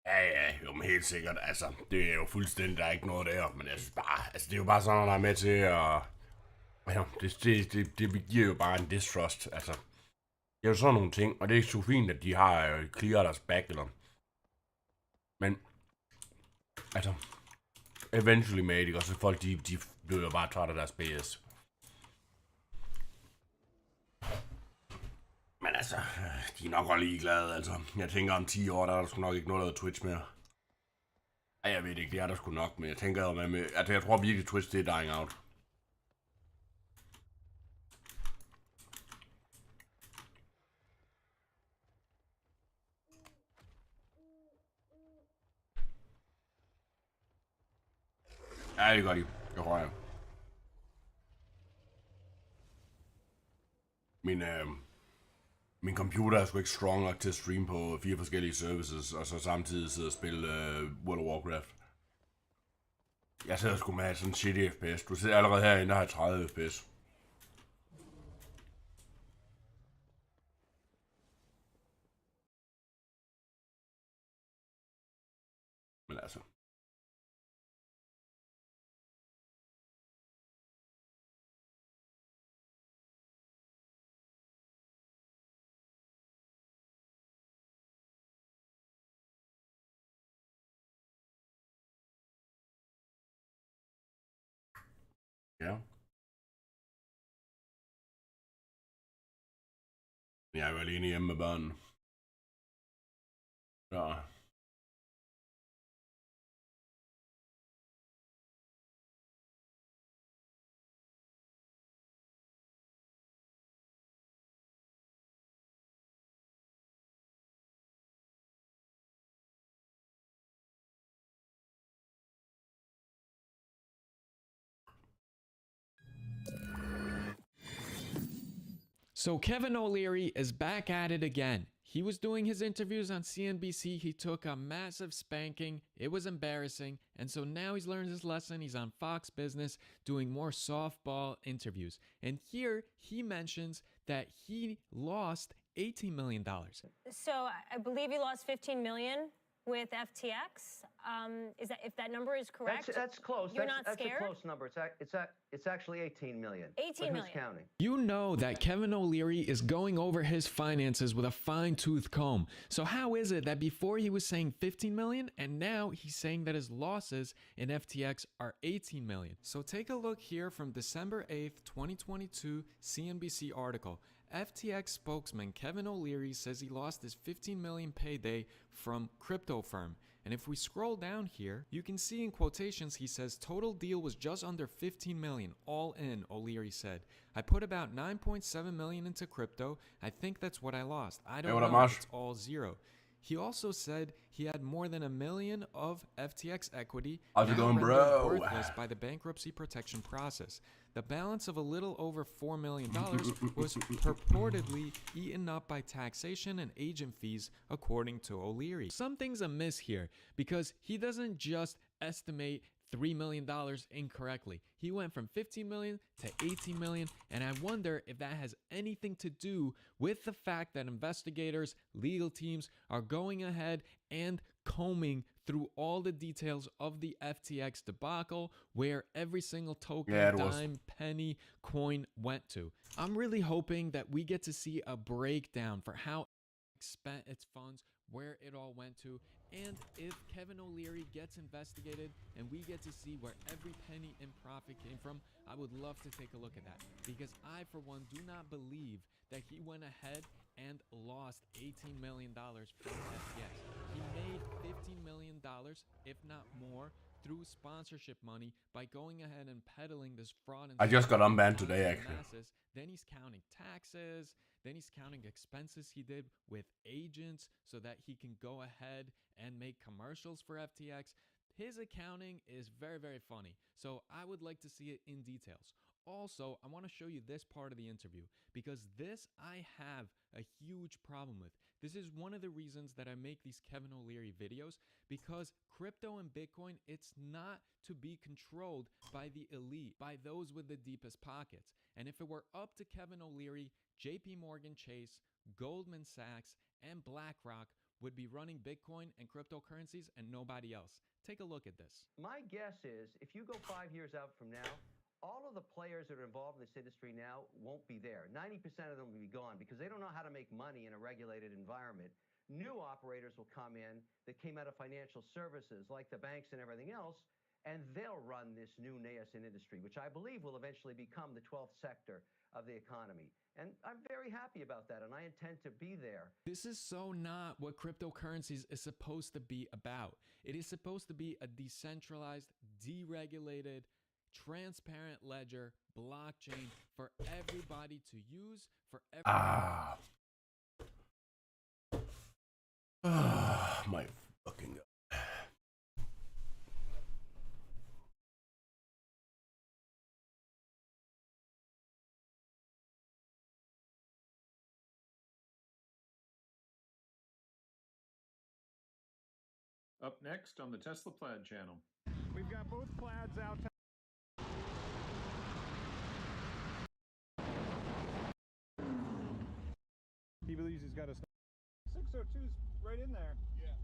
Ja, jo, men helt sikkert. Altså, det er jo fuldstændig, der er ikke noget der. Men jeg synes bare, altså, det er jo bare sådan noget, der er med til at... Ja, det giver jo bare en distrust. Altså, det er jo sådan nogle ting, og det er ikke så fint, at de har clear deres back, eller... Men, altså, eventually mate, ikke? Og så folk, de bliver jo bare træt af deres BS. Men altså, de er nok også ligeglade, altså. Jeg tænker om 10 år, der er der sgu nok ikke noget, der hedder Twitch mere. Ej, jeg ved ikke, det er der sgu nok, men jeg tænker jo med, altså jeg tror virkelig, Twitch, det er dying out. Ja, det gør de. Det tror jeg. Min computer er sgu ikke strong nok til at streame på 4 forskellige services, og så samtidig sidde og spille World of Warcraft. Jeg sidder sgu med sådan en shitty FPS. Du sidder allerede herinde, der har 30 FPS. Men altså. Ja. Jeg er jo alene hjemme med børnene. Ja. So Kevin O'Leary is back at it again. He was doing his interviews on CNBC. He took a massive spanking. It was embarrassing. And so now he's learned his lesson. He's on Fox Business doing more softball interviews. And here he mentions that he lost $18 million. So I believe you lost $15 million with FTX. Is that if that number is correct? That's close. You're that's not scared? a close number. It's actually 18 million. 18 but million. Who's counting? You know that Kevin O'Leary is going over his finances with a fine-tooth comb. So how is it that before he was saying 15 million and now he's saying that his losses in FTX are 18 million? So take a look here from December 8th, 2022 CNBC article. FTX spokesman Kevin O'Leary says he lost his 15 million payday from crypto firm. And if we scroll down here, you can see in quotations he says total deal was just under 15 million, all in, O'Leary said. I put about 9.7 million into crypto. I think that's what I lost. I don't know if it's all zero. He also said he had more than $1 million of FTX equity How's it going, rendered bro? worthless by the bankruptcy protection process. The balance of a little over $4 million was purportedly eaten up by taxation and agent fees, according to O'Leary. Something's amiss here because he doesn't just estimate $3 million incorrectly. He went from 15 million to 18 million, and I wonder if that has anything to do with the fact that investigators, legal teams are going ahead and combing through all the details of the FTX debacle, where every single token, dime, penny, coin went to. I'm really hoping that we get to see a breakdown for how it spent its funds, where it all went to, and if Kevin O'Leary gets investigated and we get to see where every penny in profit came from, I would love to take a look at that, because I, for one, do not believe that he went ahead and lost $18 million from FTX. He made $15 million, if not more, through sponsorship money by going ahead and peddling this fraud. And I just got unbanned today, actually. Then he's counting taxes. Then he's counting expenses he did with agents so that he can go ahead and make commercials for FTX. His accounting is very, very funny. So I would like to see it in details. Also, I want to show you this part of the interview because this I have a huge problem with. This is one of the reasons that I make these Kevin O'Leary videos, because crypto and Bitcoin, it's not to be controlled by the elite, by those with the deepest pockets. And if it were up to Kevin O'Leary, JP Morgan Chase, Goldman Sachs, and BlackRock would be running Bitcoin and cryptocurrencies and nobody else. Take a look at this. My guess is if you go 5 years out from now, all of the players that are involved in this industry now won't be there. 90% of them will be gone because they don't know how to make money in a regulated environment. New operators will come in that came out of financial services like the banks and everything else, and they'll run this new nascent industry, which I believe will eventually become the 12th sector of the economy. And I'm very happy about that, and I intend to be there. This is so not what cryptocurrencies is supposed to be about. It is supposed to be a decentralized, deregulated, transparent ledger, blockchain for everybody to use, for everybody. My fucking God. Up next on the Tesla Plaid channel. We've got both plaids out. He believes he's got a 602's right in there. Yeah.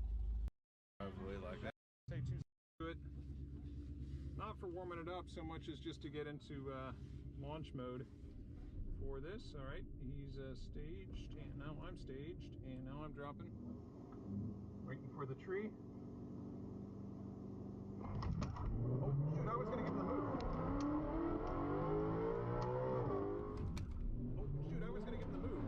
Probably like that. Say two to it. Not for warming it up so much as just to get into launch mode for this. All right, he's staged, and now I'm staged, and now I'm dropping. Waiting for the tree. Oh shoot, I was gonna get in the move. Oh shoot, I was gonna get in the move.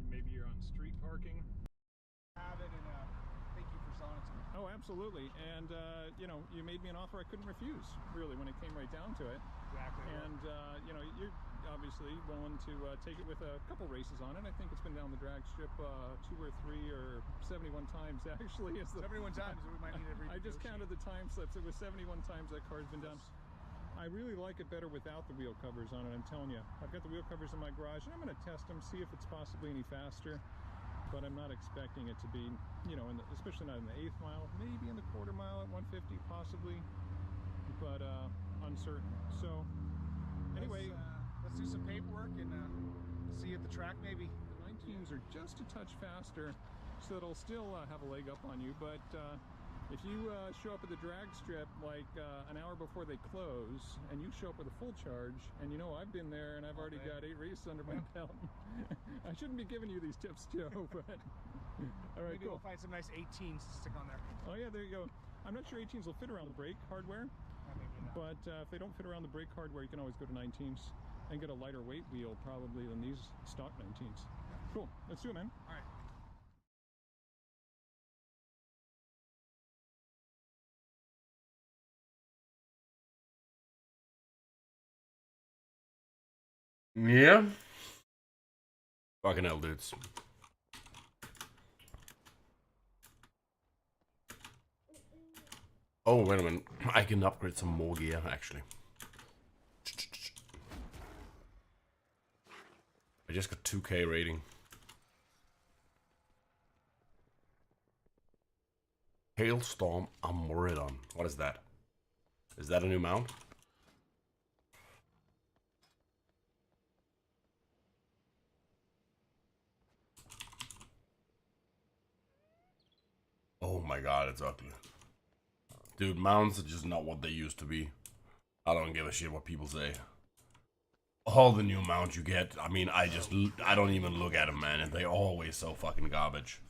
Maybe you're on street parking. Have it, and thank you for selling it to me. Oh, absolutely. And you know, you made me an offer I couldn't refuse, really, when it came right down to it. Exactly. And you know, you're obviously willing to take it with a couple races on it. I think it's been down the drag strip 2 or 3 or 71 times actually. 71 times. We might need to I just counted the time slips. It was 71 times that car's been down. I really like it better without the wheel covers on it, I'm telling you. I've got the wheel covers in my garage, and I'm going to test them, see if it's possibly any faster. But I'm not expecting it to be, you know, especially not in the 8th mile, maybe in the quarter mile at 150, possibly, but uncertain. So, anyway, let's do some paperwork and see you at the track, maybe. The 19s are just a touch faster, so it'll still have a leg up on you. But if you show up at the drag strip like an hour before they close, and you show up with a full charge, and you know I've been there and I've already got 8 races under my belt. I shouldn't be giving you these tips, Joe, but all right, Maybe cool. we'll find some nice 18s to stick on there. Oh yeah, there you go. I'm not sure 18s will fit around the brake hardware, but if they don't fit around the brake hardware, you can always go to 19s and get a lighter weight wheel probably than these stock 19s. Cool, let's do it, man. All right. Yeah. Fucking hell, dudes. Oh, wait a minute. I can upgrade some more gear, actually. I just got 2K rating. Hailstorm Amoridon. What is that? Is that a new mount? Oh my god, it's ugly. Dude, mounts are just not what they used to be. I don't give a shit what people say. All the new mounts you get, I mean, I don't even look at them, man, and they're always so fucking garbage.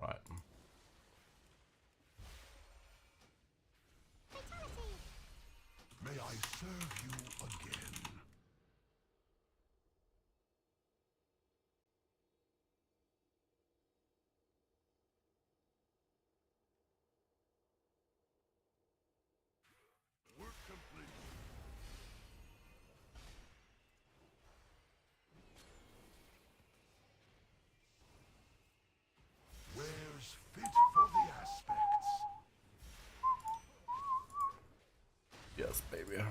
Right. May I serve you again? Work complete. Wears fit for the aspects. Yes, baby.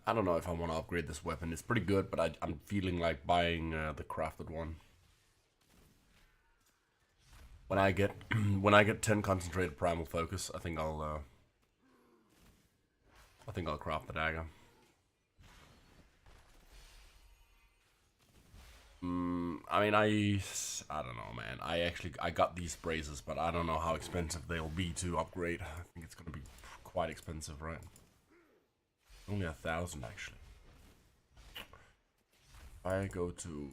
I don't know if I want to upgrade this weapon. It's pretty good, but I'm feeling like buying the crafted one. When I get 10 concentrated primal focus, I think I'll craft the dagger. I mean, I don't know, man. I got these braces, but I don't know how expensive they'll be to upgrade. I think it's gonna be quite expensive, right? Only 1,000 actually. If I go to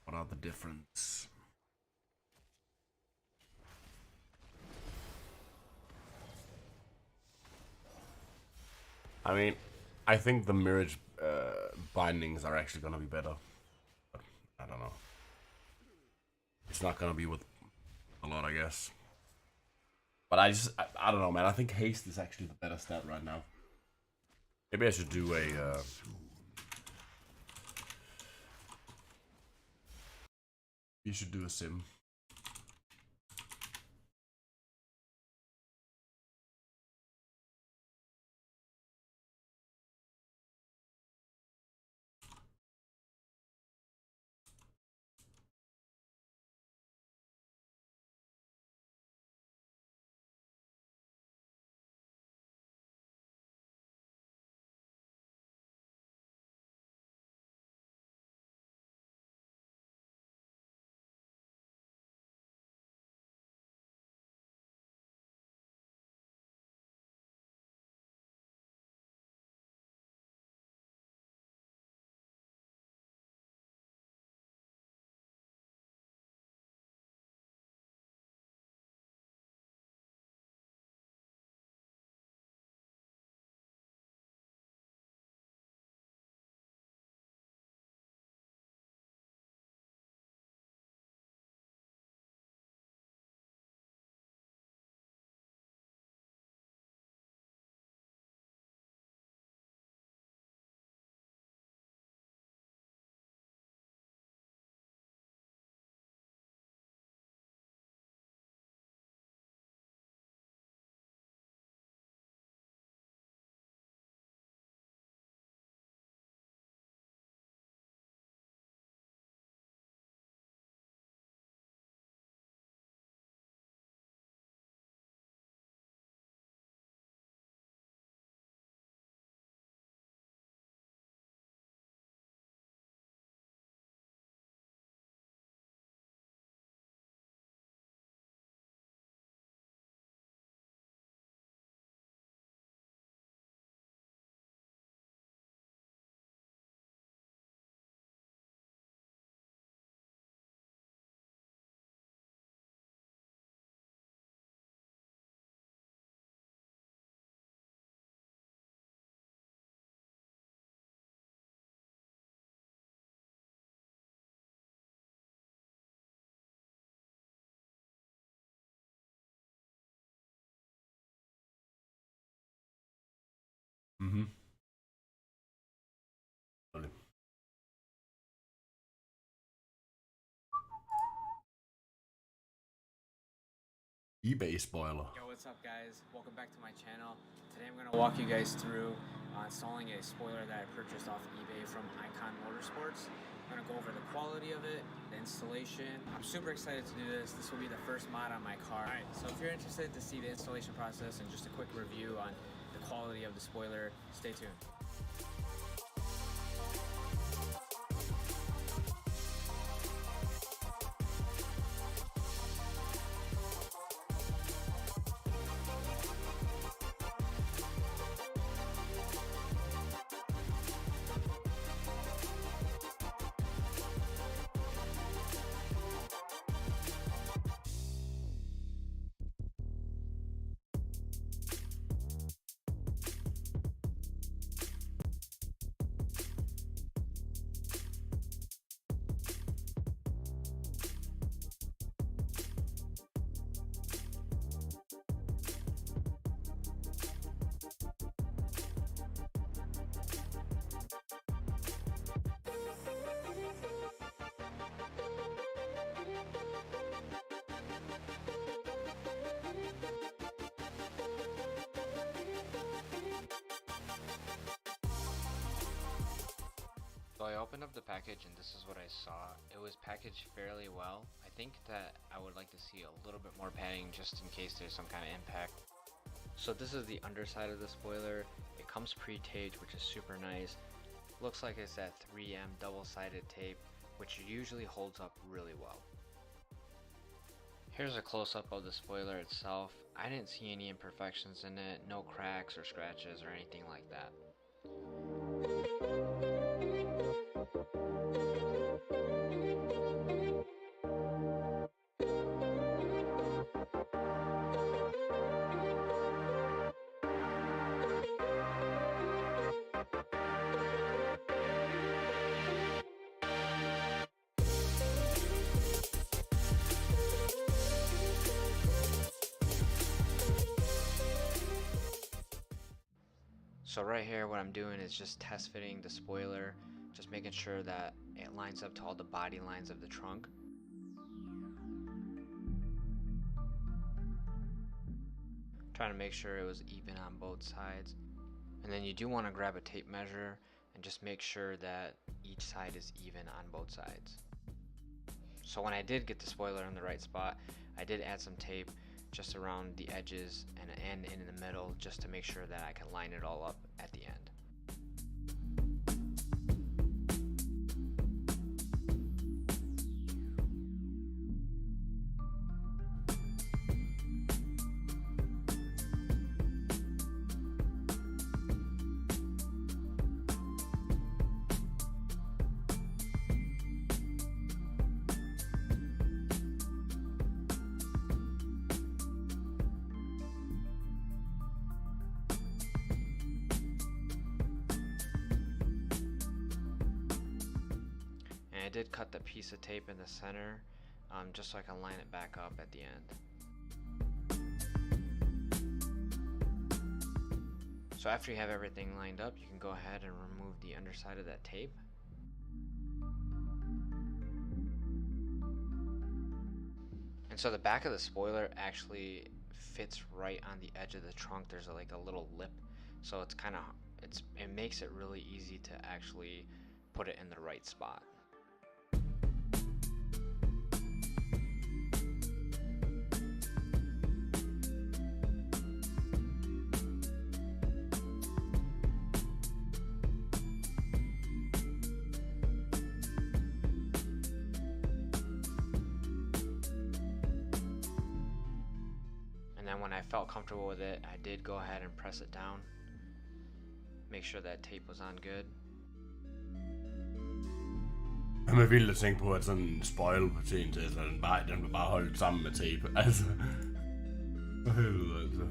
what are the difference? I mean, I think the mirage bindings are actually gonna be better. But I don't know. It's not gonna be with a lot, I guess. But I don't know, man. I think haste is actually the better stat right now. Maybe I should do a. You should do a sim. Mhm. Sorry. eBay spoiler. Yo, what's up guys? Welcome back to my channel. Today I'm going to walk you guys through installing a spoiler that I purchased off eBay from Icon Motorsports. I'm going to go over the quality of it, the installation. I'm super excited to do this. This will be the first mod on my car. Alright, so if you're interested to see the installation process and just a quick review on the quality of the spoiler, stay tuned. So I opened up the package and this is what I saw. It was packaged fairly well. I think that I would like to see a little bit more padding just in case there's some kind of impact. So this is the underside of the spoiler. It comes pre-taped, which is super nice. Looks like it's that 3M double-sided tape, which usually holds up really well. Here's a close-up of the spoiler itself. I didn't see any imperfections in it, no cracks or scratches or anything like that. So right here what I'm doing is just test fitting the spoiler, just making sure that it lines up to all the body lines of the trunk. Trying to make sure it was even on both sides. And then you do want to grab a tape measure and just make sure that each side is even on both sides. So when I did get the spoiler in the right spot, I did add some tape just around the edges and in the middle just to make sure that I can line it all up at the end. I did cut the piece of tape in the center just so I can line it back up at the end. So after you have everything lined up, you can go ahead and remove the underside of that tape. And so the back of the spoiler actually fits right on the edge of the trunk. There's like a little lip, so it's kind of it makes it really easy to actually put it in the right spot. And then when I felt comfortable with it, I did go ahead and press it down. Make sure that tape was on good. Jeg er vildt at tænke på, at sådan en spoil på til en Tesla, den var bare holdt sammen med tape. Altså. For helvede, altså.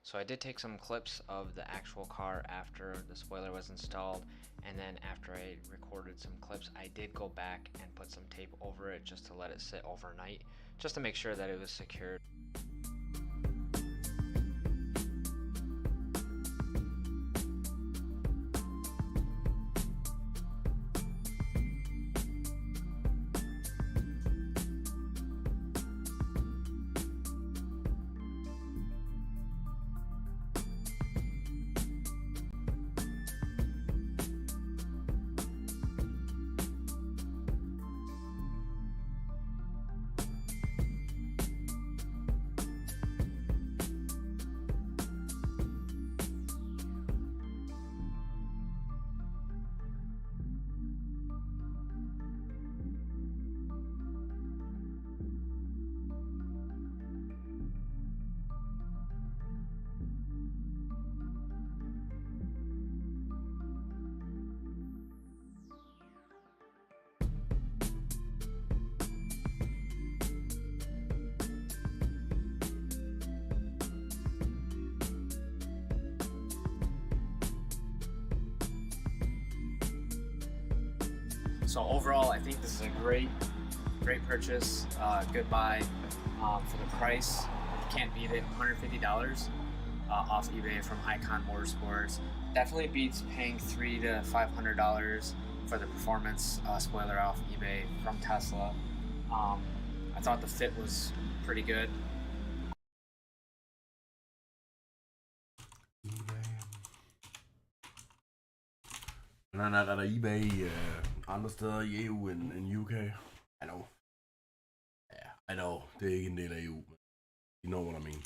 So I did take some clips of the actual car after the spoiler was installed, and then after I recorded some clips, I did go back and put some tape over it just to let it sit overnight, just to make sure that it was secured. So overall, I think this is a great purchase, good buy for the price. You can't beat it. $150 off eBay from Icon Motorsports. Definitely beats paying $300 to $500 for the performance spoiler off eBay from Tesla. I thought the fit was pretty good. Men er der eBay andre steder i EU end UK? I know. Yeah, I know. Det er ikke en del af EU, men you know what I mean.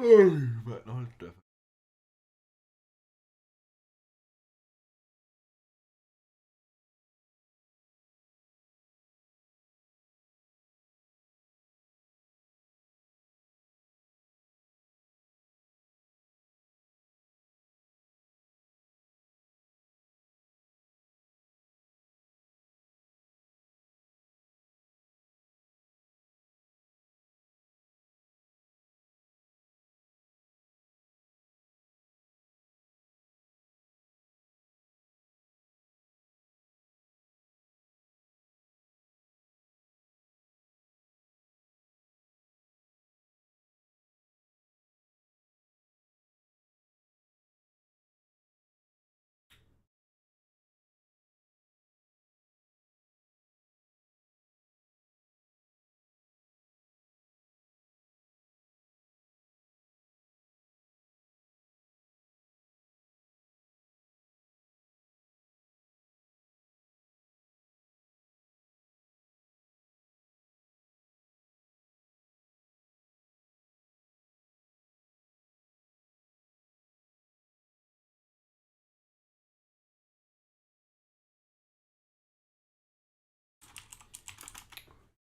But no, it's definitely.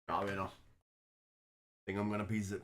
Ja, venner. Think I'm gonna piece it.